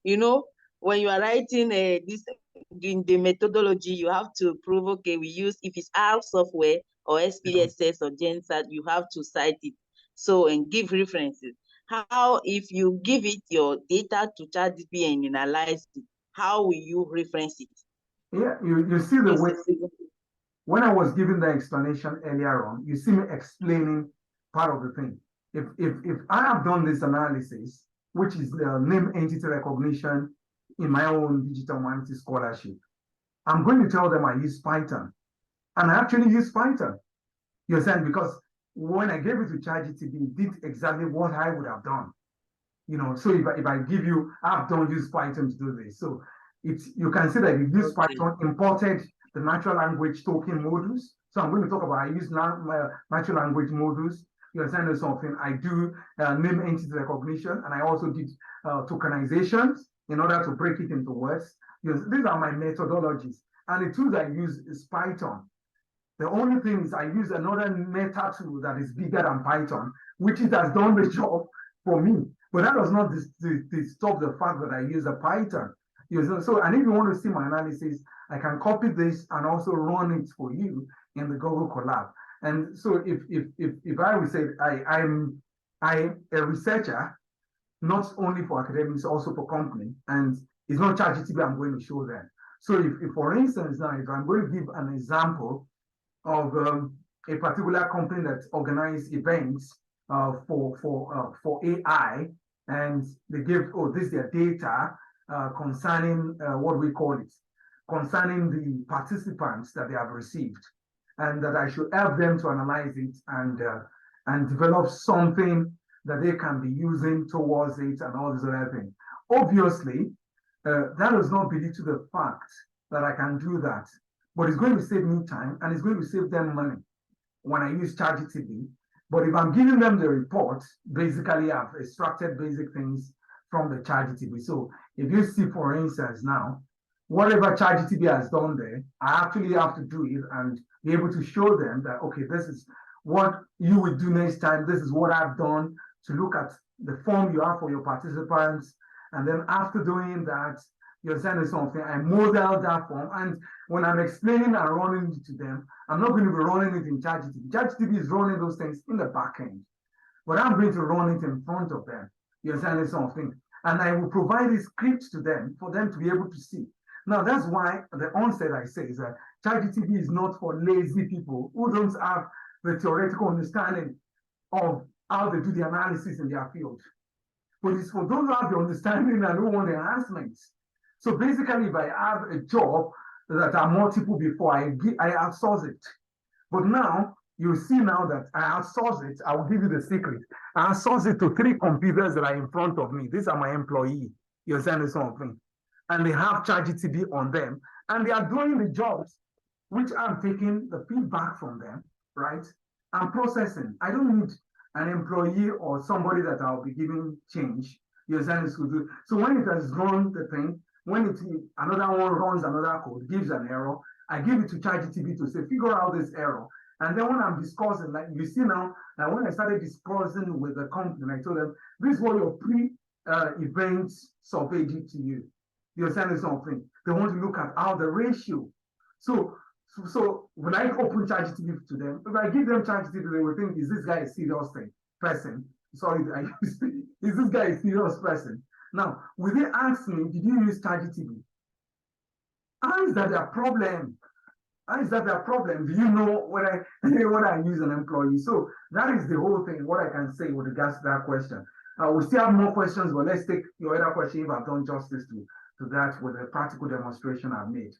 When you are writing this in the methodology, you have to prove, okay, we use, if it's R software or SPSS or GenSat, you have to cite it. So, and give references. How, if you give it your data to ChatGPT and analyze it, how will you reference it? Yeah, you see the way, when I was giving the explanation earlier on, you see me explaining part of the thing. If I have done this analysis, which is the name entity recognition in my own digital humanity scholarship, I'm going to tell them I use Python. And I actually use Python. You understand? Because when I gave it to ChatGPT, it did exactly what I would have done. So if I give you, don't use Python to do this. So you can see that you use Python, imported the natural language token modules. So I'm going to talk about, I use natural language modules. You understand something? I do name entity recognition, and I also did tokenizations in order to break it into words. These are my methodologies. And the tools I use is Python. The only thing is I use another meta tool that is bigger than Python, which it has done the job for me. But that does not stop the fact that I use a Python. So, and if you want to see my analysis, I can copy this and also run it for you in the Google Colab. And so if I would say I'm a researcher, not only for academics, also for company, and it's not ChatGPT I'm going to show them. So if for instance, now if I'm going to give an example of a particular company that organized events for AI, and they give, this is their data concerning what we call it, concerning the participants that they have received, and that I should help them to analyze it and develop something that they can be using towards it and all this other thing. Obviously, that does not belittle the fact that I can do that, but it's going to save me time and it's going to save them money when I use ChatGPT. But if I'm giving them the report, basically I've extracted basic things from the ChatGPT. So if you see, for instance, now, whatever ChatGPT has done there, I actually have to do it and be able to show them that, okay, this is what you would do next time. This is what I've done to look at the form you have for your participants. And then after doing that, you're sending something, I model that form. And when I'm explaining and running it to them, I'm not going to be running it in ChatGPT. ChatGPT is running those things in the back end, but I'm going to run it in front of them. You're sending something. And I will provide a script to them for them to be able to see. Now, that's why at the onset I say is that ChatGPT is not for lazy people who don't have the theoretical understanding of how they do the analysis in their field. But it's for those who have the understanding and who want enhancements. So basically, if I have a job that are multiple before, I outsource it. But now, you see now that I outsource it, I will give you the secret. I outsource it to 3 computers that are in front of me. These are my employees. You understand something? And they have ChatGPT on them. And they are doing the jobs, which I'm taking the feedback from them, right? I'm processing. I don't need an employee or somebody that I'll be giving change. You understand this could do. So when it has run the thing, when another one runs another code, gives an error, I give it to ChatGPT to say, figure out this error. And then when I'm discussing, like you see now, that when I started discussing with the company, I told them, this is what your pre-event survey did to you. You understand something? They want to look at how the ratio. So when I open ChatGPT to them, if I give them ChatGPT, they will think, is this guy a serious person? Sorry, is this guy a serious person? Now, will they ask me, did you use ChatGPT? How is that their problem? How is that their problem? Do you know when I use an employee? So that is the whole thing, what I can say with regards to that question. We still have more questions, but let's take your other question if I've done justice to that with the practical demonstration I've made.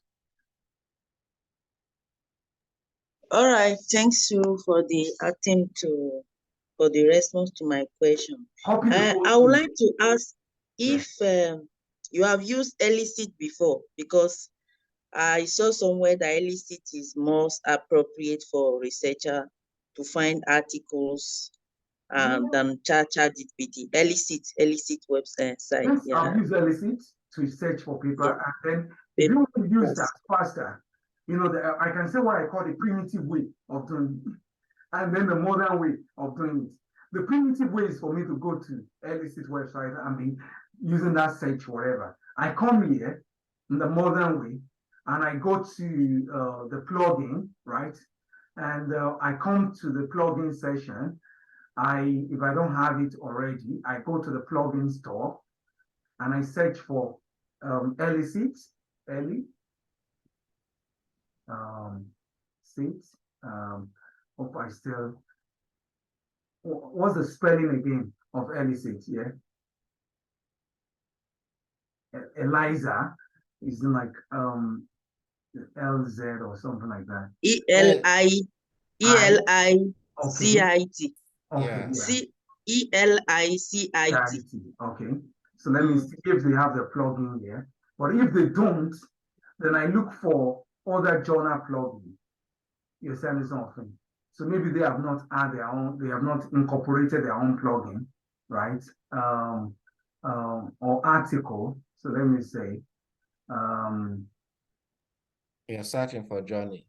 All right, thanks you for the attempt for the response to my question. I would like to ask if you have used elicit before, because I saw somewhere that elicit is most appropriate for researcher to find articles than ChatGPT. Elicit website site. Yes, Yeah. I've used elicit to search for paper, Yeah. and then if you want to use that Yes. faster, you know, I can say what I call the primitive way of doing it, and then the modern way of doing it. The primitive way is for me to go to elicit website and be using that search whatever. I come here in the modern way, and I go to the plugin, right? And I come to the plugin session. If I don't have it already, I go to the plugin store and I search for elicit, sit. Hope I still. What's the spelling again of elicit? Yeah, Eliza is like LZ or something like that. ELICIT. Okay, yeah. ELICIT. Okay, so let me see if they have the plugin here. But if they don't, then I look for other journal plugin. You're saying something. So maybe they have not had their own, they have not incorporated their own plugin, right? Or article. So let me say, You're searching for Johnny.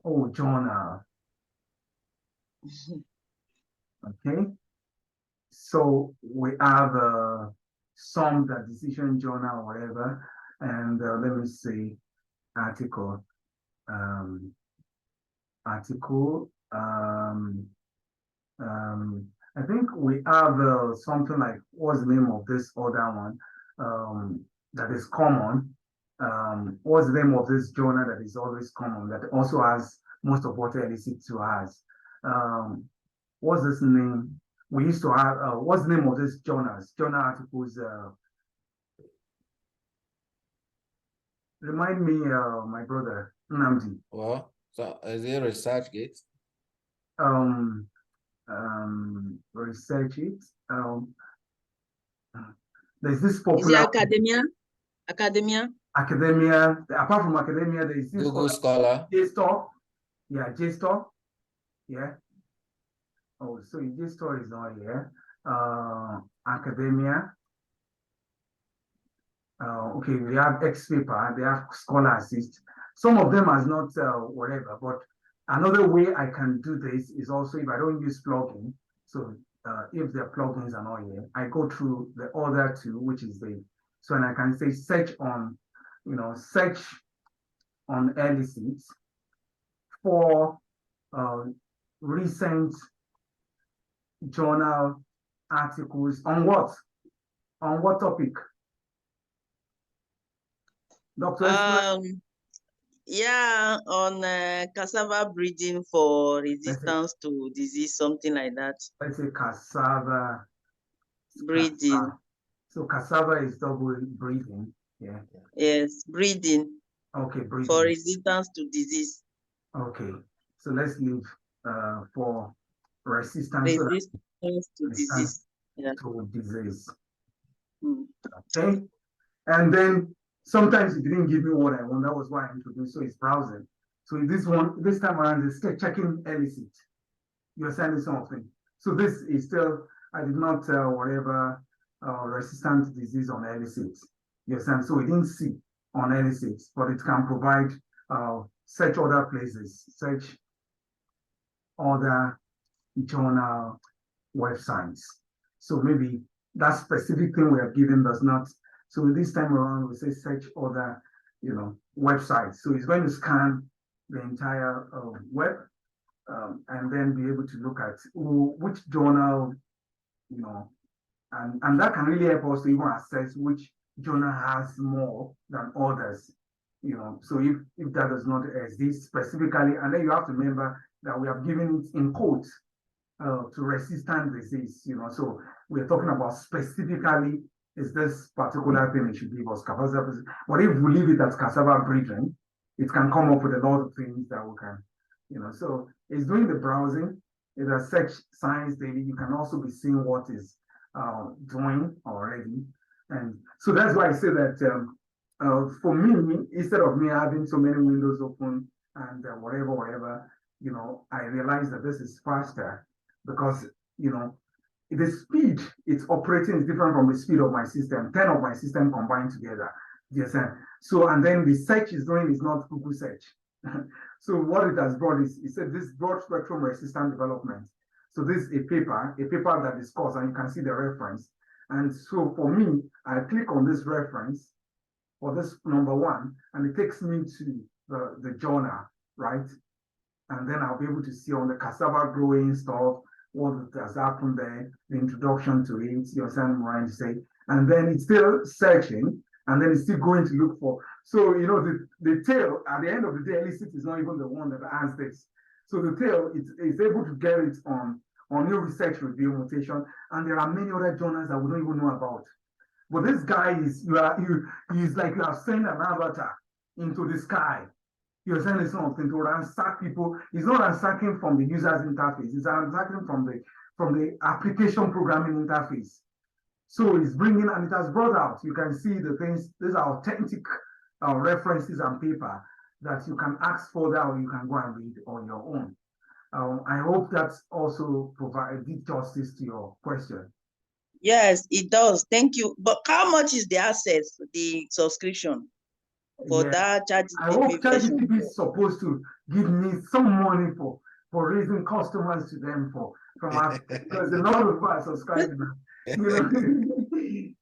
oh, journal. Okay. So we have some that decision journal, whatever, and let me see, article. I think we have something like, what's the name of this other one that is common? What's the name of this journal that is always common that also has most of what LEC2 has? What's this name? We used to have, what's the name of this journals? Journal articles, remind me, my brother, Nnamdi. Well, so is it ResearchGate? Research it. There's this popular. Is it academia? Academia. Apart from academia, there is this Google Scholar. JSTOR. Yeah, JSTOR. Yeah. Oh, so JSTOR is not here. Academia. Okay, we have X-Paper, they have Scholar Assist. Some of them has not whatever, but another way I can do this is also if I don't use plugin. So if the plugins are not here, I go through the other two, which is so and I can say search on, search on elicit for recent journal articles on what? On what topic? Dr. Yeah, on cassava breeding for resistance to disease, something like that. Let's say cassava breeding. So cassava is double breeding. Yeah. Yes, breeding. Okay, breeding. For resistance to disease. Okay, so let's leave for resistance. Resistance to disease. Yeah. To disease. Mm. Okay, and then sometimes it didn't give me what I want. That was why I introduced. So it's browsing. So this time around, it's checking elicit. You're sending something. So this is still, I did not whatever resistant disease on elicit. You're saying, so we didn't see on elicit, but it can provide search other places, search other journal websites. So maybe that specific thing we are given does not. So this time around, we say search other, websites. So it's going to scan the entire web and then be able to look at which journal, and that can really help us to even assess which journal has more than others. So if that does not exist specifically, and then you have to remember that we have given it in quotes to resistant disease, so we're talking about specifically is this particular thing it should give us cassava. But if we leave it as cassava breeding, it can come up with a lot of things that we can, so it's doing the browsing. It's a search science daily. You can also be seeing what is doing already. And so that's why I say that for me, instead of me having so many windows open and whatever, you know, I realize that this is faster because, you know, the speed it's operating is different from the speed of my system, 10 of my system combined together. Yes, so, and then the search is doing is not Google search. So what it has brought is, it said this broad spectrum resistant development. So this is a paper that discussed, and you can see the reference. And so for me, I click on this reference for this number one, and it takes me to the journal, right? And then I'll be able to see on the cassava growing stuff, what has happened there, the introduction to it, you understand what I'm saying? And then it's still searching, and then it's still going to look for. So, you know, the tail, at the end of the day, elicit is not even the one that has this. So the tail, it's able to get it on new research review mutation, and there are many other journals that we don't even know about. But this guy is, he's like you have sent an avatar into the sky. You're sending something to ransack people. He's not ransacking from the user's interface. He's ransacking from the application programming interface. So it's bringing, and it has brought out, you can see the things, these are authentic references and paper that you can ask for that, or you can go and read on your own. I hope that also did justice to your question. Yes, it does. Thank you. But how much is the access, the subscription for that I hope ChatGPT version? ChatGPT is supposed to give me some money for raising customers to them from Africa, because a lot of people are subscribing. You know?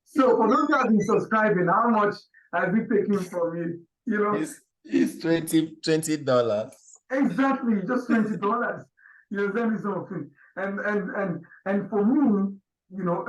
So for those who have been subscribing, how much has it taken from you? You know, it's $20. Exactly, just $20. You understand me something? And for me, you know,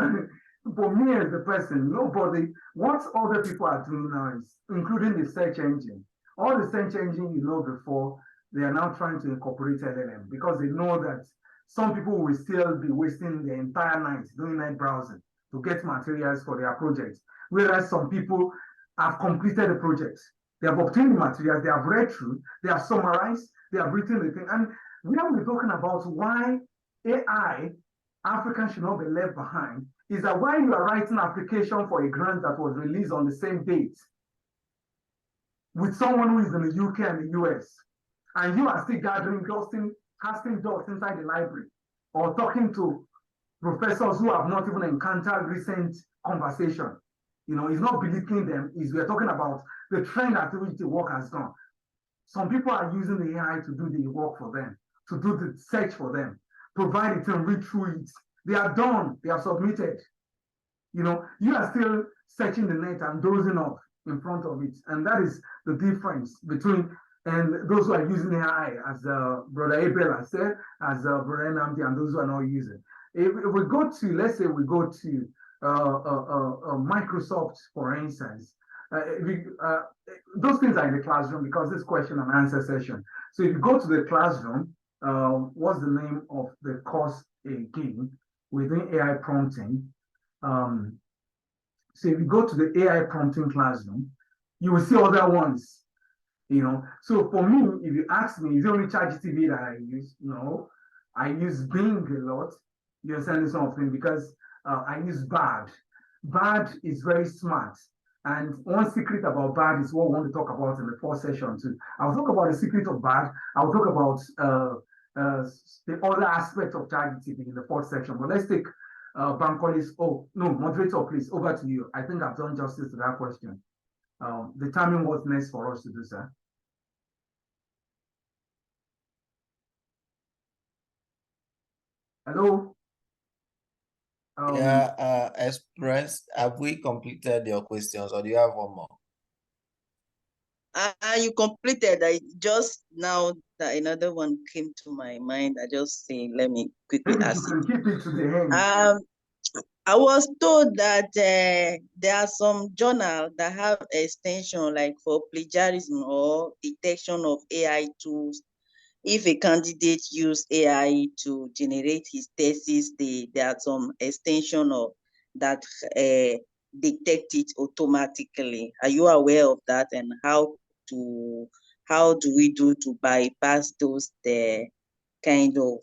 for me as the person, nobody, what other people are doing now is, including the search engine, all the search engine you know before, they are now trying to incorporate LLM because they know that some people will still be wasting the entire night doing night browsing to get materials for their projects, whereas some people have completed the project. They have obtained the materials, they have read through, they have summarized, they have written the thing. And we have been talking about why AI, Africans should not be left behind, is that while you are writing an application for a grant that was released on the same date with someone who is in the UK and the US, and you are still casting dots inside the library, or talking to professors who have not even encountered recent conversation. You know, it's not belittling them, we're talking about the trend at which the work has gone. Some people are using the AI to do the work for them, to do the search for them, provide it and read through it. They are done, they have submitted. You know, you are still searching the net and dozing off in front of it. And that is the difference between those who are using AI, as Brother Abel has said, as Brother Namdi, and those who are not using. If we go to, let's say we go to Microsoft, for instance, those things are in the classroom because this question and answer session. So if you go to the classroom, what's the name of the course again? Within AI prompting. So if you go to the AI prompting classroom, you will see other ones, you know. So for me, if you ask me, is it only ChatGPT that I use? No, I use Bing a lot. You understand something? Because I use Bard. Bard is very smart. And one secret about Bard is what we want to talk about in the fourth session too. I'll talk about the secret of Bard. I'll talk about the other aspect of ChatGPT in the fourth section. But let's take Bankoli's, moderator, please, over to you. I think I've done justice to that question. Determine what's next for us to do, sir. Hello? Express, have we completed your questions, or do you have one more? You completed. I just now that another one came to my mind. I just say, let me quickly ask you. Can keep it to the end. I was told that there are some journals that have extension like for plagiarism or detection of AI tools. If a candidate use AI to generate his thesis, there are some extension of that detect it automatically. Are you aware of that, and how do we do to bypass those kind of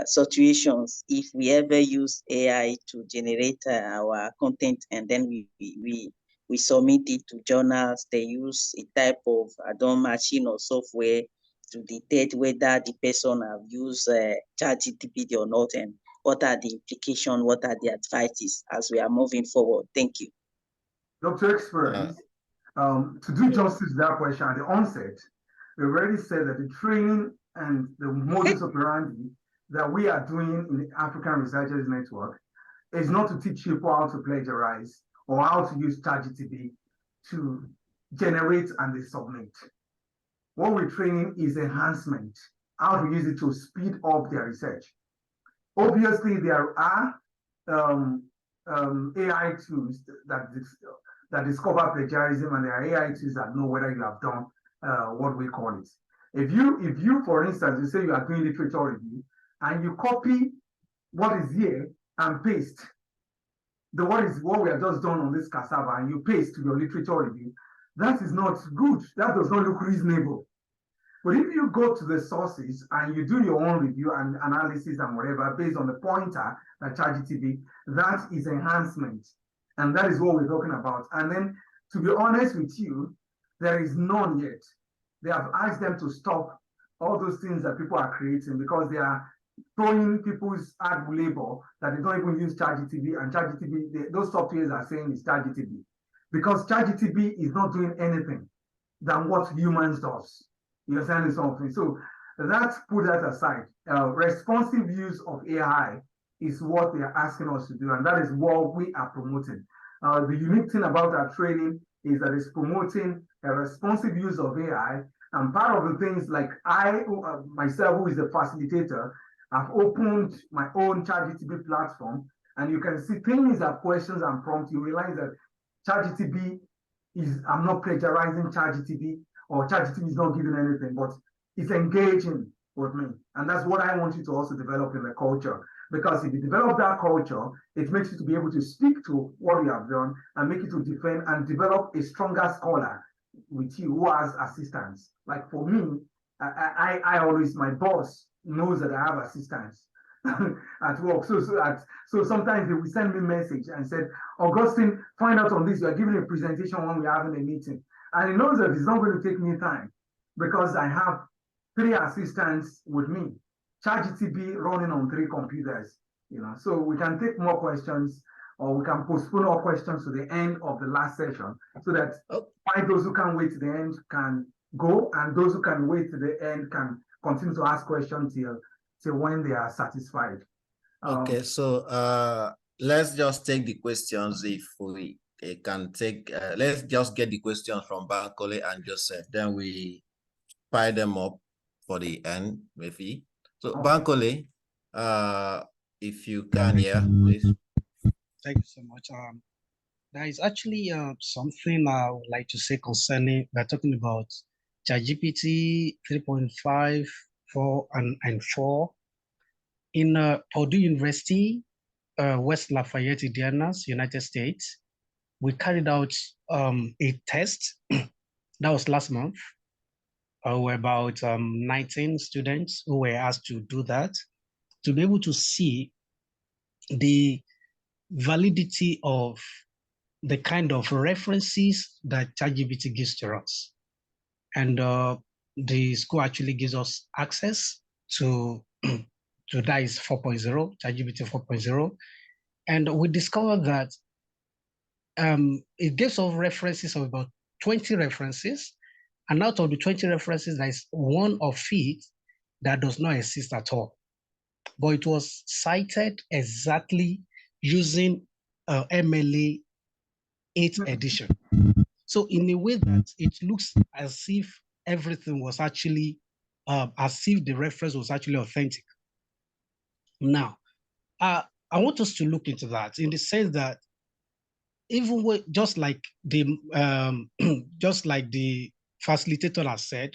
situations if we ever use AI to generate our content, and then we submit it to journals. They use a type of machine or software to detect whether the person have used ChatGPT or not, and what are the implications, what are the advices as we are moving forward. Thank you. Dr. Experience, to do justice to that question at the onset, we already said that the training and the modus operandi that we are doing in the African Researchers Network is not to teach people how to plagiarize or how to use ChatGPT to generate and they submit. What we're training is enhancement, how to use it to speed up their research. Obviously, there are AI tools that discover plagiarism, and there are AI tools that know whether you have done what we call it. If you, for instance, you say you are doing literature review and you copy what is here and paste what we have just done on this cassava and you paste to your literature review, that is not good. That does not look reasonable. But if you go to the sources and you do your own review and analysis and whatever based on the pointer that ChatGPT, that is enhancement. And that is what we're talking about. And then, to be honest with you, there is none yet. They have asked them to stop all those things that people are creating because they are throwing people's hard labor that they don't even use ChatGPT, and ChatGPT, those softwares are saying it's ChatGPT. Because ChatGPT is not doing anything than what humans does. You understand something? So put that aside. Responsive use of AI is what they are asking us to do, and that is what we are promoting. The unique thing about our training is that it's promoting a responsive use of AI, and part of the things like myself, who is the facilitator, I've opened my own ChatGPT platform, and you can see things that questions and prompts. You realize that ChatGPT I'm not plagiarizing ChatGPT, or ChatGPT is not giving anything, but it's engaging with me. And that's what I want you to also develop in the culture. Because if you develop that culture, it makes you to be able to speak to what you have done and make you to defend and develop a stronger scholar with you who has assistants. Like for me, I always, my boss knows that I have assistants at work. So sometimes they will send me a message and said, Augustine, find out on this. You are giving a presentation when we're having a meeting. And he knows that it's not going to take me time because I have 3 assistants with me. ChatGPT running on 3 computers, so we can take more questions, or we can postpone all questions to the end of the last session, so that those who can wait to the end can go, and those who can wait to the end can continue to ask questions till when they are satisfied. Okay, so let's just take the questions if we can take. Let's just get the questions from Bankole and Joseph, then we pile them up for the end, maybe. So Bankole, if you can, please. Thank you so much. There is actually something I would like to say concerning, we're talking about ChatGPT 3.5, 4, and 4. In Purdue University, West Lafayette, Indiana, United States, we carried out a test that was last month. Were about 19 students who were asked to do that, to be able to see the validity of the kind of references that ChatGPT gives to us. And the school actually gives us access to that is 4.0, ChatGPT 4.0. And we discovered that it gives us references of about 20 references. And out of the 20 references, there is one of it that does not exist at all. But it was cited exactly using MLA 8th edition. So in a way that it looks as if everything was actually, as if the reference was actually authentic. Now, I want us to look into that in the sense that even with, just like the facilitator has said,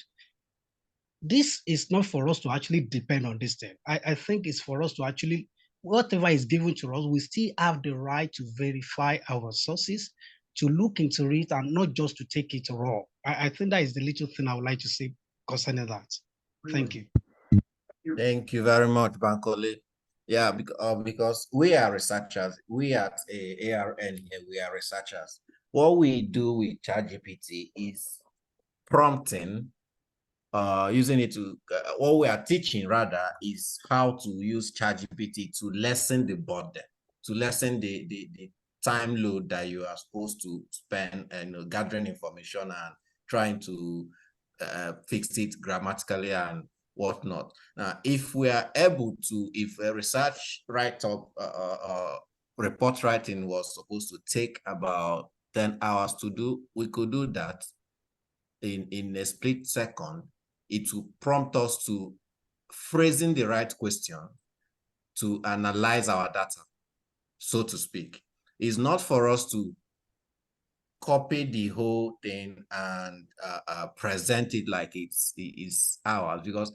this is not for us to actually depend on this thing. I think it's for us to actually, whatever is given to us, we still have the right to verify our sources, to look into it, and not just to take it raw. I think that is the little thing I would like to say concerning that. Thank you. Thank you very much, Bankole. Yeah, because we are researchers. We at ARN here, we are researchers. What we do with ChatGPT is prompting, using it to, what we are teaching rather is how to use ChatGPT to lessen the burden, to lessen the time load that you are supposed to spend and gathering information and trying to fix it grammatically and whatnot. Now, if we are able to, if a research write-up, report writing was supposed to take about 10 hours to do, we could do that in a split second. It will prompt us to phrasing the right question to analyze our data, so to speak. It's not for us to copy the whole thing and present it like it's ours, because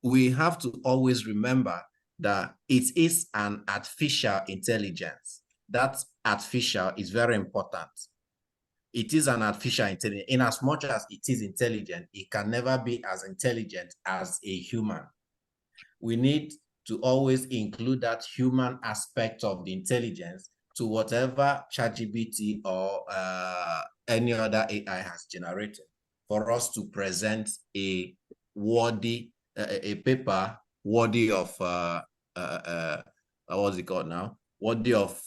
we have to always remember that it is an artificial intelligence. That artificial is very important. It is an artificial intelligence. In as much as it is intelligent, it can never be as intelligent as a human. We need to always include that human aspect of the intelligence to whatever ChatGPT or any other AI has generated, for us to present a worthy, a paper worthy of, what's it called now? Worthy of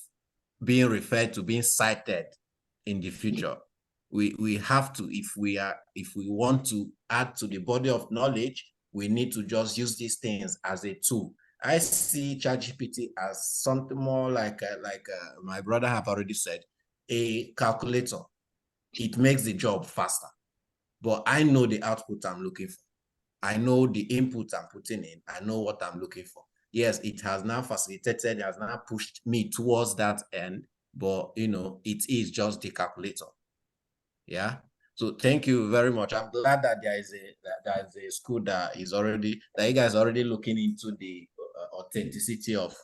being referred to, being cited in the future. We have to, if we want to add to the body of knowledge, we need to just use these things as a tool. I see ChatGPT as something more like my brother have already said, a calculator. It makes the job faster, but I know the output I'm looking for. I know the input I'm putting in. I know what I'm looking for. Yes, it has now facilitated, it has now pushed me towards that end, but it is just the calculator. Yeah. So thank you very much. I'm glad that there is a school that you guys are already looking into the authenticity of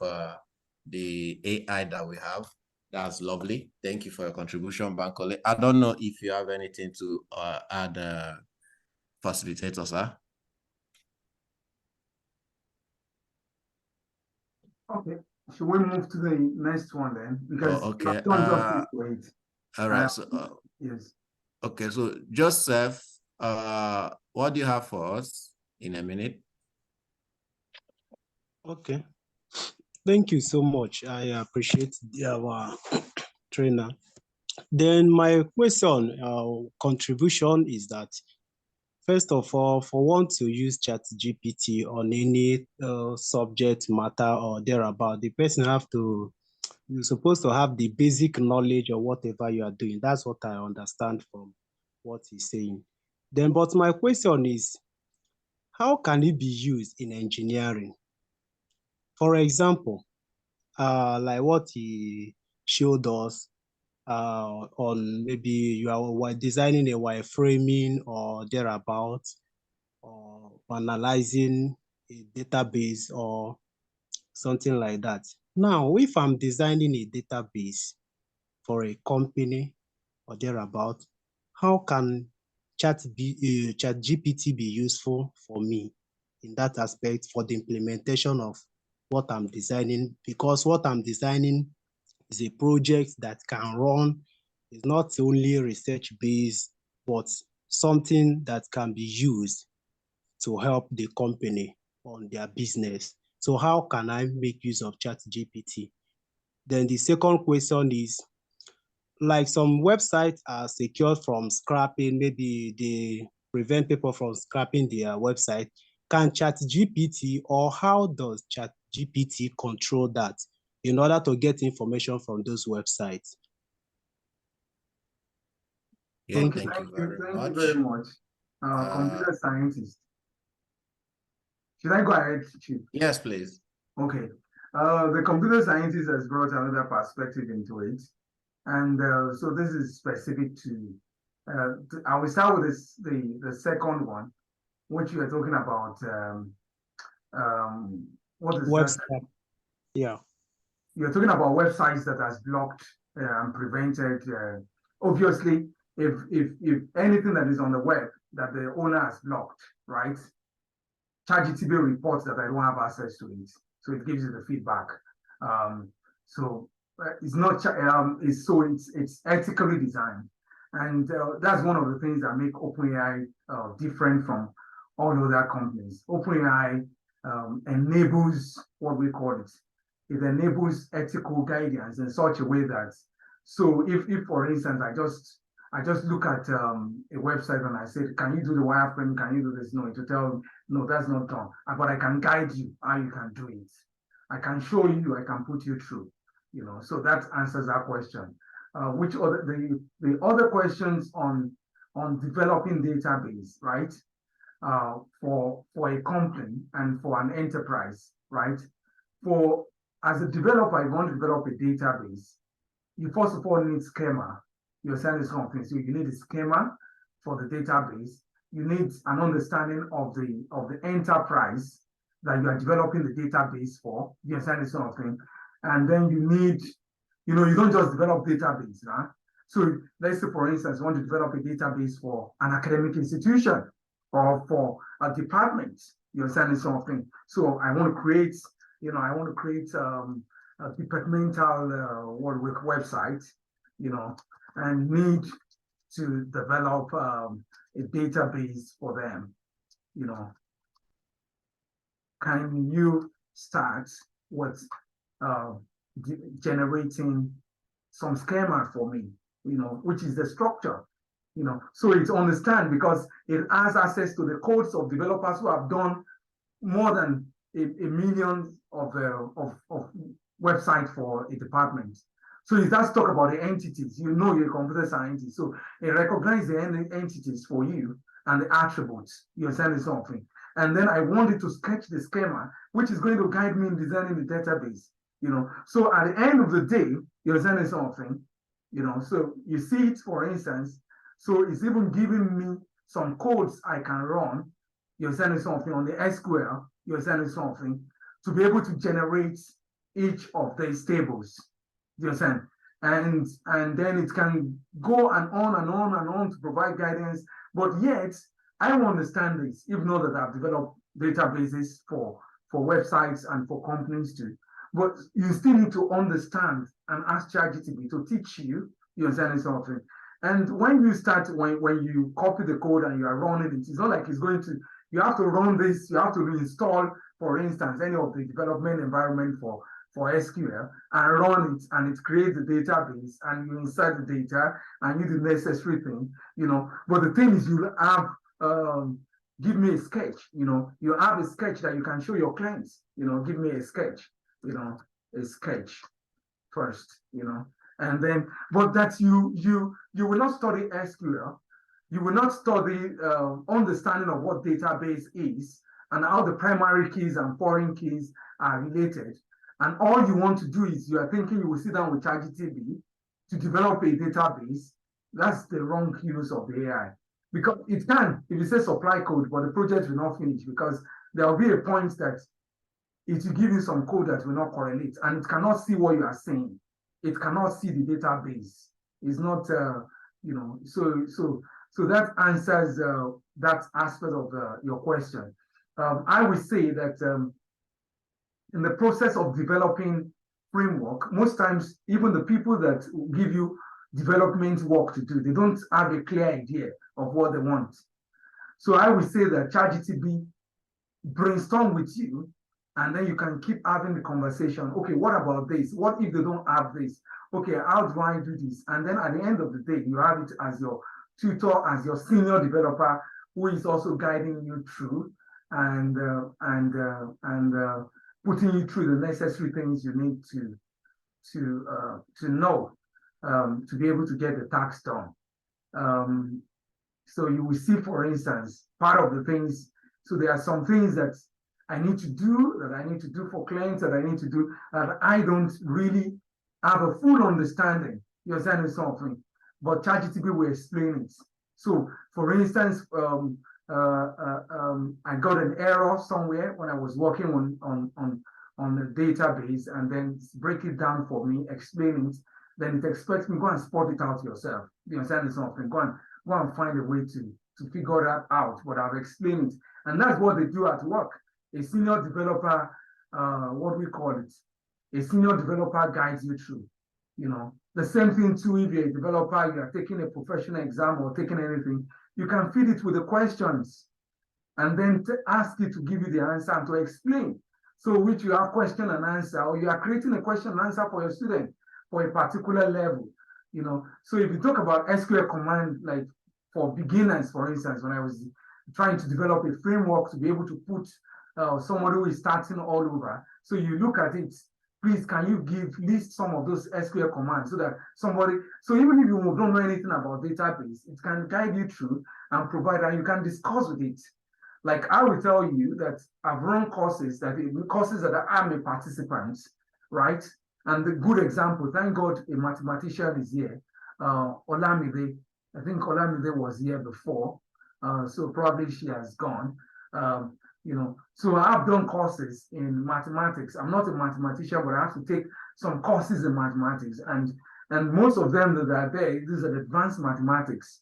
the AI that we have. That's lovely. Thank you for your contribution, Bankole. I don't know if you have anything to add, facilitator, sir. Okay, should we move to the next one then? Because okay. Wait. All right. So yes. Okay, so Joseph, what do you have for us in a minute? Okay. Thank you so much. I appreciate our trainer. Then my question, contribution is that, first of all, for one to use ChatGPT on any subject matter or thereabout, the person you're supposed to have the basic knowledge of whatever you are doing. That's what I understand from what he's saying. Then, but my question is, how can it be used in engineering? For example, like what he showed us on, maybe you are designing a wireframing or thereabout, or analyzing a database or something like that. Now, if I'm designing a database for a company or thereabout, how can ChatGPT be useful for me in that aspect for the implementation of what I'm designing? Because what I'm designing is a project that can run, is not only research-based, but something that can be used to help the company on their business. So how can I make use of ChatGPT? Then the second question is, like some websites are secured from scrapping, maybe they prevent people from scrapping their website. Can ChatGPT, or how does ChatGPT control that in order to get information from those websites? Yeah, Thank you very much. Thank you very much. Computer scientist. Should I go ahead, Chief? Yes, please. Okay. The computer scientist has brought another perspective into it. And so this is specific to I will start with the second one, which you are talking about. What is Website. that? Yeah. You're talking about websites that has blocked and prevented. Obviously, if anything that is on the web that the owner has blocked, right? ChatGPT reports that I don't have access to it. So it gives you the feedback. It's not, it's ethically designed. And that's one of the things that make OpenAI different from all other companies. OpenAI enables what we call it. It enables ethical guidance in such a way that, so if for instance, I just look at a website and I said, can you do the wireframe? Can you do this? No, it will tell me, no, that's not done. But I can guide you how you can do it. I can show you, I can put you through, you know, so that answers that question. Which other, the other questions on developing database, right? For a company and for an enterprise, right? As a developer, if you want to develop a database, you first of all need schema. You're selling something, so you need a schema for the database. You need an understanding of the enterprise that you are developing the database for. You're selling something, and then you need, you know, you don't just develop database, huh? So let's say, for instance, you want to develop a database for an academic institution or for a department. You're selling something. So I want to create, you know, a departmental website, you know, and need to develop a database for them, you know. Can you start with generating some schema for me, you know, which is the structure, you know, so it's understand, because it has access to the codes of developers who have done more than a million of websites for a department. So it does talk about the entities. You know your computer scientist, so it recognizes the entities for you and the attributes. You're sending something, and then I wanted to sketch the schema, which is going to guide me in designing the database. You know, so at the end of the day, you're sending something. You know, so you see it, for instance. So it's even giving me some codes I can run. You're sending something on the SQL. You're sending something to be able to generate each of these tables. You understand? And then it can go and on and on and on to provide guidance. But yet, I don't understand this, even though that I've developed databases for websites and for companies too. But you still need to understand and ask ChatGPT to teach you. You understand something? And when you start, when you copy the code and you are running it, it's not like it's going to, you have to run this, you have to reinstall, for instance, any of the development environment for SQL and run it, and it creates the database, and you insert the data and you do the necessary thing, you know. But the thing is, you have, give me a sketch, you know, you have a sketch that you can show your clients, you know, give me a sketch, you know, a sketch first, you know, and then, but that you will not study SQL, you will not study understanding of what database is and how the primary keys and foreign keys are related. And all you want to do is you are thinking you will sit down with ChatGPT to develop a database. That's the wrong use of the AI. Because it can, if you say supply code, but the project will not finish, because there will be a point that it will give you some code that will not correlate, and it cannot see what you are saying. It cannot see the database. It's not, you know, so that answers that aspect of your question. I would say that in the process of developing framework, most times, even the people that give you development work to do, they don't have a clear idea of what they want. So I would say that ChatGPT brainstorm with you, and then you can keep having the conversation. Okay, what about this? What if they don't have this? Okay, how do I do this? And then at the end of the day, you have it as your tutor, as your senior developer, who is also guiding you through and putting you through the necessary things you need to know to be able to get the task done. So you will see, for instance, part of the things. So there are some things that I need to do, for clients, that I need to do, that I don't really have a full understanding. You're saying something, but ChatGPT will explain it. So, for instance, I got an error somewhere when I was working on the database, and then break it down for me, explain it. Then it expects me go and spot it out yourself. You understand something? Go and find a way to figure that out. But I've explained it, And that's what they do at work. A senior developer, what we call it, a senior developer guides you through. You know, the same thing too, if you're a developer, you are taking a professional exam or taking anything, you can feed it with the questions and then ask it to give you the answer and to explain. So which you have question and answer, or you are creating a question and answer for your student for a particular level, you know. So if you talk about SQL command, like for beginners, for instance, when I was trying to develop a framework to be able to put somebody who is starting all over. So you look at it, please, can you list some of those SQL commands so that somebody, so even if you don't know anything about database, it can guide you through and provide, and you can discuss with it. Like I will tell you that I've run courses that I'm a participant, right? And the good example, thank God a mathematician is here. Olamide, I think Olamide was here before, so probably she has gone. You know, so I've done courses in mathematics. I'm not a mathematician, but I have to take some courses in mathematics, and most of them that are there, these are advanced mathematics.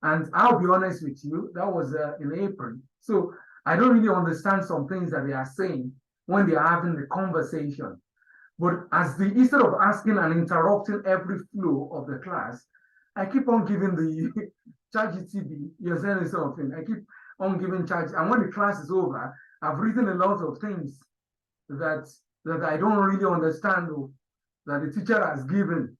And I'll be honest with you, that was in April. So I don't really understand some things that they are saying when they are having the conversation. But instead of asking and interrupting every flow of the class, I keep on giving the ChatGPT, you're saying something. I keep on giving charge. And when the class is over, I've written a lot of things that I don't really understand, or that the teacher has given,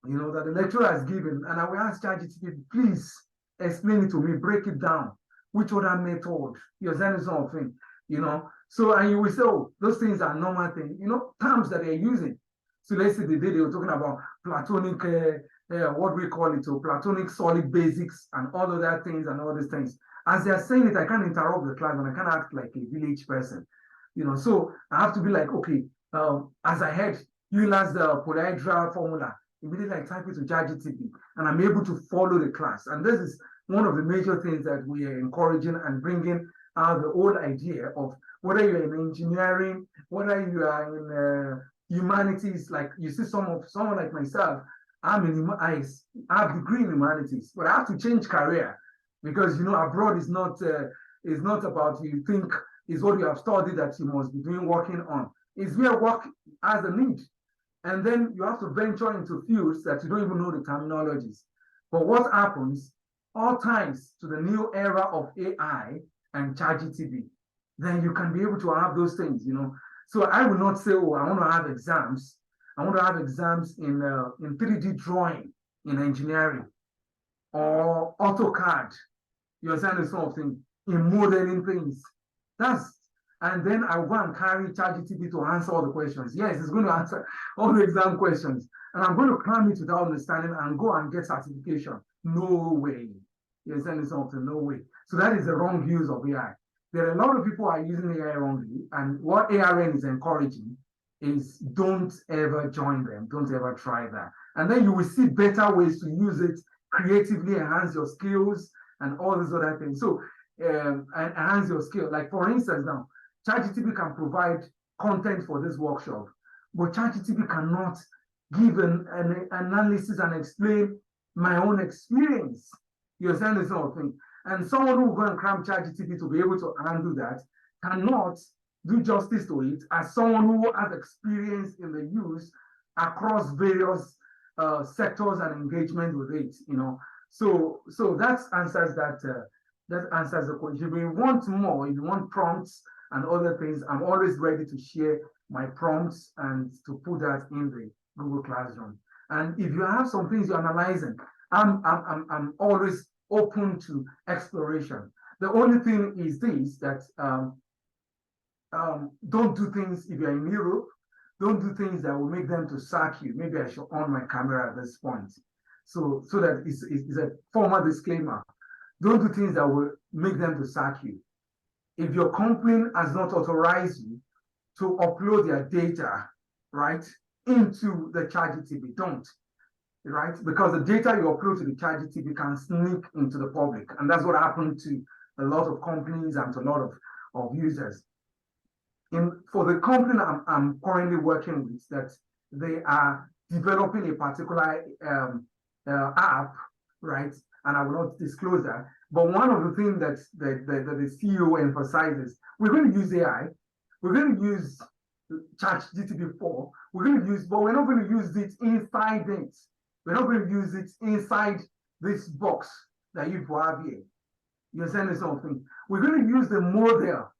you know, that the lecturer has given. And I will ask ChatGPT, please explain it to me, break it down. Which other method? You're saying something, you know. So, and you will say, oh, those things are normal things, you know, terms that they're using. So let's say the day they were talking about Platonic, what we call it, so Platonic solid basics and all of that things and all these things. As they're saying it, I can't interrupt the class and I can't act like a village person, you know. So I have to be like, okay, as I heard, you ask the polyhedral formula, immediately I type it to ChatGPT and I'm able to follow the class. And this is one of the major things that we are encouraging and bringing out the whole idea of whether you're in engineering, whether you are in humanities, like you see someone like myself, I have a degree in humanities, but I have to change career because, you know, abroad is not about you think is what you have studied that you must be doing, working on. It's where work has a need. And then you have to venture into fields that you don't even know the terminologies. But what happens all times to the new era of AI and ChatGPT, then you can be able to have those things, you know. So I will not say, oh, I want to have exams. I want to have exams in 3D drawing in engineering or AutoCAD. You understand something in modeling things. And then I will go and carry ChatGPT to answer all the questions. Yes, it's going to answer all the exam questions. And I'm going to cram it without understanding and go and get certification. No way. You understand something? No way. So that is the wrong use of AI. There are a lot of people who are using AI wrongly. And what ARN is encouraging is don't ever join them. Don't ever try that. And then you will see better ways to use it, creatively enhance your skills and all these other things. So enhance your skill. Like for instance now, ChatGPT can provide content for this workshop, but ChatGPT cannot give an analysis and explain my own experience. You understand this whole thing? And someone who will go and cram ChatGPT to be able to handle that cannot do justice to it as someone who has experience in the use across various sectors and engagement with it, you know. So that answers that answers the question. If you want more, if you want prompts and other things, I'm always ready to share my prompts and to put that in the Google Classroom. And if you have some things you're analyzing, I'm always open to exploration. The only thing is this, that don't do things if you're in Europe, don't do things that will make them to sack you. Maybe I should on my camera at this point. So that it's a formal disclaimer. Don't do things that will make them to sack you. If your company has not authorized you to upload their data, right, into the ChatGPT, don't, right? Because the data you upload to the ChatGPT can sneak into the public. And that's what happened to a lot of companies and to a lot of users. For the company I'm currently working with, that they are developing a particular app, right? And I will not disclose that. But one of the things that the CEO emphasizes, we're going to use AI, we're going to use ChatGPT-4, we're going to use, but we're not going to use it inside it. We're not going to use it inside this box that you have here. You understand something? We're going to use the model,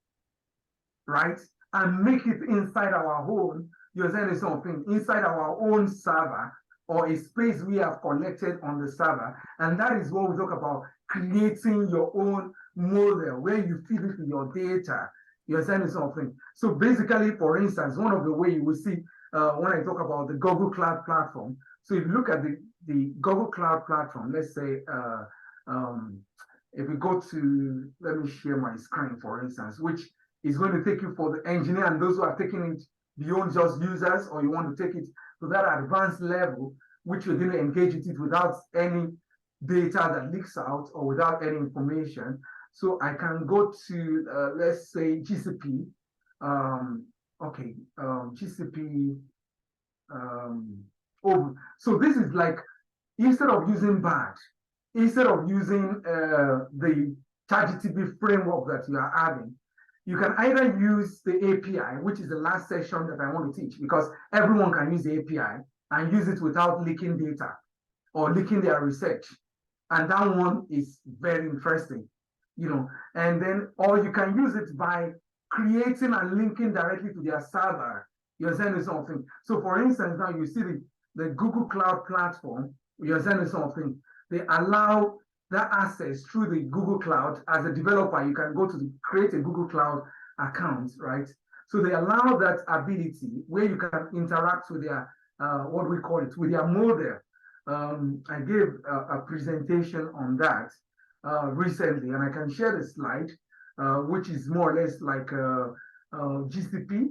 right, and make it inside our own, you understand something, inside our own server or a space we have connected on the server. And that is what we talk about, creating your own model where you feed it with your data. You understand something? So basically, for instance, one of the ways you will see when I talk about the Google Cloud Platform. So if you look at the Google Cloud Platform, let's say, if we go to, let me share my screen, for instance, which is going to take you for the engineer and those who are taking it beyond just users, or you want to take it to that advanced level, which you're going to engage with it without any data that leaks out or without any information. So I can go to, let's say, GCP. GCP. So this is like, instead of using BAD, instead of using the ChatGPT framework that you are adding, you can either use the API, which is the last section that I want to teach, because everyone can use the API and use it without leaking data or leaking their research. And that one is very interesting, you know. And then, or you can use it by creating and linking directly to their server. You're sending something. So for instance, now you see the Google Cloud Platform, you're sending something. They allow that access through the Google Cloud. As a developer, you can go to create a Google Cloud account, right? So they allow that ability where you can interact with their, what we call it, with their model. I gave a presentation on that recently, and I can share the slide, which is more or less like GCP.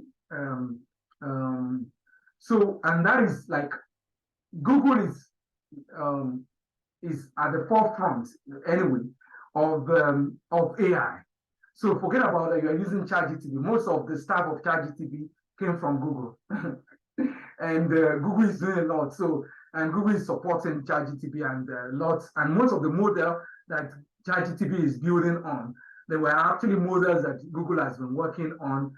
So, and that is like, Google is at the forefront anyway of AI. So forget about that. You are using ChatGPT. Most of the staff of ChatGPT came from Google, and Google is doing a lot. So, and Google is supporting ChatGPT and lots. And most of the model that ChatGPT is building on, they were actually models that Google has been working on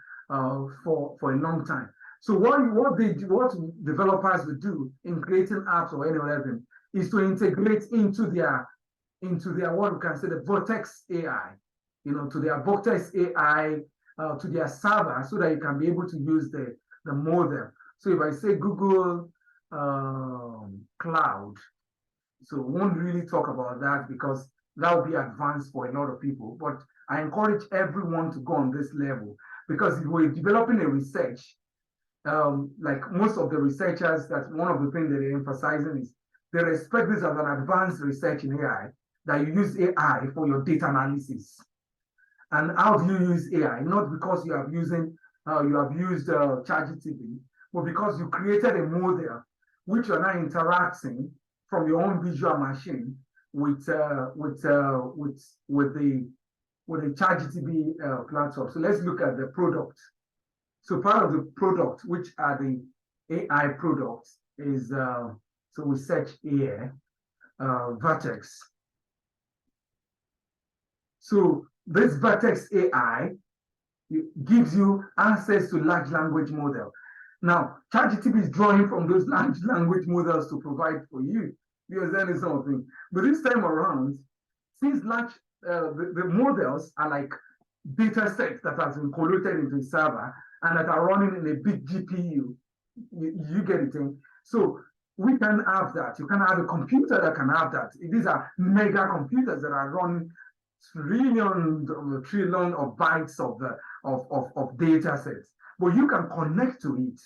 for a long time. So what developers will do in creating apps or any other thing is to integrate into their what we can say the Vortex AI, you know, to their Vortex AI, to their server, so that you can be able to use the model. So if I say Google Cloud, so we won't really talk about that because that will be advanced for a lot of people. But I encourage everyone to go on this level, because if we're developing a research, like most of the researchers, that's one of the things that they're emphasizing is they respect this as an advanced research in AI, that you use AI for your data analysis. And how do you use AI? Not because you have used ChatGPT, but because you created a model which you're now interacting from your own visual machine with the ChatGPT platform. So let's look at the product. So part of the product, which are the AI products, is so we search here, Vertex. So this Vertex AI gives you access to large language model. Now, ChatGPT is drawing from those large language models to provide for you. You understand something? But this time around, since the models are like data sets that has been collated into a server and that are running in a big GPU, you get it? So we can have that. You can have a computer that can have that. These are mega computers that are running trillion of bytes of data sets. But you can connect to it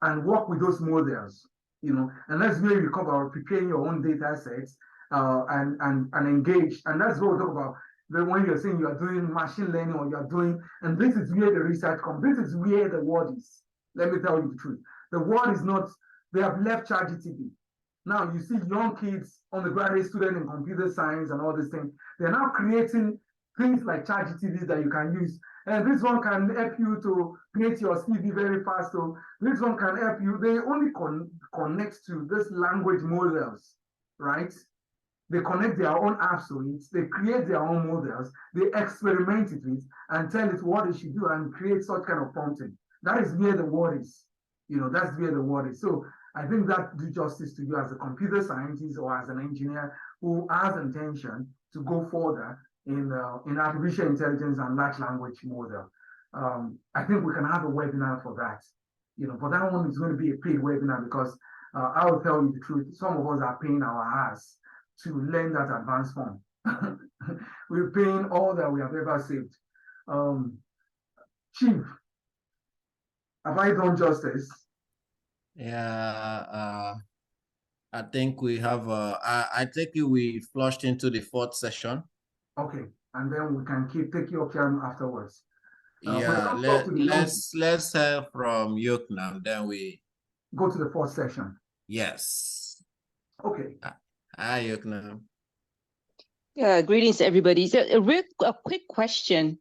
and work with those models, you know, and that's where you come about preparing your own data sets and engage. And that's what we talk about when you're saying you are doing machine learning or you're doing, and this is where the research comes. This is where the world is. Let me tell you the truth. The world is not, they have left ChatGPT. Now you see young kids, undergraduate students in computer science and all these things, they're now creating things like ChatGPT that you can use. And this one can help you to create your CV very fast. So this one can help you. They only connect to this language models, right? They connect their own apps to it, they create their own models, they experiment with it and tell it what it should do and create such kind of prompting. That is where the world is. That's where the world is. So I think that do justice to you as a computer scientist or as an engineer who has intention to go further in artificial intelligence and large language model. I think we can have a webinar for that. But that one is going to be a paid webinar because I will tell you the truth. Some of us are paying our ass to learn that advanced form. We're paying all that we have ever saved. Chief, have I done justice? Yeah, I think we have. I think we flushed into the fourth session. Okay, and then we can take your turn afterwards. Yeah, let's hear from Yoke now. Then we go to the fourth session. Yes. Okay. Hi, Yoke now. Greetings, everybody. So a quick question.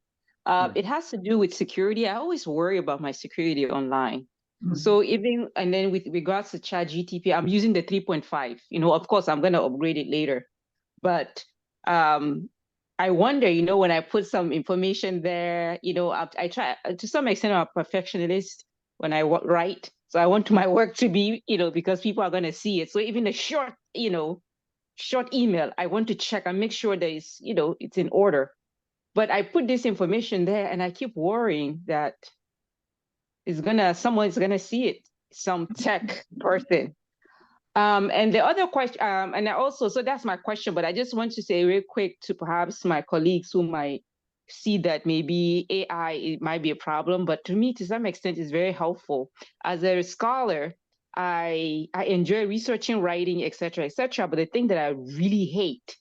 It has to do with security. I always worry about my security online. So and then with regards to ChatGPT, I'm using the 3.5. Of course, I'm going to upgrade it later. But I wonder, when I put some information there, I try, to some extent, I'm a perfectionist when I write. So I want my work to be, because people are going to see it. So even a short, short email, I want to check and make sure that it's in order. But I put this information there and I keep worrying that someone's gonna see it, some tech person. And the other question, and I also, so that's my question, but I just want to say real quick to perhaps my colleagues who might see that maybe AI, it might be a problem, but to me, to some extent, it's very helpful. As a scholar, I enjoy researching, writing, et cetera, but the thing that I really hate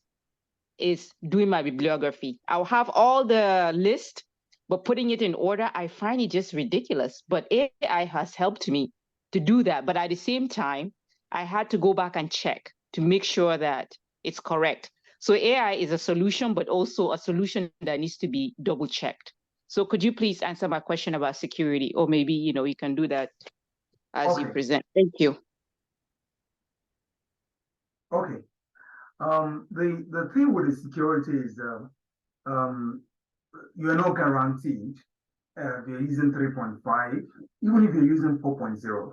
is doing my bibliography. I'll have all the list, but putting it in order, I find it just ridiculous. But AI has helped me to do that. But at the same time, I had to go back and check to make sure that it's correct. So AI is a solution, but also a solution that needs to be double checked. So could you please answer my question about security? Or maybe, you can do that as you present. Thank you. Okay. The thing with the security is you are not guaranteed if you're using 3.5, even if you're using 4.0.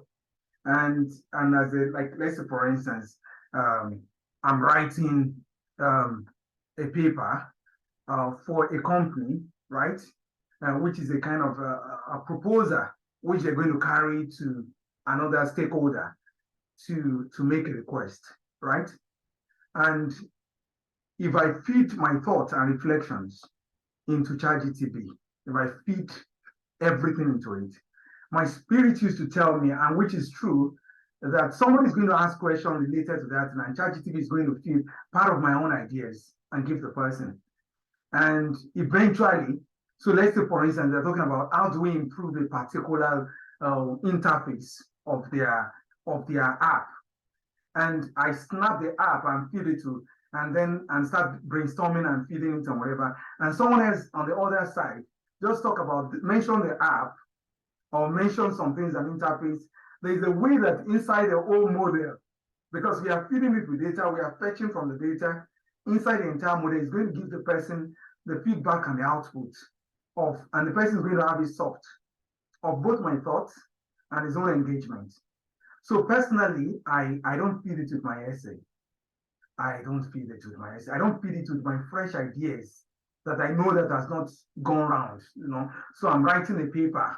And as let's say for instance, I'm writing a paper for a company, right? Which is a kind of a proposal which they're going to carry to another stakeholder to make a request, right? And if I feed my thoughts and reflections into ChatGPT, if I feed everything into it, my spirit used to tell me, and which is true, that somebody is going to ask questions related to that, and ChatGPT is going to feed part of my own ideas and give the person. And eventually, so let's say, for instance, they're talking about how do we improve a particular interface of their app. And I snap the app and feed it to, and start brainstorming and feeding it and whatever. And someone else on the other side just talk about, mention the app or mention some things and interface. There's a way that inside the whole model, because we are feeding it with data, we are fetching from the data, inside the entire model is going to give the person the feedback and the output of, and the person is going to have a soft of both my thoughts and his own engagement. So personally, I don't feed it with my essay. I don't feed it with my essay. I don't feed it with my fresh ideas that I know that has not gone round, So I'm writing a paper,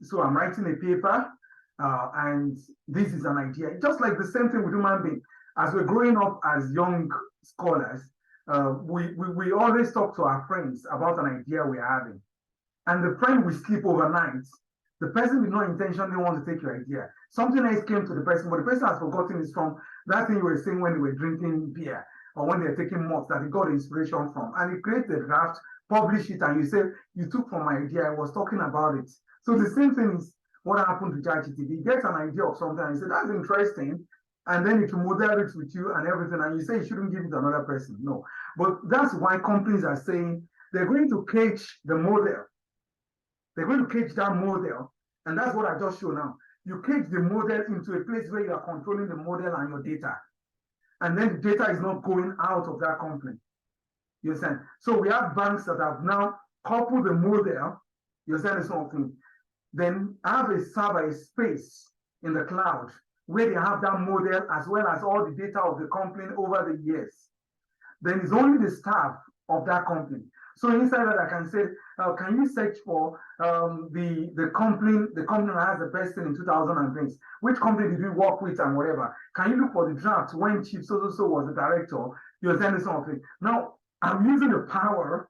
so I'm writing a paper and this is an idea. Just like the same thing with human being. As we're growing up as young scholars, we always talk to our friends about an idea we're having. And the friend will sleep overnight. The person with no intention want to take your idea. Something else came to the person, but the person has forgotten it's from that thing you were saying when they were drinking beer or when they're taking malts that they got inspiration from. And you create the draft, publish it, and you say, you took from my idea, I was talking about it. So the same thing is what happened to ChatGPT. You get an idea of something and you say, that's interesting. And then it will model it with you and everything. And you say you shouldn't give it to another person. No. But that's why companies are saying they're going to cage the model. They're going to cage that model. And that's what I just showed now. You cage the model into a place where you are controlling the model and your data. and then the data is not going out of that company. You understand? So we have banks that have now coupled the model. You understand something? Then have a server, a space in the cloud where they have that model as well as all the data of the company over the years. Then it's only the staff of that company. So inside that, I can say, can you search for the company that has the best thing in 2020? Which company did you work with and whatever? Can you look for the draft when Chief so-so-so was the director? You're sending something. Now, I'm using the power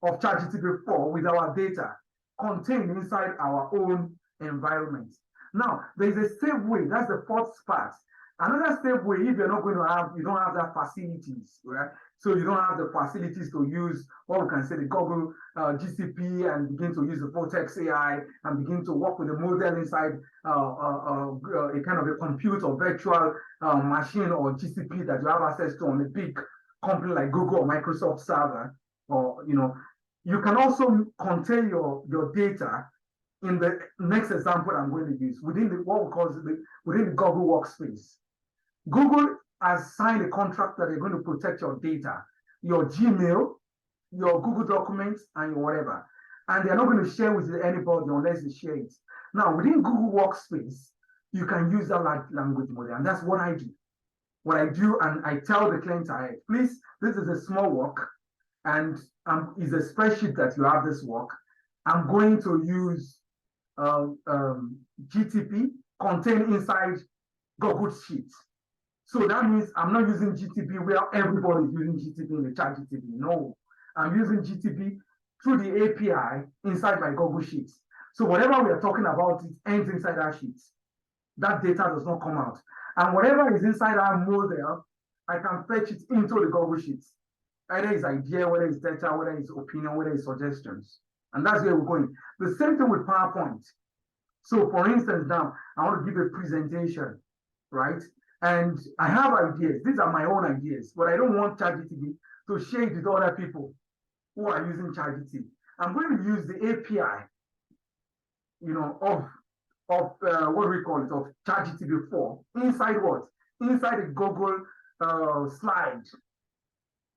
of ChatGPT-4 with our data contained inside our own environment. Now, there's a safe way. That's the fourth part. Another safe way, if you're not going to have, you don't have that facilities, right? So you don't have the facilities to use what we can say the Google GCP and begin to use the Vortex AI and begin to work with the model inside a kind of a compute or virtual machine or GCP that you have access to on a big company like Google or Microsoft server, or you can also contain your data in the next example I'm going to use within what we call within the Google workspace. Google has signed a contract that they're going to protect your data, your Gmail, your Google documents, and your whatever. And they're not going to share with anybody unless they share it. Now, within Google Workspace, you can use that large language model. And that's what I do. What I do, and I tell the client, please, this is a small work, and it's a spreadsheet that you have this work. I'm going to use GTP contained inside Google Sheets. So that means I'm not using GTP where everybody is using GTP in the chat GTP. No, I'm using GTP through the API inside my Google Sheets. So whatever we are talking about, it ends inside our sheets. That data does not come out. And whatever is inside our model, I can fetch it into the Google Sheets. Either it's idea, whether it's data, whether it's opinion, whether it's suggestions. And that's where we're going. The same thing with PowerPoint. So for instance, now I want to give a presentation, right? And I have ideas. These are my own ideas, but I don't want ChatGPT to share it with other people who are using ChatGPT. I'm going to use the API, of what do we call it, of ChatGPT-4 inside what? Inside the Google slide.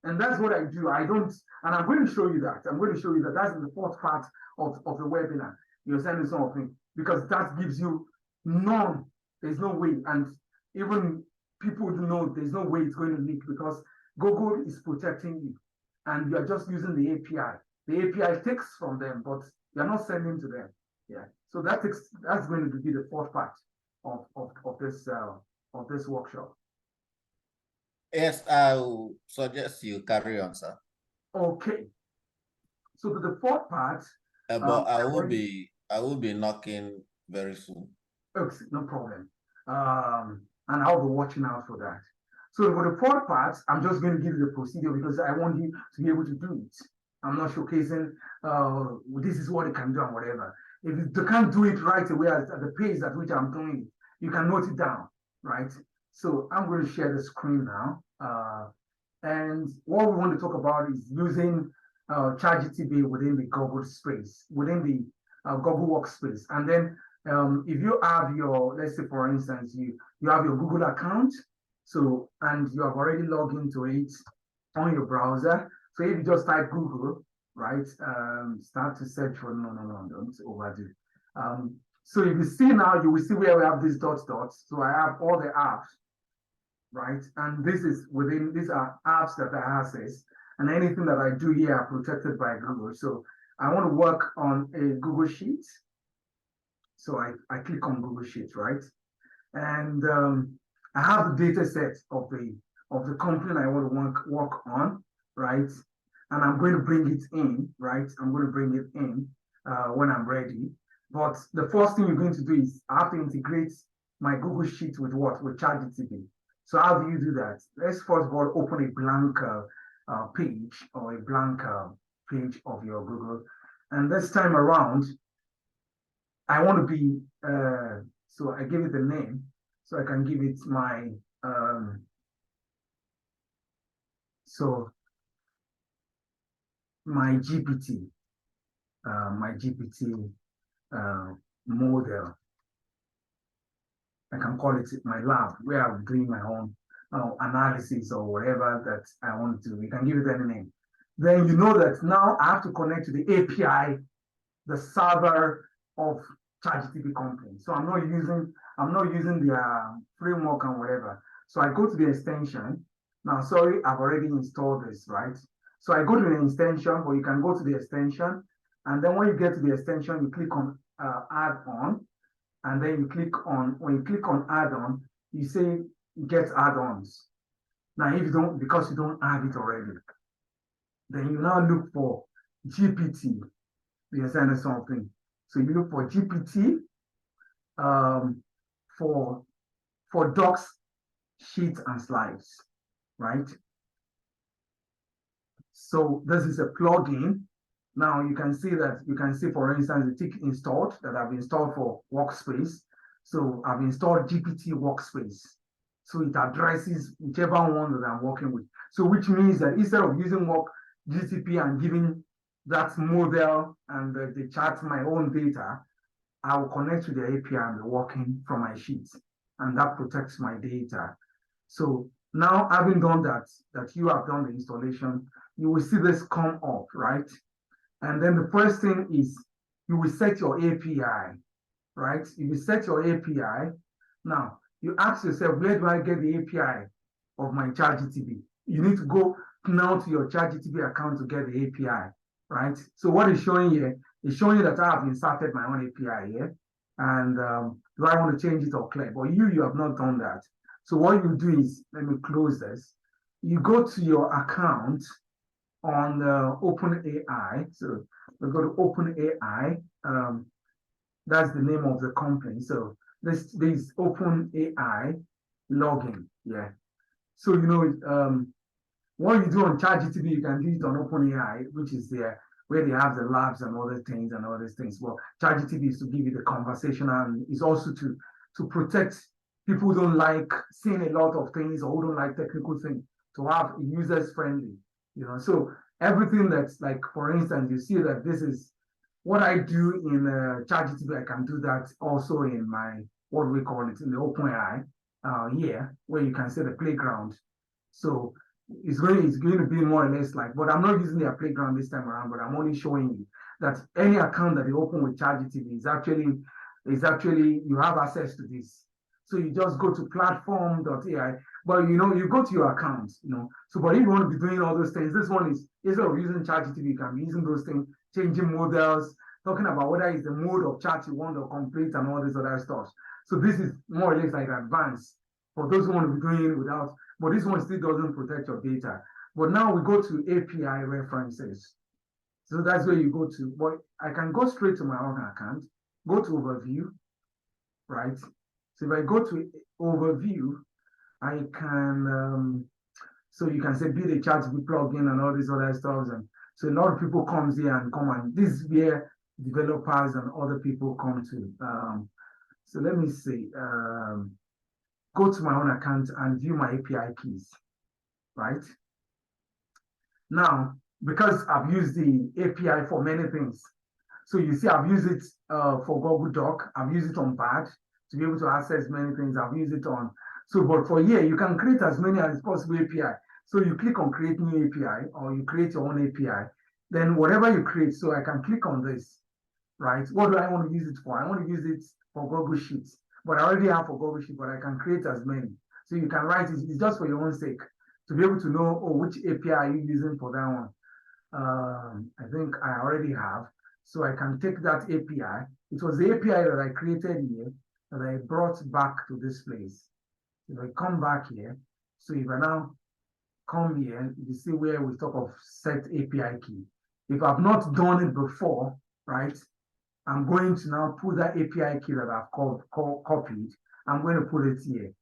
And that's what I do. And I'm going to show you that. I'm going to show you that. That's the fourth part of the webinar. You're sending something because that gives you there's no way. And even people know there's no way it's going to leak because Google is protecting you and you're just using the API. The API takes from them, but you're not sending to them. Yeah. So that's going to be the fourth part of this workshop. Yes, I will suggest you carry on, sir. Okay. So the fourth part. But I will be knocking very soon. Okay, no problem. And I'll be watching out for that. So for the fourth part, I'm just going to give you the procedure because I want you to be able to do it. I'm not showcasing this is what it can do and whatever. If you can't do it right away at the pace at which I'm doing it, you can note it down, right? So I'm going to share the screen now. And what we want to talk about is using ChatGPT within the Google space, within the Google Workspace. And then if you have let's say for instance, you have your Google account, and you have already logged into it on your browser. So if you just type Google, right, start to search for, no, don't overdo. So if you see now, you will see where we have these dots. So I have all the apps, right? And these are apps that I access, and anything that I do here are protected by Google. So I want to work on a Google Sheet. So I click on Google Sheets, right? And I have the data set of the company I want to work on, right? And I'm going to bring it in, right? I'm going to bring it in when I'm ready. But the first thing you're going to do is I have to integrate my Google Sheet with what? With ChatGPT. So how do you do that? Let's first of all open a blank page or a blank page of your Google. And this time around, I want to be, so I give it a name, so I can give it my, my GPT model. I can call it my lab where I'm doing my own analysis or whatever that I want to do. You can give it any name. Then you know that now I have to connect to the API, the server of ChatGPT company. So I'm not using their framework and whatever. So I go to the extension. Now, sorry, I've already installed this, right? So I go to the extension, or you can go to the extension, and then when you get to the extension, you click on add on, and then you click on, when you click on add on, you say get add-ons. Now, if you don't, because you don't have it already, then you now look for GPT. You understand something? So you look for GPT for docs, sheets, and slides, right? So this is a plugin. Now you can see, for instance, the tick installed that I've installed for Workspace. So I've installed GPT Workspace. So it addresses whichever one that I'm working with. So which means that instead of using GCP and giving that model and the chart my own data, I will connect to the API and be working from my sheets, and that protects my data. So now, having done that you have done the installation, you will see this come up, right? And then the first thing is you will set your API, right? You will set your API. Now, you ask yourself, where do I get the API of my ChatGPT? You need to go now to your ChatGPT account to get the API, right? So what is showing here is showing you that I have inserted my own API here. And do I want to change it or clear? But you have not done that. So what you do is, let me close this. You go to your account on OpenAI. So we go to OpenAI. That's the name of the company. So this OpenAI login. Yeah. So you know, what you do on ChatGPT, you can do it on OpenAI, which is there where they have the labs and other things and all these things. Well, ChatGPT is to give you the conversational, and is also to protect people who don't like seeing a lot of things or who don't like technical things, to have users friendly, you know. So everything that's like, for instance, you see that this is what I do in ChatGPT, I can do that also in my, what we call it, in the OpenAI here, where you can see the playground. So it's going to be more or less like, but I'm not using their playground this time around, but I'm only showing you that any account that you open with ChatGPT is actually you have access to this. So you just go to platform.ai, but you know, you go to your account, you know. So, but if you want to be doing all those things, this one is, instead of using ChatGPT, you can be using those things, changing models, talking about whether it's the mode of chat you want to complete and all this other stuff. So this is more or less like advanced for those who want to be doing it without, but this one still doesn't protect your data. But now we go to API references. So that's where you go to, but I can go straight to my own account, go to overview, right? So if I go to overview, I can, so you can say build a ChatGPT plugin and all these other stuff. And so a lot of people comes here and this is where developers and other people come to. So let me see, go to my own account and view my API keys, right? Now, because I've used the API for many things, so you see I've used it for Google Doc, I've used it on Bard to be able to access many things, I've used it on, so but for here, you can create as many as possible API. So you click on create new API, or you create your own API, then whatever you create, so I can click on this, right? What do I want to use it for? I want to use it for Google Sheets, but I already have for Google Sheets, but I can create as many. So you can write it, it's just for your own sake, to be able to know, oh, which API are you using for that one? I think I already have. So I can take that API. It was the API that I created here that I brought back to this place. If I come back here, so if I now come here, you see where we talk of set API key. If I've not done it before, right, I'm going to now put that API key that I've copied, I'm going to put it here.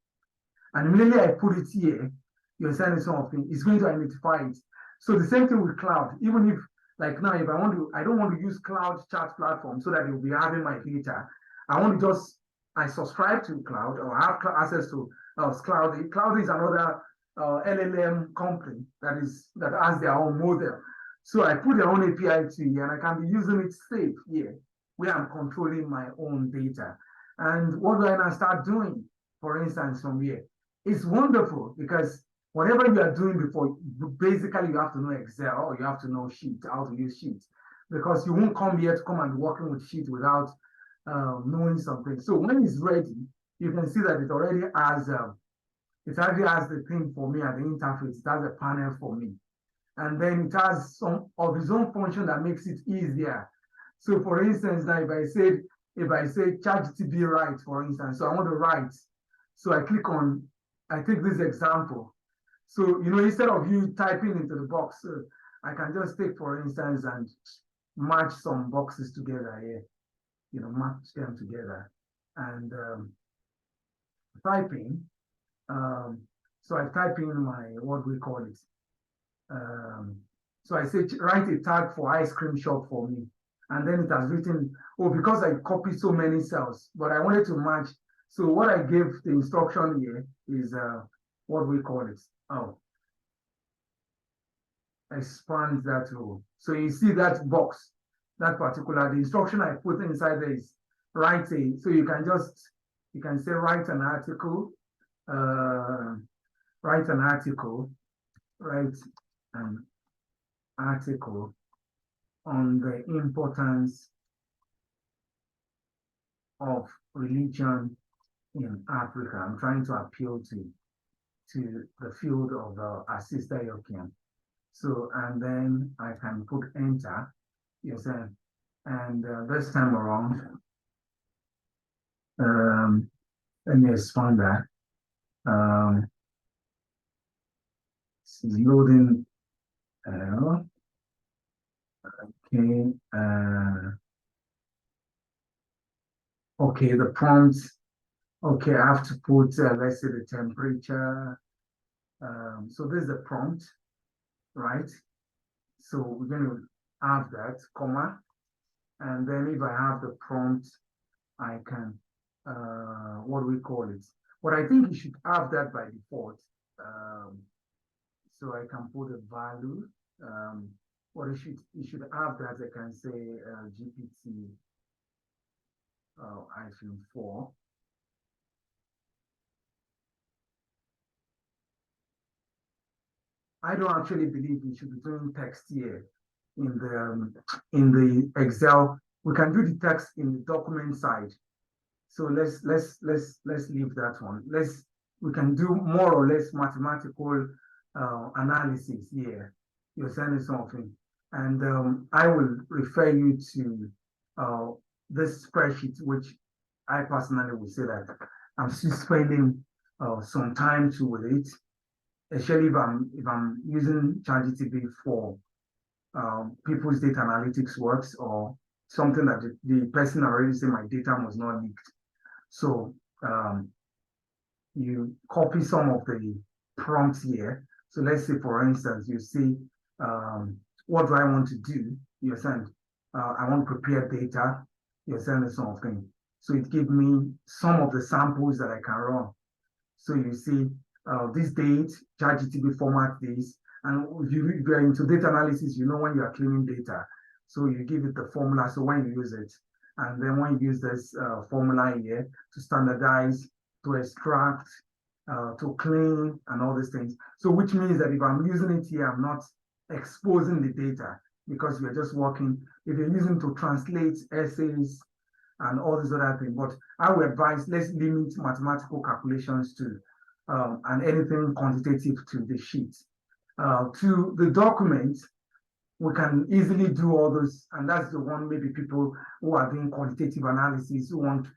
And immediately I put it here, you're sending something, it's going to identify it. So the same thing with cloud, even if, like now, if I don't want to use cloud chat platform so that it will be having my data. I want to I subscribe to cloud or have access to cloud. Cloud is another LLM company that has their own model. So I put their own API to here, and I can be using it safe here, where I'm controlling my own data. And what do I now start doing? For instance, from here, it's wonderful because whatever you are doing before, basically you have to know Excel or you have to know Sheet, how to use Sheet, because you won't come here to come and be working with Sheet without knowing something. So when it's ready, you can see that it already has the thing for me at the interface. It has a panel for me, and then it has some of its own function that makes it easier. So for instance, now if I say ChatGPT write, for instance, so I want to write, so I take this example. So instead of you typing into the box, I can just take, for instance, and match some boxes together here. Match them together and typing. So I type in my, what we call it. So I say, write a tag for ice cream shop for me. And then it has written, because I copied so many cells, but I wanted to match. So what I gave the instruction here is, what we call it. Expand that row. So you see that box, the instruction I put inside there is write so you can say write an article, write an article on the importance of religion in Africa. I'm trying to appeal to the field of Assista Yokian. So, and then I can put enter, yes, and this time around, let me expand that. It's loading. Okay. Okay, the prompts. Okay, I have to put, let's say, the temperature. So this is the prompt, right? So we're going to have that, comma. And then if I have the prompt, I can, what do we call it? But I think you should have that by default. So I can put a value. Or you should have that. I can say GPT -4. I don't actually believe we should be doing text here in the Excel. We can do the text in the document side. So let's leave that one. We can do more or less mathematical analysis here. You're sending something, and I will refer you to this spreadsheet, which I personally would say that I'm still spending some time with it, especially if I'm using ChatGPT for people's data analytics works or something that the person already said my data was not leaked. So you copy some of the prompts here. So let's say, for instance, you see, what do I want to do? You send, I want to prepare data. You send something. So it gives me some of the samples that I can run. So you see, this date, ChatGPT format this, and if you're into data analysis, when you are cleaning data. So you give it the formula. So when you use it, and then when you use this formula here to standardize, to extract, to clean, and all these things. So which means that if I'm using it here, I'm not exposing the data because we're just working. If you're using to translate essays and all these other things, but I would advise let's limit mathematical calculations to and anything quantitative to the sheet. To the document, we can easily do all those, and that's the one maybe people who are doing quantitative analysis who want,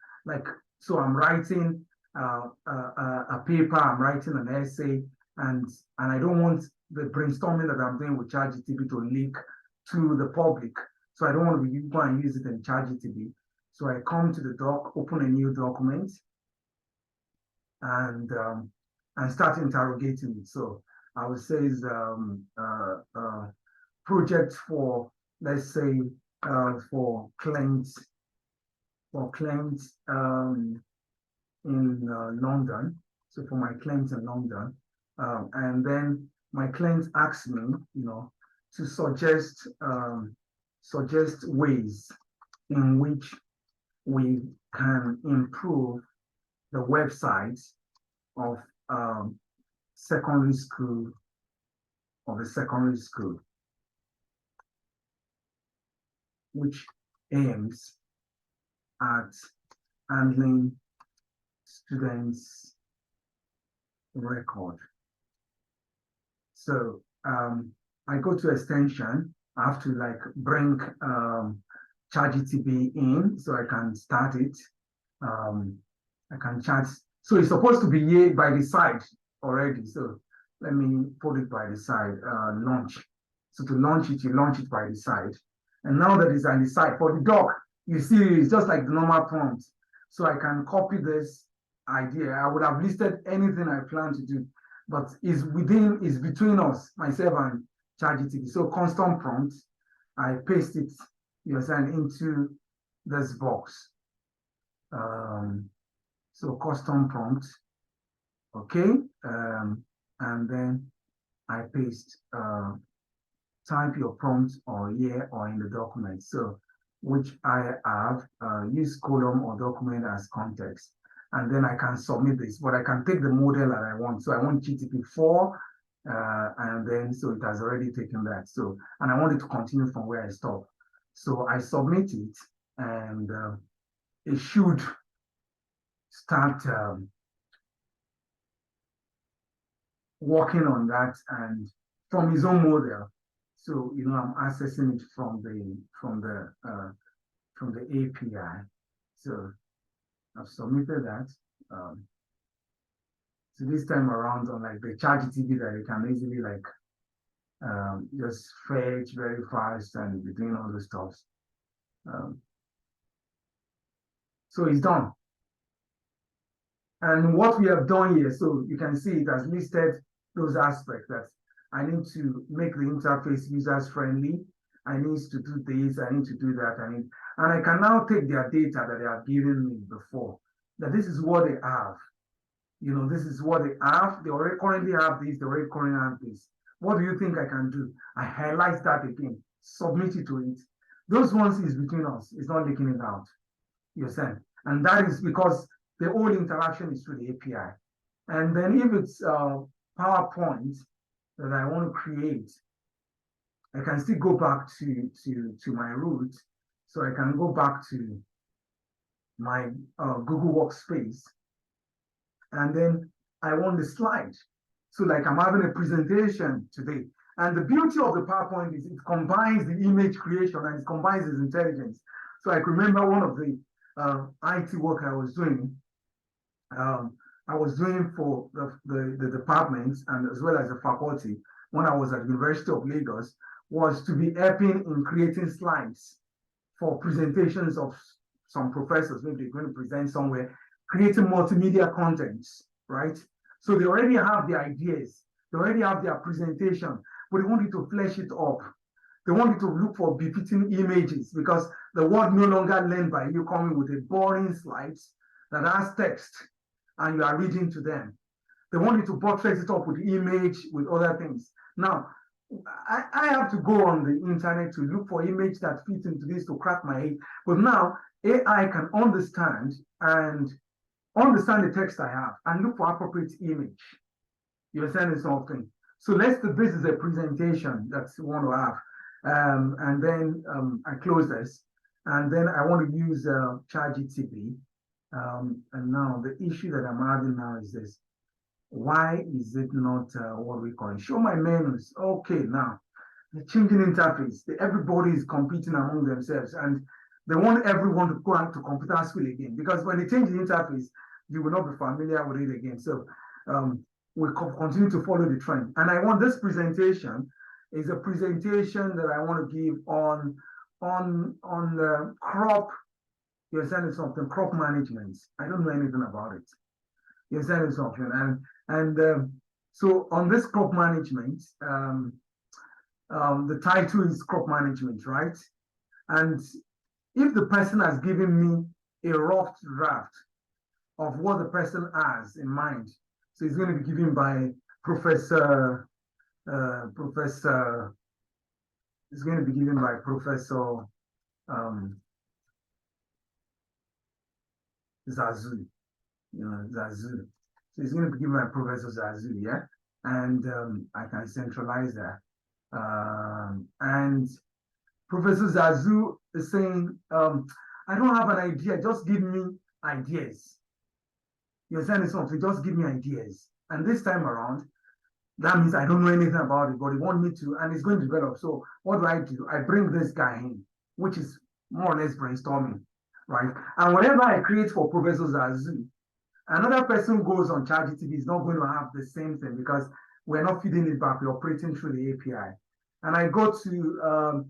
so I'm writing a paper, I'm writing an essay, and I don't want the brainstorming that I'm doing with ChatGPT to leak to the public. So I don't want to go and use it in ChatGPT. So I come to the doc, open a new document, and start interrogating it. So I would say is project for, let's say, for claims in London. So for my claims in London, and then my client asks me, to suggest ways in which we can improve the websites of secondary school, which aims at handling students' record. So I go to extension. I have to like bring ChatGPT in so I can start it. I can chat. So it's supposed to be here by the side already. So let me put it by the side, launch. So to launch it, you launch it by the side. And now that it's on the side, for the doc, you see it's just like the normal prompt. So I can copy this idea. I would have listed anything I plan to do, but it's between us, myself and ChatGPT. So constant prompt, I paste it, into this box. So custom prompt, okay, and then I paste, type your prompt or here or in the document. So which I have use column or document as context, and then I can submit this. But I can take the model that I want. So I want GTP4, and then so it has already taken that. So and I want it to continue from where I stop. So I submit it, and it should start working on that and from his own model. So I'm accessing it from the API. So I've submitted that. So this time around on like the ChatGPT that you can easily like just fetch very fast and be doing all the stuff. So it's done. And what we have done here, so you can see it has listed those aspects that I need to make the interface users friendly. I need to do this, I need to do that, and I can now take their data that they have given me before, that this is what they have. This is what they have. They already currently have this, they already currently have this. What do you think I can do? I highlight that again, submit it to it. Those ones is between us, it's not leaking it out. You understand? And that is because the whole interaction is through the API. And then if it's PowerPoint that I want to create, I can still go back to my root. So I can go back to my Google Workspace. And then I want the slide. So like I'm having a presentation today. And the beauty of the PowerPoint is it combines the image creation and it combines its intelligence. So I can remember one of the IT work I was doing. I was doing for the departments and as well as the faculty when I was at the University of Lagos was to be helping in creating slides for presentations of some professors. Maybe they're going to present somewhere, creating multimedia contents, right? So they already have the ideas, they already have their presentation, but they want you to flesh it up. They want you to look for befitting images because the word no longer learned by you coming with a boring slides that has text and you are reading to them. They want you to buttress it up with image, with other things. Now, I have to go on the internet to look for image that fits into this to crack my head. But now AI can understand the text I have and look for appropriate image. You understand something? So this is a presentation that you want to have. And then I close this. And then I want to use ChatGPT. And now the issue that I'm having now is this. Why is it not what we call it? Show my menus. Okay, now the changing interface. Everybody is competing among themselves, and they want everyone to go out to computer school again because when they change the interface, you will not be familiar with it again. So we'll continue to follow the trend. And I want this presentation is a presentation that I want to give on the crop. You're saying something crop management. I don't know anything about it. You're saying something, and so on this crop management, the title is crop management, right? And if the person has given me a rough draft of what the person has in mind, so it's going to be given by Professor. It's going to be given by Professor Zazu. Zazu. So it's going to be given by Professor Zazu, yeah? And I can centralize that. And Professor Zazu is saying, I don't have an idea, just give me ideas. You're saying something, just give me ideas. And this time around, that means I don't know anything about it, but they want me to, and it's going to develop. So what do? I bring this guy in, which is more or less brainstorming, right? And whatever I create for Professor Zazu, another person goes on ChatGPT is not going to have the same thing because we're not feeding it back, we're operating through the API. And I go to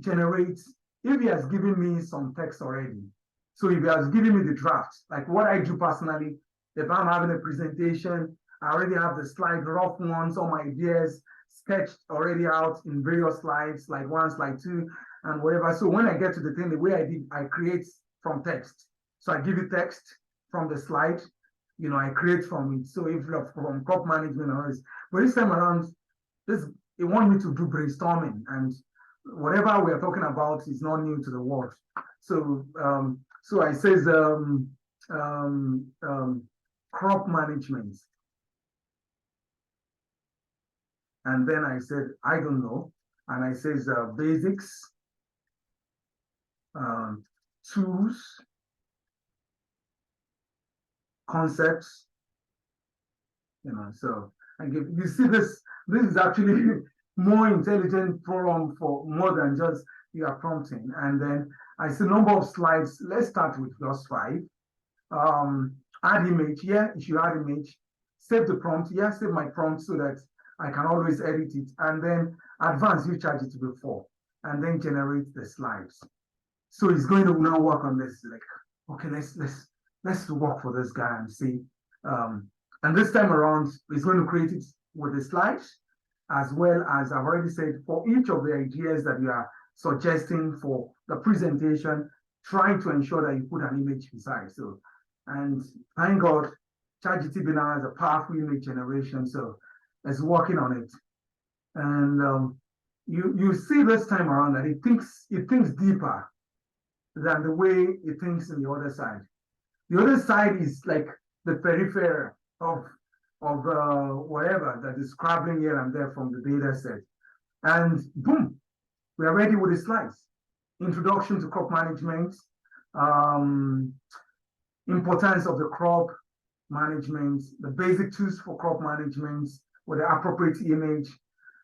generate, if he has given me some text already, so if he has given me the draft, like what I do personally, if I'm having a presentation, I already have the slide, rough ones, all my ideas sketched already out in various slides, like 1, slide 2, and whatever. So when I get to the thing, the way I did, I create from text. So I give you text from the slide, you know, I create from it. So if from crop management or this, but this time around, it want me to do brainstorming, and whatever we are talking about is not new to the world. So so I says crop management. And then I said, I don't know. And I says basics, tools, concepts, you know, so I give, you see this is actually more intelligent program for more than just you are prompting. And then I see number of slides. Let's start with just 5. Add image, yeah, if you add image, save the prompt, yeah, save my prompt so that I can always edit it, and then advance, you charge it to before, and then generate the slides. So he's going to now work on this, like, okay, let's work for this guy and see. And this time around, he's going to create it with the slides, as well as I've already said, for each of the ideas that you are suggesting for the presentation, trying to ensure that you put an image beside. So, and thank God, ChatGPT now has a powerful image generation, so it's working on it. And you see this time around that it thinks deeper than the way it thinks in the other side. The other side is like the periphery of whatever that is scrabbling here and there from the data set. And boom, we are ready with the slides. Introduction to crop management, importance of the crop management, the basic tools for crop management with the appropriate image,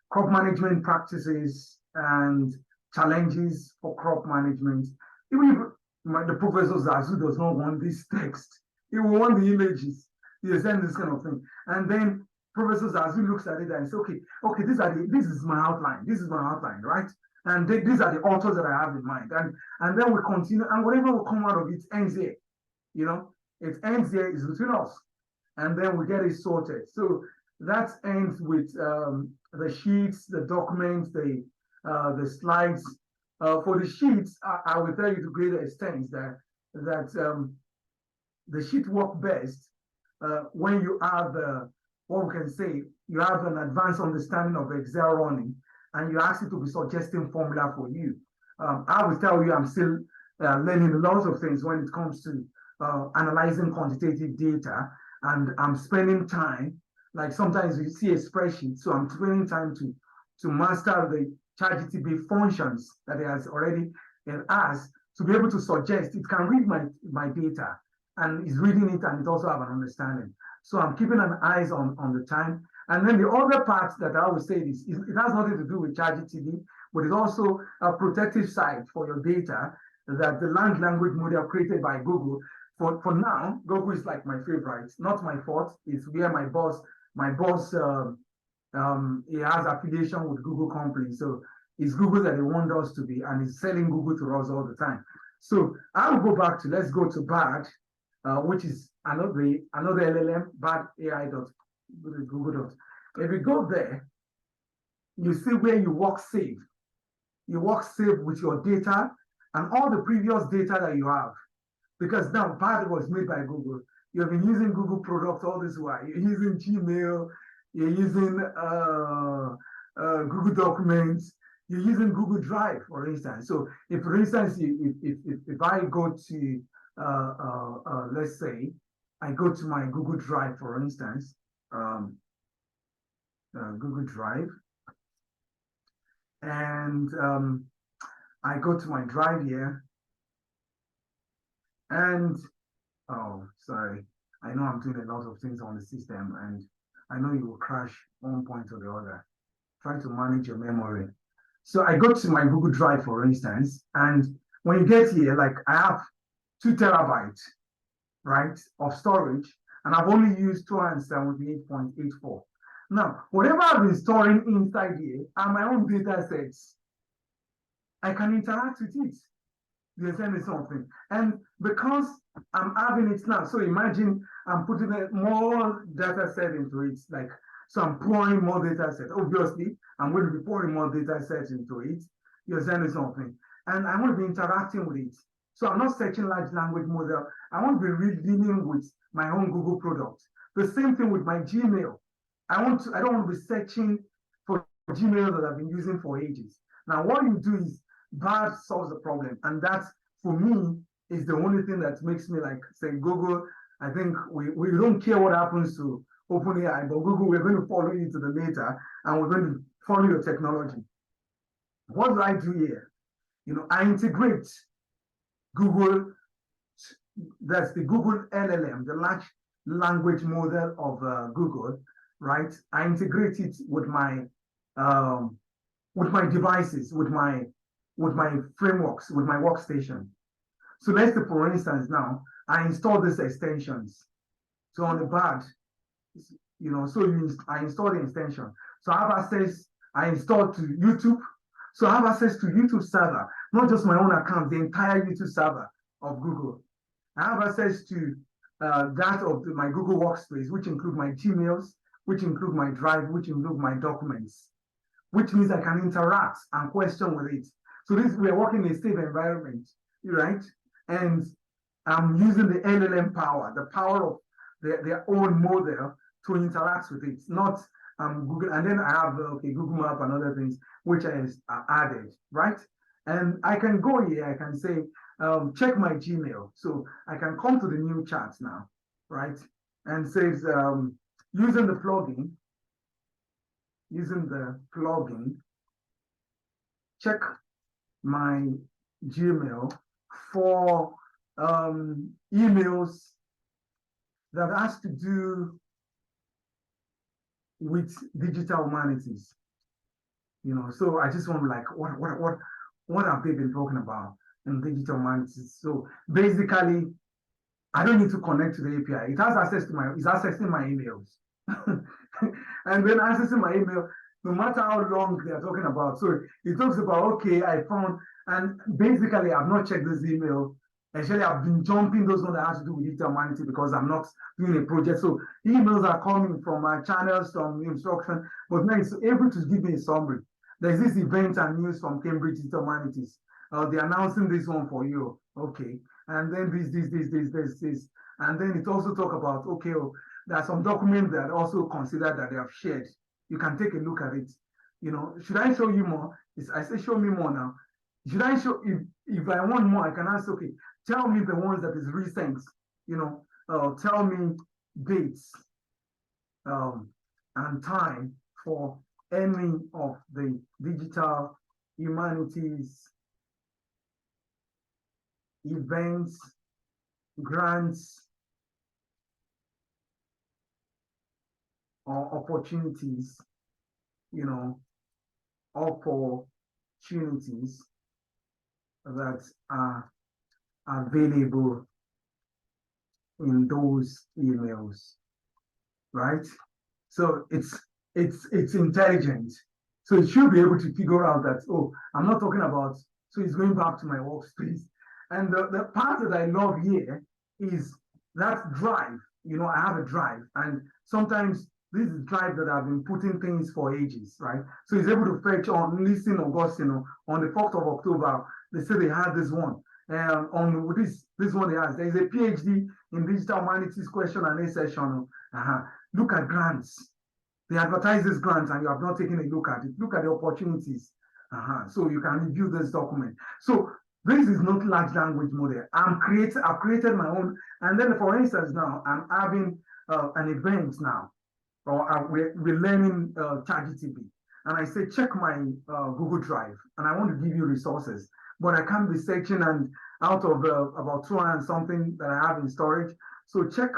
crop management practices and challenges for crop management. Even if the Professor Zazu does not want this text, he will want the images. He will send this kind of thing. And then Professor Zazu looks at it and says, okay, this is my outline. This is my outline, right? And these are the authors that I have in mind. And then we continue, and whatever will come out of it ends here. You know, it ends here, is between us. And then we get it sorted. So that ends with the sheets, the documents, the slides. For the sheets, I will tell you to greater extent that the sheet work best when you have what we can say, you have an advanced understanding of Excel running, and you ask it to be suggesting formula for you. I will tell you, I'm still learning lots of things when it comes to analyzing quantitative data, and I'm spending time. Like sometimes you see a spreadsheet, so I'm spending time to master the ChatGPT functions that it has already asked to be able to suggest. It can read my data, and is reading it, and it also have an understanding. So I'm keeping an eyes on the time. And then the other part that I always say is it has nothing to do with ChatGPT, but it's also a protective side for your data that the language model created by Google. For now, Google is like my favorite. Not my fault. It's where my boss, he has affiliation with Google company. So it's Google that they want us to be, and it's selling Google to us all the time. So I'll go back to, let's go to BAD, which is another LLM, BAD AI. Google. If you go there, you see where you work safe. You work safe with your data and all the previous data that you have. Because now BAD was made by Google. You've been using Google products all this while. You're using Gmail, you're using Google Documents, you're using Google Drive, for instance. So if, for instance, if I go to, let's say, I go to my Google Drive, for instance, Google Drive, and I go to my drive here, and oh, sorry, I know I'm doing a lot of things on the system, and I know you will crash one point or the other. Try to manage your memory. So I go to my Google Drive, for instance, and when you get here, like I have 2 terabytes, right, of storage, and I've only used 278.84. Now, whatever I've been storing inside here are my own data sets. I can interact with it. You send me something. And because I'm having it now, so imagine I'm putting more data set into it, like, so I'm pouring more data set. Obviously, I'm going to be pouring more data sets into it. You send me something. And I want to be interacting with it. So I'm not searching large language model. I want to be really dealing with my own Google product. The same thing with my Gmail. I don't want to be searching for Gmail that I've been using for ages. Now, what you do is bad solves the problem. And that, for me, is the only thing that makes me like say, Google, I think we don't care what happens to OpenAI, but Google, we're going to follow you to the later, and we're going to follow your technology. What do I do here? You know, I integrate Google, that's the Google LLM, the large language model of Google, right? I integrate it with my devices, with my frameworks, with my workstation. So let's say, for instance, now I install these extensions. So on the pad, you know, I install the extension. So I have access, I install to YouTube. So I have access to YouTube server, not just my own account, the entire YouTube server of Google. I have access to that of my Google Workspace, which include my Gmails, which include my Drive, which include my documents, which means I can interact and question with it. So we are working in a safe environment, right? And I'm using the LLM power, the power of their own model to interact with it, not Google. And then I have Google Map and other things which I added, right? And I can go here, I can say, check my Gmail. So I can come to the new chat now, right? And says, using the plugin, check my Gmail for emails that has to do with digital humanities. You know, so I just want to like, what have they been talking about in digital humanities? So basically, I don't need to connect to the API. It has access to it's accessing my emails. And then accessing my email, no matter how long they are talking about. So it talks about, okay, I found, and basically I've not checked this email. Actually, I've been jumping those ones that have to do with digital humanity because I'm not doing a project. So emails are coming from my channels, from instruction, but now it's able to give me a summary. There's this event and news from Cambridge Digital Humanities. They're announcing this one for you. Okay. And then this. And then it also talk about, okay, there are some documents that also consider that they have shared. You can take a look at it. You know, should I show you more? I say, show me more now. Should I show, if I want more, I can ask, okay, tell me the ones that is recent, you know, tell me dates and time for any of the digital humanities events, grants, or opportunities, you know, opportunities that are available in those emails, right? So it's intelligent. So it should be able to figure out that, oh, I'm not talking about, so it's going back to my workspace. And the part that I love here is that drive. You know, I have a drive, and sometimes this is drive that I've been putting things for ages, right? So it's able to fetch on, listen, Augustine, on the 4th of October, they say they had this one. On this one they asked, there's a PhD in digital humanities question and answer session. Look at grants. They advertise this grant and you have not taken a look at it. Look at the opportunities. So you can review this document. So This is not large language model. I've created my own. And then, for instance, now I'm having an event now, or we're learning ChatGPT, and I say check my Google Drive, and I want to give you resources, but I can't be searching and out of about 200 and something that I have in storage. So check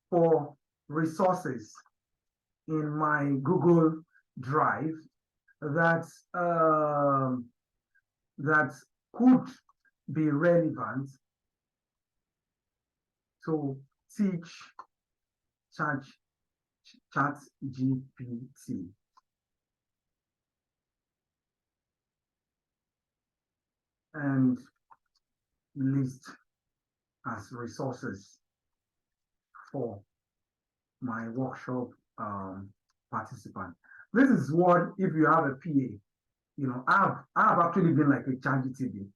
for resources in my Google Drive that that could be relevant to teach ChatGPT. And list as resources for my workshop participant. This is what, if you have a PA, you know, I've actually been like a ChatGPT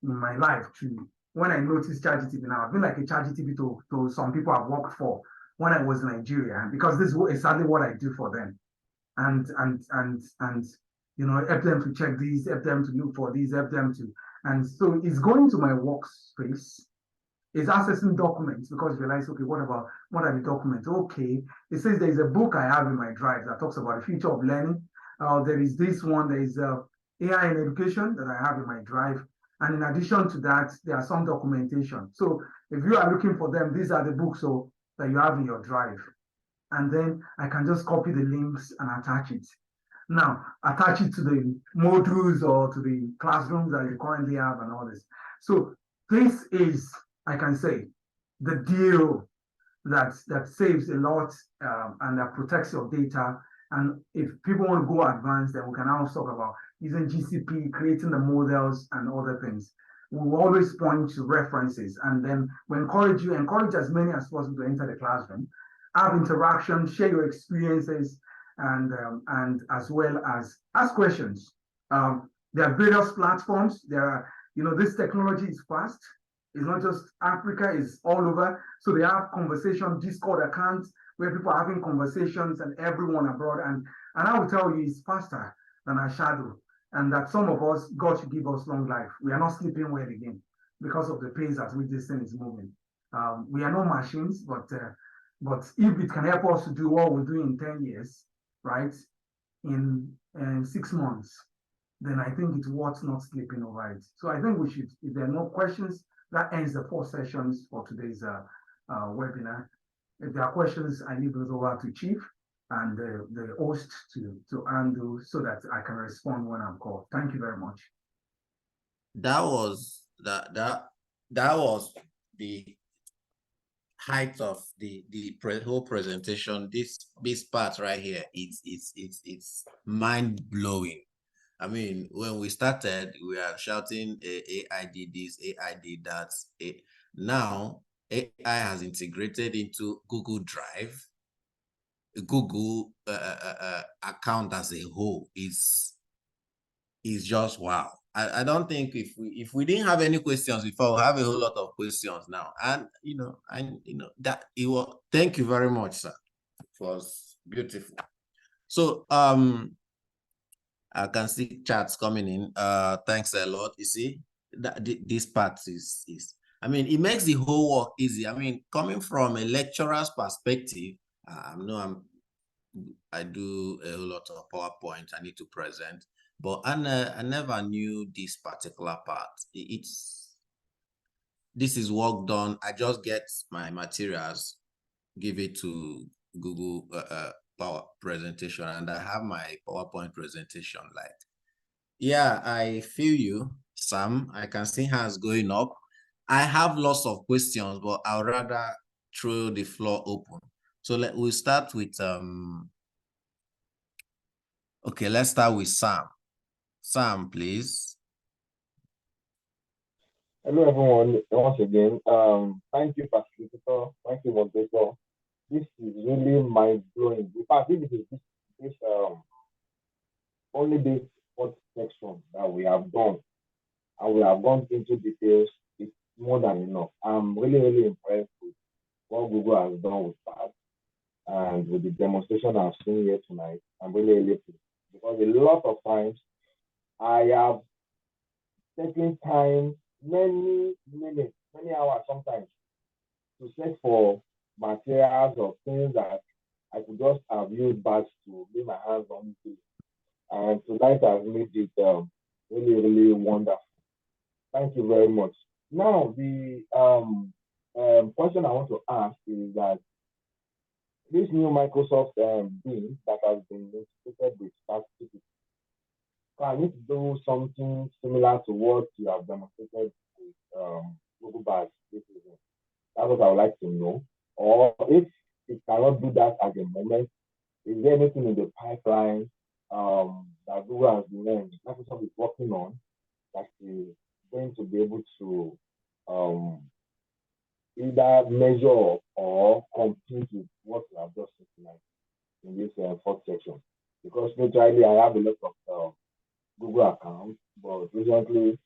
in my life too. When I noticed ChatGPT now, I've been like a ChatGPT to some people I've worked for when I was in Nigeria, because this is exactly what I do for them. And you know, help them to check these, help them to look for these, help them to, and so it's going to my workspace. It's accessing documents because you realize, okay, what are the documents? Okay, it says there's a book I have in my drive that talks about the future of learning. There is this one, there is AI in education that I have in my drive. And in addition to that, there are some documentation. So if you are looking for them, these are the books that you have in your drive. And then I can just copy the links and attach it. Now, attach it to the modules or to the classrooms that you currently have and all this. So this is, I can say, the deal that saves a lot and that protects your data. And if people want to go advanced, then we can now talk about using GCP, creating the models and other things. We will always point to references, and then we encourage as many as possible to enter the classroom, have interaction, share your experiences, and as well as ask questions. There are various platforms. There are, you know, this technology is fast. It's not just Africa, it's all over. So they have conversation, Discord accounts where people are having conversations and everyone abroad. And I will tell you, it's faster than our shadow. And that some of us, God should give us long life. We are not sleeping well again because of the pace at which this thing is moving. We are not machines, but if it can help us to do what we're doing in 10 years, right, in 6 months, then I think it's worth not sleeping over it. So I think we should, if there are no questions, that ends the 4 sessions for today's webinar. If there are questions, I leave those over to Chief and the host to handle so that I can respond when I'm called. Thank you very much. That was the height of the whole presentation. This part right here, it's mind blowing. I mean, when we started, we are shouting AI did this, AI did that. Now AI has integrated into Google Drive. Google account as a whole is just wow. I don't think if we didn't have any questions before, we'll have a whole lot of questions now. And that it was. Thank you very much, sir. It was beautiful. So I can see chats coming in. Thanks a lot. You see that this part is I mean, it makes the whole work easy. I mean, coming from a lecturer's perspective, I do a whole lot of PowerPoint I need to present, but I never knew this particular part. This is work done. I just get my materials, give it to Google Power presentation, and I have my PowerPoint presentation. Like, yeah, I feel you, Sam. I can see hands going up. I have lots of questions, but I'll rather throw the floor open. So we'll start with okay, let's start with Sam. Sam, please. Hello, everyone. Once again, thank you, facilitator. Thank you, moderator. This is really mind blowing. In fact, this is only this fourth section that we have done, and we have gone into details. It's more than enough. I'm really impressed with what Google has done with that, and with the demonstration I've seen here tonight. I'm really pleased, because a lot of times I have taken time many minutes, many hours sometimes to search for materials or things that I could just have used back to lay my hands on it. And tonight has made it really, really wonderful. Thank you very much. Now, the question I want to ask is that this new Microsoft Bing that has been integrated with ChatGPT, can it do something similar to what you have demonstrated with Google Bard? That's what I would like to know. Or if it cannot do that at the moment, is there anything in the pipeline that Google has been Microsoft is working on that is going to be able to either measure or compete with what we have just seen tonight in this fourth section? Because naturally, I have a lot of Google accounts, but recently,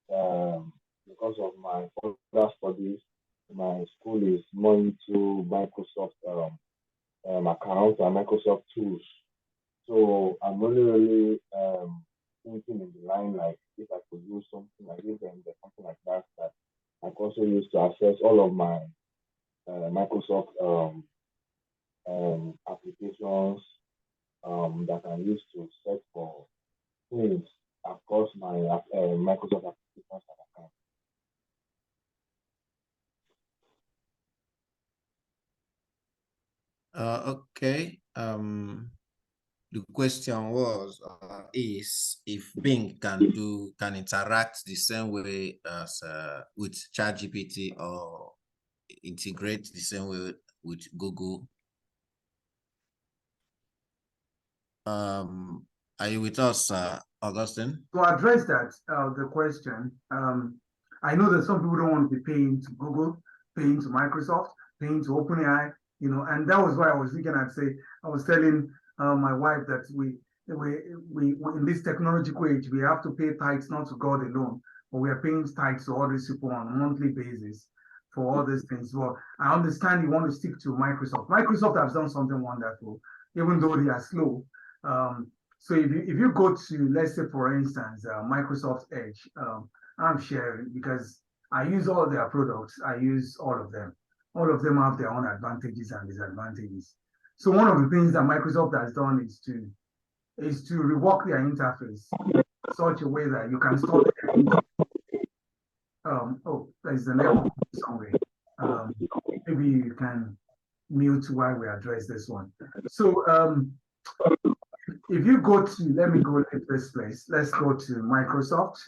because of my further studies, my school is more into Microsoft accounts and Microsoft tools. So I'm really thinking in the line like if I could use something like this and something like that that I could also use to access all of my Microsoft applications that I use to search for things across my Microsoft applications and accounts. Okay. The question was is if Bing can interact the same way as with ChatGPT or integrate the same way with Google. Are you with us, Augustine? To address that, the question, I know that some people don't want to be paying to Google, paying to Microsoft, paying to OpenAI, and that was why I was thinking. I was telling my wife that we in this technological age, we have to pay tithes not to God alone, but we are paying tithes to all these people on a monthly basis for all these things. Well, I understand you want to stick to Microsoft. Microsoft has done something wonderful, even though they are slow. So if you go to, let's say, for instance, Microsoft Edge, I'm sharing because I use all their products. I use all of them. All of them have their own advantages and disadvantages. So one of the things that Microsoft has done is to rework their interface in such a way that you can store the there's an error somewhere. Maybe you can mute while we address this one. So if you go to, let me go to this place. Let's go to Microsoft,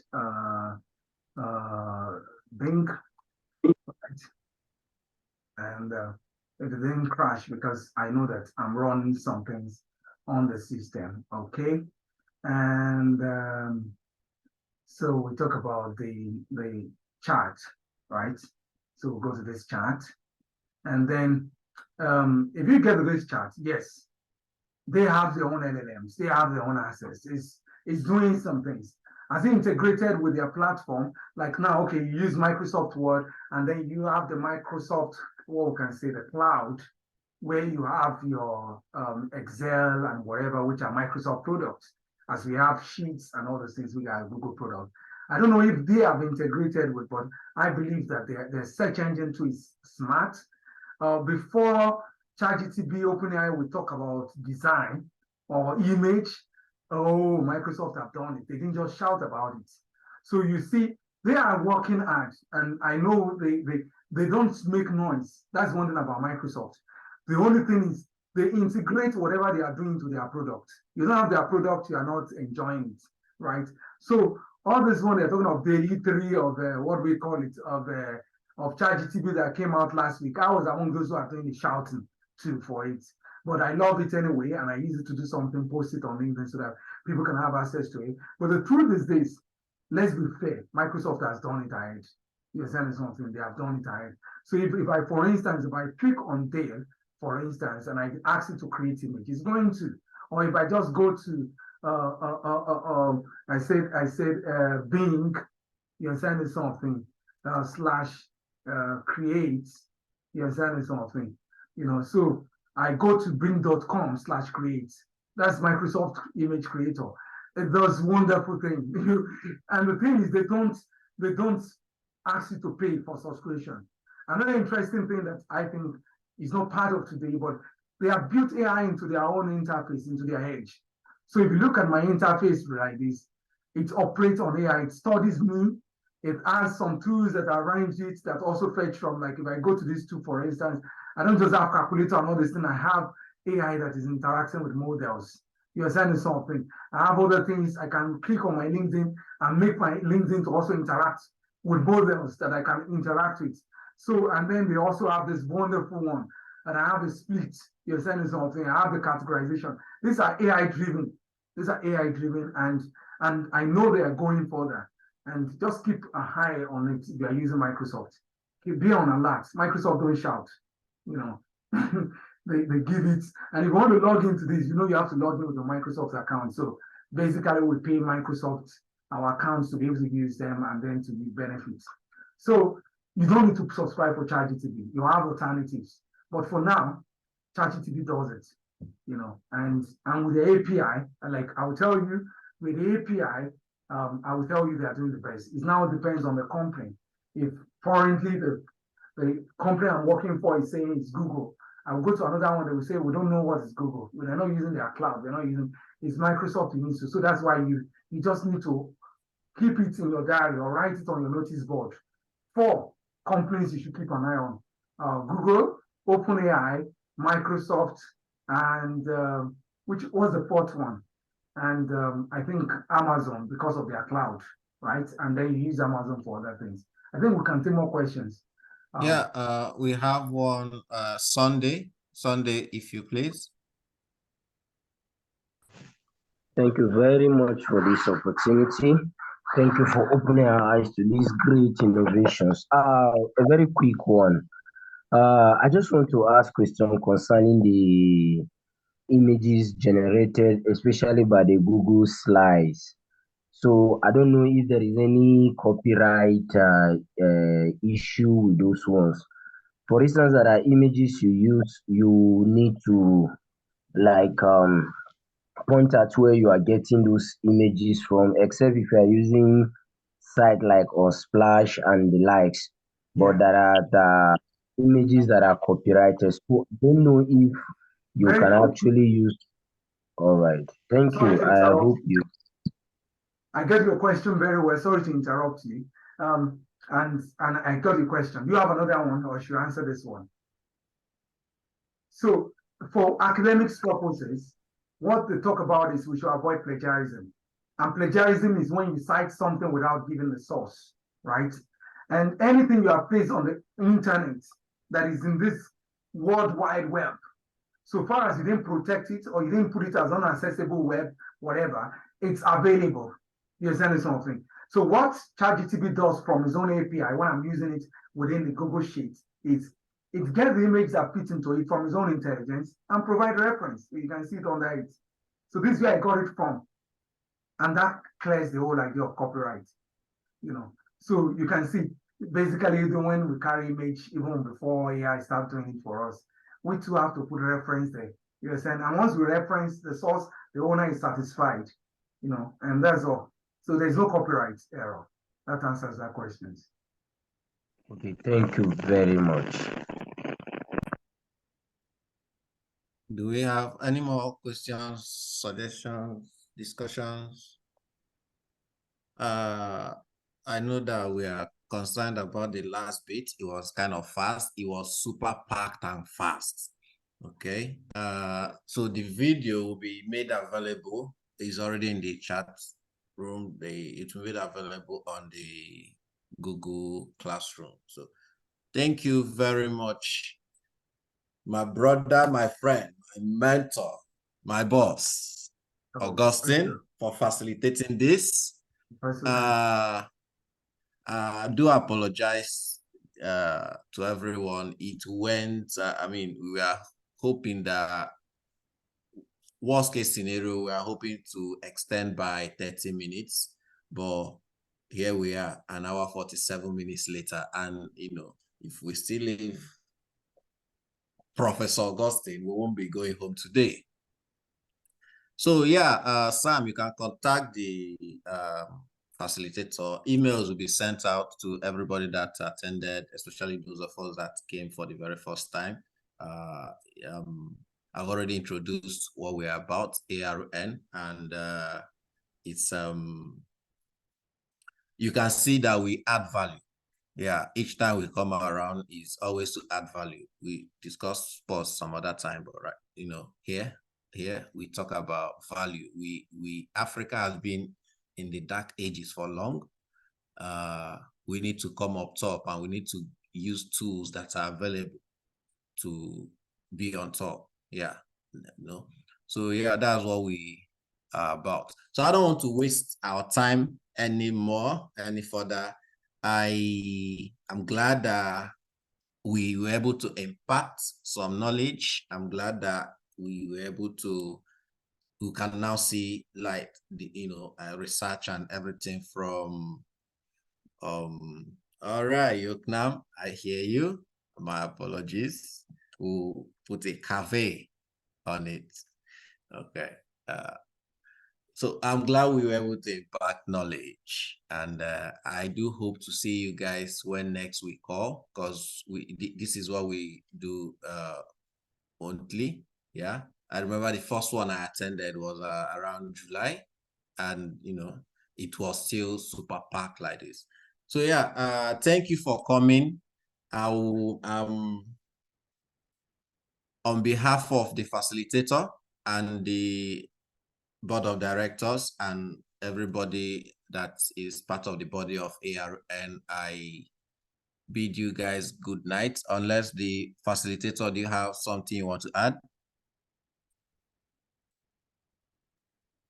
Bing, right? And if it didn't crash, because I know that I'm running some things on the system, okay? And so we talk about the chart, right? So we'll go to this chart. And then if you get to this chart, yes, they have their own LLMs, they have their own access. It's doing some things. As integrated with their platform, like now, okay, you use Microsoft Word, and then you have the Microsoft, what we can say, the cloud, where you have your Excel and whatever, which are Microsoft products. As we have Sheets and all those things, we are Google products. I don't know if they have integrated with, but I believe that their search engine too is smart. Before ChatGPT, OpenAI, we talk about design or image. Oh, Microsoft have done it. They didn't just shout about it. So you see, they are working hard, and I know they don't make noise. That's one thing about Microsoft. The only thing is they integrate whatever they are doing to their product. You don't have their product, you are not enjoying it, right? So all this one they're talking of daily 3 of what we call it of ChatGPT that came out last week. I was among those who are doing the shouting too for it. But I love it anyway, and I use it to do something, post it on LinkedIn so that people can have access to it. But the truth is this, let's be fair, Microsoft has done it ahead. You're saying something, they have done it ahead. So if I, for instance, if I click on Dale, for instance, and I ask it to create image, it's going to. Or if I just go to, I said Bing, you're saying something, / create, you're saying something, so I go to bing.com/create. That's Microsoft Image Creator. It does wonderful things. And the thing is, they don't ask you to pay for subscription. Another interesting thing that I think is not part of today, but they have built AI into their own interface, into their edge. So if you look at my interface like this, it operates on AI, it studies me, it has some tools that arrange it that also fetch from, like if I go to this tool, for instance, I don't just have calculator and all this thing, I have AI that is interacting with models. You're sending something. I have other things. I can click on my LinkedIn and make my LinkedIn to also interact with models that I can interact with. So, and then they also have this wonderful one that I have a split. You're sending something. I have the categorization. These are AI driven. These are AI driven, and I know they are going further. And just keep an eye on it if you are using Microsoft. Be on alert. Microsoft don't shout. You know, they give it. And if you want to log into this, you know you have to log in with your Microsoft account. So basically, we pay Microsoft our accounts to be able to use them and then to give benefits. So you don't need to subscribe for ChatGPT. You have alternatives. But for now, ChatGPT does it. You know, and with the API, like I will tell you, with the API, I will tell you they are doing the best. It now depends on the company. If currently the company I'm working for is saying it's Google, I will go to another one, they will say, we don't know what is Google. They're not using their cloud. They're not using, it's Microsoft you need to. So that's why you just need to keep it in your diary or write it on your notice board. 4 companies you should keep an eye on. Google, OpenAI, Microsoft, and which was the 4th one? And I think Amazon, because of their cloud, right? And then you use Amazon for other things. I think we can take more questions. We have one Sunday, if you please. Thank you very much for this opportunity. Thank you for opening our eyes to these great innovations. A very quick one. I just want to ask a question concerning the images generated, especially by the Google slides. So I don't know if there is any copyright issue with those ones. For instance, there are images you use, you need to like point at where you are getting those images from, except if you are using site like or Splash and the likes. But there are the images that are copyrighted. So I don't know if you can actually use. All right. Thank you. I hope you. I get your question very well. Sorry to interrupt you. And I got your question. You have another one, or should I answer this one? So for academics purposes, what they talk about is we should avoid plagiarism. And plagiarism is when you cite something without giving the source, right? And anything you have placed on the internet that is in this World Wide Web, so far as you didn't protect it or you didn't put it as unaccessible web, whatever, it's available. You understand something? So what ChatGPT does from its own API when I'm using it within the Google Sheet is it gets the image that fits into it from its own intelligence and provide reference. So you can see it under it. So this is where I got it from. And that clears the whole idea of copyright. You know, so you can see basically even when we carry image, even before AI start doing it for us, we too have to put a reference there. You understand? And once we reference the source, the owner is satisfied. You know, and that's all. So there's no copyright error. That answers that question. Okay, thank you very much. Do we have any more questions, suggestions, discussions? I know that we are concerned about the last bit. It was kind of fast. It was super packed and fast. Okay. So the video will be made available. It's already in the chat room. It will be available on the Google Classroom. So thank you very much, my brother, my friend, my mentor, my boss, Augustine, for facilitating this. I do apologize to everyone. It went, I mean, we are hoping that worst case scenario, we are hoping to extend by 30 minutes, but here we are, an hour 47 minutes later. And, you know, if we still leave Professor Augustine, we won't be going home today. So yeah, Sam, you can contact the facilitator. Emails will be sent out to everybody that attended, especially those of us that came for the very first time. I've already introduced what we're about, ARN, and it's you can see that we add value. Yeah, each time we come around is always to add value. We discuss sports some other time, but right, you know, here we talk about value. Africa has been in the dark ages for long. We need to come up top, and we need to use tools that are available to be on top. Yeah, no. So yeah, that's what we are about. So I don't want to waste our time any further. I'm glad that we were able to impart some knowledge. I'm glad that we were able to, who can now see like the research and everything from all right, Yoknam, I hear you. My apologies. We'll put a cafe on it. Okay. So I'm glad we were able to impart knowledge, and I do hope to see you guys when next we call, because this is what we do monthly. Yeah, I remember the first one I attended was around July, and it was still super packed like this. So yeah, thank you for coming. I will on behalf of the facilitator and the board of directors and everybody that is part of the body of ARN, I bid you guys good night. Unless the facilitator, do you have something you want to add?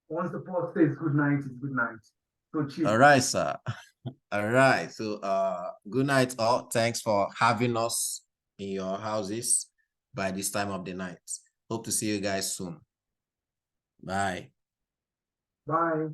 Once the boss says good night, it's good night. So cheers. All right, sir. All right. So good night all. Thanks for having us in your houses by this time of the night. Hope to see you guys soon. Bye. Bye.